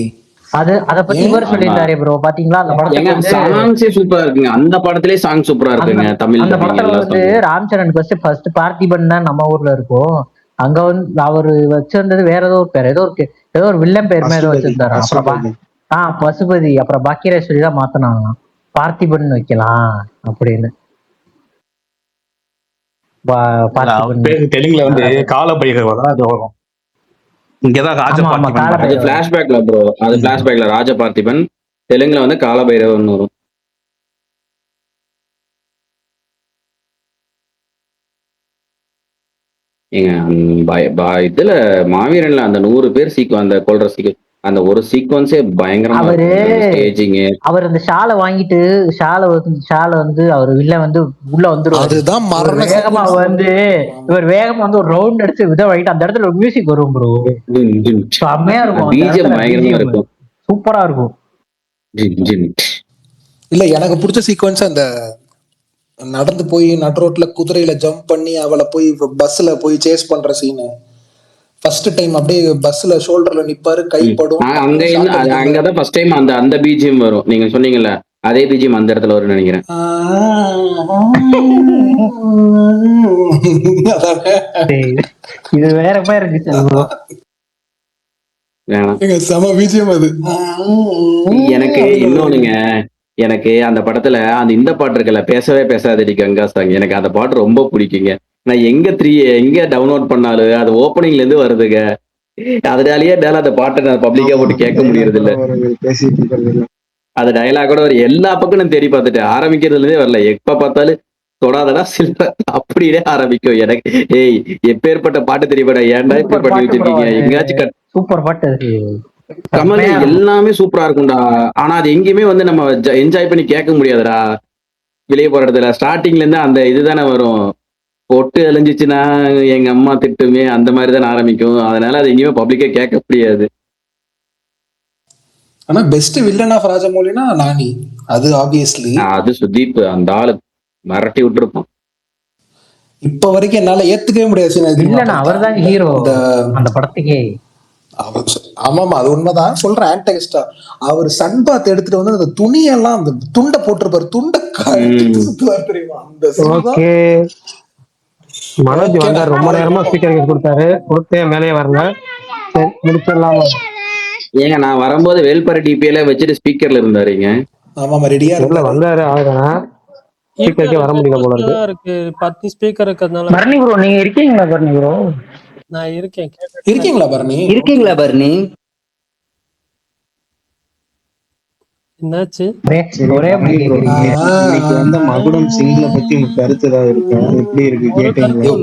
அத பத்தி இவர் சொல்லியிருந்தாரு ப்ரோ. பாத்தீங்களா அந்த படத்துல சாங்ஸே சூப்பரா இருக்குங்க. அந்த படத்திலே சாங் சூப்பரா இருக்குங்க தமிழ். அந்த படத்துல வந்து ராம்சரண் ஃபர்ஸ்ட் பார்த்திபன் தான் நம்ம ஊர்ல இருக்கும். அங்க வந்து அவரு வச்சிருந்தது வேற ஏதோ ஒரு பேர், ஏதோ ஒரு வில்லன் பேர் மாதிரி வச்சிருந்தாரு. அப்புறம் பசுபதி, அப்புறம் பாக்கியராஜ் தான் மாத்தினாங்க பார்த்திபன் வைக்கலாம் அப்படின்னு. தெலுங்குல வந்து காலபைரவர் அது வரும். இங்கதான் அது பிளாஷ்பேக்ல ப்ரோ. அது பிளாஷ்பேக்ல ராஜ பார்த்திபன். தெலுங்குல வந்து காலபைரவன் வரும். இதுல மாவீரன்ல அந்த 100 பேர் அந்த கொல்ற அந்த ஒரு சீக்வன்ஸே பயங்கரமா. அவர் அந்த ஷாலை வாங்கிட்டு ஷாலை வந்து அவர் வில்ல வந்து உள்ள வந்துருவாரு. வேகமா வந்து இவர் வேகமா வந்து ஒரு ரவுண்ட் அடிச்சு வித வாங்கிட்டு அந்த இடத்துல ஒரு மியூசிக் வரும் ப்ரோ. செம்மையா இருக்கும். சூப்பரா இருக்கும். இல்ல எனக்கு பிடிச்ச சீக்வன்ஸ் அந்த நடந்து போய் நடு ரோட்ல குதிரையில ஜம்ப் பண்ணி அவளை போய் பஸ்ல போய் சேஸ் பண்ற சீனு. ஃபர்ஸ்ட் டைம் அப்படியே பஸ்ல ஷோல்டர்ல நிப்பாரு, கைப்படும். அங்கதான் ஃபர்ஸ்ட் டைம் அந்த பிஜிஎம் வரும். நீங்க சொன்னீங்கல்ல அதே பிஜிஎம் அந்த இடத்துல வரும்னு நினைக்கிறேன். இது வேற மாதிரி இருக்கு. ஏங்க செம பிஜிஎம் அது. எனக்கு இன்னொன்னுங்க, எனக்கு அந்த படத்துல இந்த பாட்டு இருக்குல்ல, பேசவே பேசாதடி கங்கா சாங், எனக்கு அந்த பாட்டு ரொம்ப பிடிக்குங்க. நான் எங்க டவுன்லோட் பண்ணாலும் அது ஓப்பனிங்ல இருந்து வருதுங்க. அதனாலயே என்னால அந்த பாட்டை நான் பப்ளிக்கா போட்டு கேட்க முடியறது இல்ல. பேசிட்டு இருக்கிறது அது டயலாக் கூட எல்லா பக்கம் நான் தேடி பார்த்துட்டேன், ஆரம்பிக்கிறதுல இருந்தே வரல. எப்ப பார்த்தாலும் தொடாதடா சில்வர் அப்படியே ஆரம்பிக்கும். எனக்கு ஏய் எப்பேற்பட்ட பாட்டு தெரியுமாடா, ஏன்டா இப்படி பண்ணி வச்சிருக்கீங்க, எங்கேயாச்சும் சூப்பர் பாட்டு அது. கமல் செம்மையா இருக்கும். எல்லாமே சூப்பரா இருக்கும்டா. ஆனா அது எங்கேயுமே நம்ம என்ஜாய் பண்ணி கேட்க முடியாதுடா. வெளியே போற இடத்துல ஸ்டார்டிங்ல இருந்து அந்த இதுதானே வரும், பொட்டு அழிஞ்சிச்சுன்னா எங்க அம்மா திட்டுமே, அந்த மாதிரி தானே ஆரம்பிக்கும். அதனால அது எங்கேயுமே பப்ளிக்கா கேட்க முடியாது. ஆனா பெஸ்ட் வில்லன் ஆஃப் ராஜமௌலினா நானி, அது ஆப்வியஸ்லி. அது சுதீப், அந்த ஆளு மிரட்டி விட்டுருப்பான். இப்ப வரைக்கும் என்னால ஏத்துக்கவே முடியாது. இல்லண்ணா அவர் தான் ஹீரோ அந்த படத்துக்கே. ஆமாமா அது உண்மைதான் சொல்றேன். ஆன்டகஸ்டா அவர் சன்பாத் எடுத்துட்டு வந்து அந்த துணியெல்லாம் அந்த துண்டை போட்டிருப்பாரு, துண்டை சுத்துவார் தெரியுமா அந்த ஓகே மனோஜ் வந்தார், ரொம்ப நேரமா ஸ்பீக்கர் கொடுத்தாரு, கொடுத்தேன் மேலேயே வரல. சரி முடிச்சிடலாமா? ஏங்க நான் வரும்போது வேல்பாறை டிபியில வச்சுட்டு ஸ்பீக்கர்ல இருந்தாருங்க. ஆமாமா ரெடியா இல்ல வந்தாரு, ஆகுதுனா ஸ்பீக்கருக்கே வர முடியல போல இருக்கு. 10 ஸ்பீக்கர் இருக்கிறதுனால. பரணி ப்ரோ நீங்க இருக்கீங்களா? பரணி ப்ரோ நான் இருக்கேன். இருக்கீங்களா பரணி? இருக்கீங்களா பரணி? என்னாச்சு? இன்னைக்கு வந்து மகுடம் சிங்கிளை பத்தி உங்க கருத்து ஏதாவது இருக்கா? எப்படி இருக்கு கேட்டீங்களா?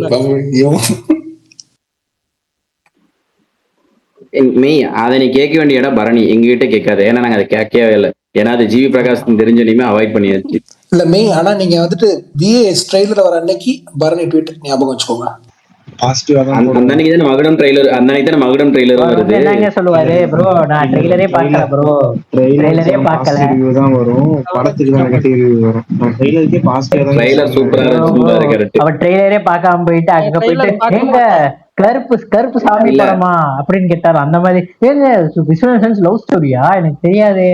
மெய் அதை நீ கேட்க வேண்டிய இடம் பரணி, எங்ககிட்ட கேட்காது. ஏன்னா நாங்க அதை கேட்கவே இல்லை. ஏன்னா அது ஜிவி பிரகாஷ் தெரிஞ்சனையுமே அவாய்ட் பண்ணியாச்சு. இல்ல மெய், ஆனா நீங்க வந்துட்டு விஏஎஸ் ட்ரெய்லர் வர அன்னைக்கு பரணி ட்வீட் ஞாபகம் வச்சுக்கோங்க. அந்த அன்னைக்கு தானே மகுடம் ட்ரெய்லர், அந்த அன்னைக்கு தானே மகுடம் ட்ரெய்லர் வருது. என்னங்க சொல்லுவாரு ப்ரோ, நான் ட்ரெய்லரே பார்க்கல ப்ரோ, ட்ரெய்லரே பார்க்கல. ரிவ்யூ தான் வரும், படத்துக்கு தான் நெகட்டிவ் ரிவ்யூ வரும். நான் ட்ரெய்லருக்கே பாசிட்டிவா தான். ட்ரெய்லர் சூப்பரா இருந்துச்சு. கரெக்ட். அவ ட்ரெய்லரே பார்க்காம போயிட்டு அங்க போயிட்டு எங்க கருப்பு சாமி படமா அப்படின்னு கேட்டாரு. அந்த மாதிரி ஏங்க விஸ்வநாதன் லவ் ஸ்டோரியா எனக்கு தெரியாது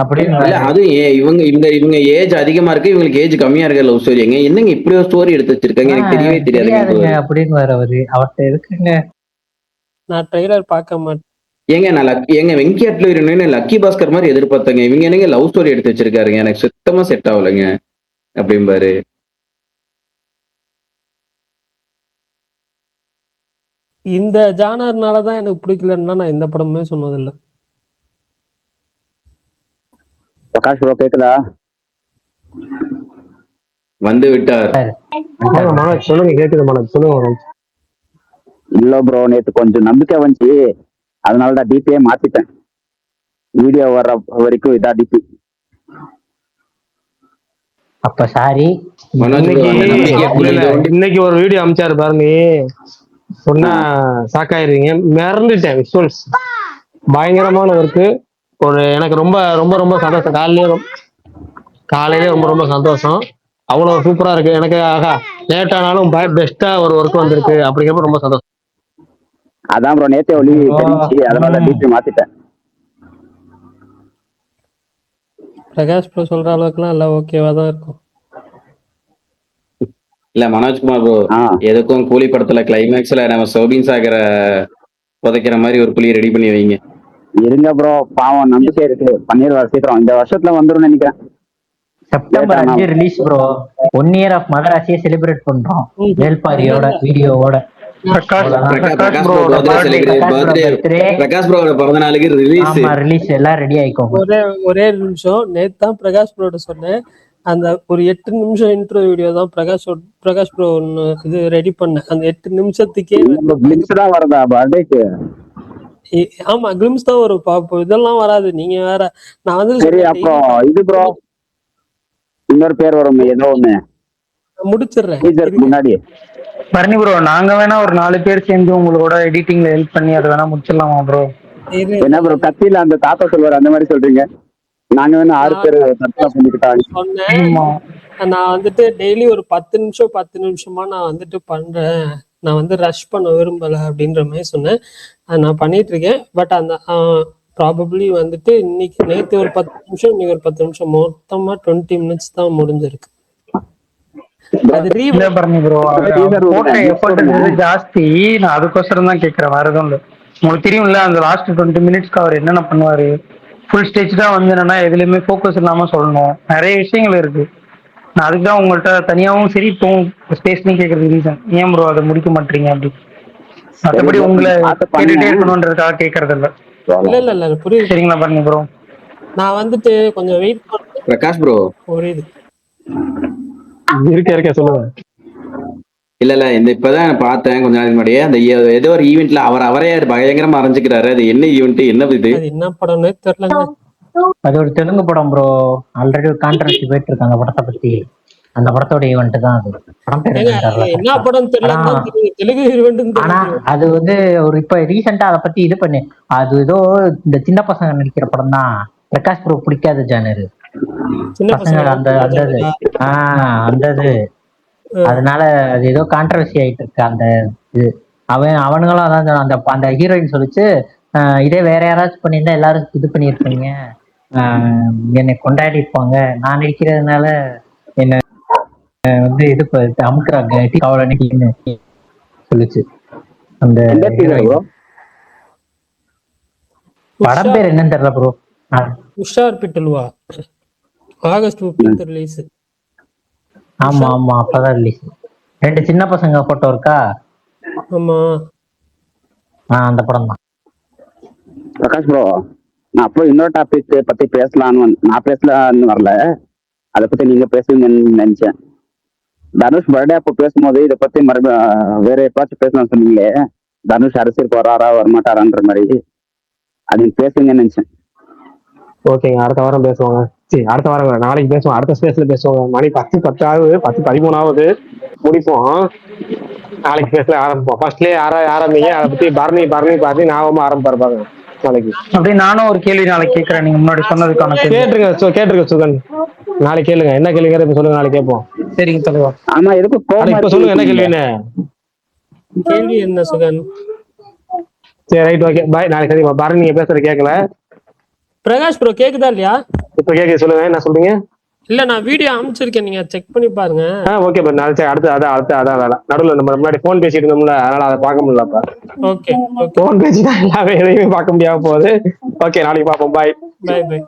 அப்படின்னு. அது இவங்க ஏஜ் அதிகமா இருக்கு, இவங்களுக்கு ஏஜ் கம்மியா இருக்க லவ் ஸ்டோரி. என்னங்க இப்படி ஒரு ஸ்டோரி எடுத்து வச்சிருக்காங்க, எனக்கு தெரியவே தெரியாதுங்க அப்படின்னு வர அவர்கிட்ட இருக்குங்க. நான் ட்ரெய்லர் பார்க்க மாட்டேன். ஏங்க நான் எங்க வெங்கியாட்ல இருந்தேன்னு லக்கி பாஸ்கர் மாதிரி எதிர்பார்த்தங்க. இவங்க என்னங்க லவ் ஸ்டோரி எடுத்து வச்சிருக்காருங்க, எனக்கு சுத்தமா செட் ஆகலைங்க அப்படிம்பாரு. இந்த ஜானர்னாலதான் எனக்கு பிடிக்கலன்னா நான் எந்த படமுமே சொன்னதில்லை. பிரகாஷ் ப்ரோ கேக்குதா? வந்து விட்டார். மனோஜ் சொல்லுங்க, கேக்குது மனோஜ் சொல்லுங்க. இல்ல ப்ரோ, நேத்து கொஞ்சம் நம்பிக்கை வந்துச்சு, அதனாலதான் டிபியே மாத்திட்டேன். வீடியோ வர்ற வரைக்கும் இதா டிபி. அப்ப சாரி. இன்னைக்கு ஒரு வீடியோ அமிச்சாரு பாருங்க, சொன்னா சாக்காயிருவீங்க. மறந்துட்டேன். விஷுவல்ஸ் பயங்கரமான ஒர்க்கு. ஒரு எனக்கு ரொம்ப ரொம்ப ரொம்ப சந்தோஷம். காலையிலே ரொம்ப ரொம்ப சந்தோஷம். அவ்வளவு சூப்பரா இருக்கு. எனக்கு ஆகா லேட் ஆனாலும் பெஸ்டா ஒரு ஒர்க் வந்திருக்கு அப்படிங்கிறப்ப ரொம்ப சந்தோஷம். அதான் ப்ரோ நேத்தே ஒளி தெரிஞ்சு, அதனால டிபி மாத்திட்டேன். பிரகாஷ் ப்ரோ சொல்ற அளவுக்குலாம் எல்லாம் ஓகேவா தான் இருக்கும். இல்ல மனோஜ்குமார் ப்ரோ, எதுக்கும் கூலி படத்துல கிளைமேக்ஸ்ல நம்ம சோபின் சாகரை புதைக்கிற மாதிரி ஒரு புலியை ரெடி பண்ணி வைங்க. இருங்க ப்ரோ, பாவம் நம்பிக்கை இருக்கு, பண்ணிடுவார் சீக்கிரம். இந்த வருஷத்துல வந்துரும் நினைக்கிறேன். September 5 release bro. 1 year of மகராசியை செலிப்ரேட் பண்றோம் வேல்பாரியோட வீடியோவோட. பிரகாஷ் ப்ரோட பிறந்த நாளுக்கு ரிலீஸ் எல்லாம் ரெடி ஆயிக்கும். ஒரே நிமிஷம், நேத்து தான் பிரகாஷ் ப்ரோட சொன்னேன். அந்த ஒரு 8 நிமிஷம் இன்ட்ரோ வீடியோ தான் பிரகாஷ் ப்ரோ இது ரெடி பண்ணேன். அந்த 8 நிமிஷத்துக்கே தான் வருதா பர்த்டேக்கு? ஆமா கிளிம்ஸ் தான் வரும். பாப்போம், இதெல்லாம் வராது. நீங்க வேற. நான் வந்து சரி, அப்புறம் இது ப்ரோ இன்னொரு பேர் வரும் ஏதோ ஒண்ணு முடிச்சிடுறேன் முன்னாடி. பரணி ப்ரோ, நாங்க வேணா ஒரு 4 பேர் சேர்ந்து உங்களோட எடிட்டிங்ல ஹெல்ப் பண்ணி அதை வேணா முடிச்சிடலாமா ப்ரோ? என்ன ப்ரோ கத்தியில அந்த தாத்தா சொல்வாரு அந்த மாதிரி சொல்றீங்க? நாங்க வேணா 6 பேர் சொன்னேன். நான் வந்துட்டு டெய்லி ஒரு 10 நிமிஷமா நான் வந்துட்டு பண்றேன். நான் வந்து ரஷ் பண்ண விரும்பல அப்படின்ற மாதிரி சொன்னேன். நான் பண்ணிட்டு இருக்கேன். பட் அந்த ப்ராபப்ளி வந்துட்டு நேற்று ஒரு 10 நிமிஷம், இன்னைக்கு ஒரு 10 நிமிஷம், மொத்தமா 20 மினிட்ஸ் தான் முடிஞ்சிருக்கு. ஜாஸ்தி. நான் அதுக்கோசரம் தான் கேட்கிறேன், வேற எதுவும் இல்லை. உங்களுக்கு தெரியும்ல அந்த லாஸ்ட் 20 மினிட்ஸ்க்கு அவர் என்னென்ன பண்ணுவாரு. ஃபுல் ஸ்டேஜ் தான் வந்து என்னன்னா எதுலையுமே ஃபோக்கஸ் இல்லாம சொல்லணும். நிறைய விஷயங்கள் இருக்கு. நான் அதுக்கு தான் உங்கள்கிட்ட தனியாகவும் சரி இப்போ ஸ்பேஸ்லையும் கேட்கறது ரீசன். ஏன் ப்ரோ அதை முடிக்க மாட்டீங்க அப்படி. மற்றபடி உங்களை கேட்டுட்டே இருக்கணுன்றதுக்காக கேட்கறது இல்ல. இல்ல புரியுது. சரிங்களா பாருங்க ப்ரோ. நான் வந்துட்டு கொஞ்சம் வெயிட் பண்ணேன். பிரகாஷ் ப்ரோ புரியுது. இருக்க சொல்லுங்க. இல்ல இந்த இப்பதான் பார்த்தேன் கொஞ்ச நாளைக்கு முன்னாடியே அந்த ஏதோ ஒரு ஈவெண்ட்ல அவரே பயங்கரமா அரைஞ்சுக்கிறாரு. அது என்ன ஈவெண்ட், என்ன இது? அது என்ன படம்னு தெரியலங்க. அது ஒரு தெலுங்கு படம் ப்ரோ. ஆல்ரெடி ஒரு கான்ட்ரவர்சி போயிட்டு இருக்கு அந்த படத்தை பத்தி. அந்த படத்தோட ஈவெண்ட் தான் அது. படம் பேர் என்ன படம் தெரியல. தெலுங்கு ஈவெண்ட். ஆனா அது வந்து ஒரு இப்ப ரீசெண்டா அதை பத்தி இது பண்ணு. அது ஏதோ இந்த சின்ன பசங்க நடிக்கிற படம் தான். பிரகாஷ் ப்ரோ பிடிக்காத ஜானரு பசங்க அந்த அதனால அது ஏதோ கான்ட்ரவர்சி ஆயிட்டு இருக்கு அந்த இது. அவனுங்களும் அதான் அந்த அந்த ஹீரோயின் சொல்லிச்சு, இதே வேற யாராச்சும் பண்ணியிருந்தா எல்லாரும் இது பண்ணியிருப்பீங்க, என்னை கொண்டாடி இருப்பாங்க, நான் நடிக்கிறதுனால என்ன வந்து இது அமுக்குறாங்க கவலைன்னு சொல்லிச்சு அந்த படம் பேர் என்னன்னு தெரியல ப்ரோ. உஷார் பிட்டல்வா. August 15 release. ஆமா அப்பதான் ரிலீஸ். 2 சின்ன பசங்க போட்டோ இருக்கா? ஆமா அந்த படம் தான். பிரகாஷ் ப்ரோ, நான் அப்போ இன்னொரு டாபிக் பத்தி பேசலான்னு நான் பேசலான்னு வரல, அதை பத்தி நீங்க பேசுவீங்கன்னு நினைச்சேன். தனுஷ் பர்த்டே அப்போ பேசும்போது இதை பத்தி மறுபடியும் வேற எப்பாச்சும் பேசலாம்னு சொன்னீங்களே, தனுஷ் அரசியலுக்கு வராரா வரமாட்டாரான்ற மாதிரி, அது பேசுவீங்கன்னு நினைச்சேன். ஓகேங்க, அடுத்த வாரம் பேசுவாங்க. சரி, அடுத்த வாரம் நாளைக்கு பேசுவோம். அடுத்த ஸ்பேஸ்ல பேசுவாங்க. மணி 10 ஆகுது, 10:13 முடிப்போம். நாளைக்கு பேசல ஆரம்பிப்போம். ஃபர்ஸ்ட்லயே ஆரம்பிங்க. அதை பத்தி பரணி பார்த்து ஞாபகமா ஆரம்பிப்பாருப்பாங்க நாளைக்கு. அப்படி நானும் ஒரு கேள்வி நாளைக்கு கேட்கறேன். நீங்க முன்னாடி சொன்னதுக்கான கேட்டுருங்க சுகன். நாளைக்கு கேளுங்க, என்ன கேள்விங்கிற இப்ப சொல்லுங்க, நாளைக்கு கேட்போம். சரிங்க தலைவா. ஆமா, எதுக்கு இப்ப சொல்லுங்க என்ன கேள்வின்னு. கேள்வி என்ன சுகன்? சரி, ரைட், ஓகே, பாய். நாளைக்கு சரி. பரணி நீங்க பேசுறது கேட்கல. பிரகாஷ் ப்ரோ கேக்குதா இல்லையா? இப்ப கேக்குது, சொல்லுங்க என்ன சொல்றீங்க. இல்ல நான் வீடியோ அனுப்பிச்சிருக்கேன், நீங்க செக் பண்ணி பாருங்க. ஓகே பா. நாளைக்கு அடுத்து அதான் வேலை. நடுவில் நம்ம முன்னாடி போன் பேசிட்டு இருந்தோம்ல, அதனால அதை பார்க்க முடியலப்பா. ஓகே போன் பேசினா எல்லாமே எதையுமே பார்க்க முடியாம போகுது. ஓகே, நாளைக்கு பார்ப்போம். பாய் பாய்.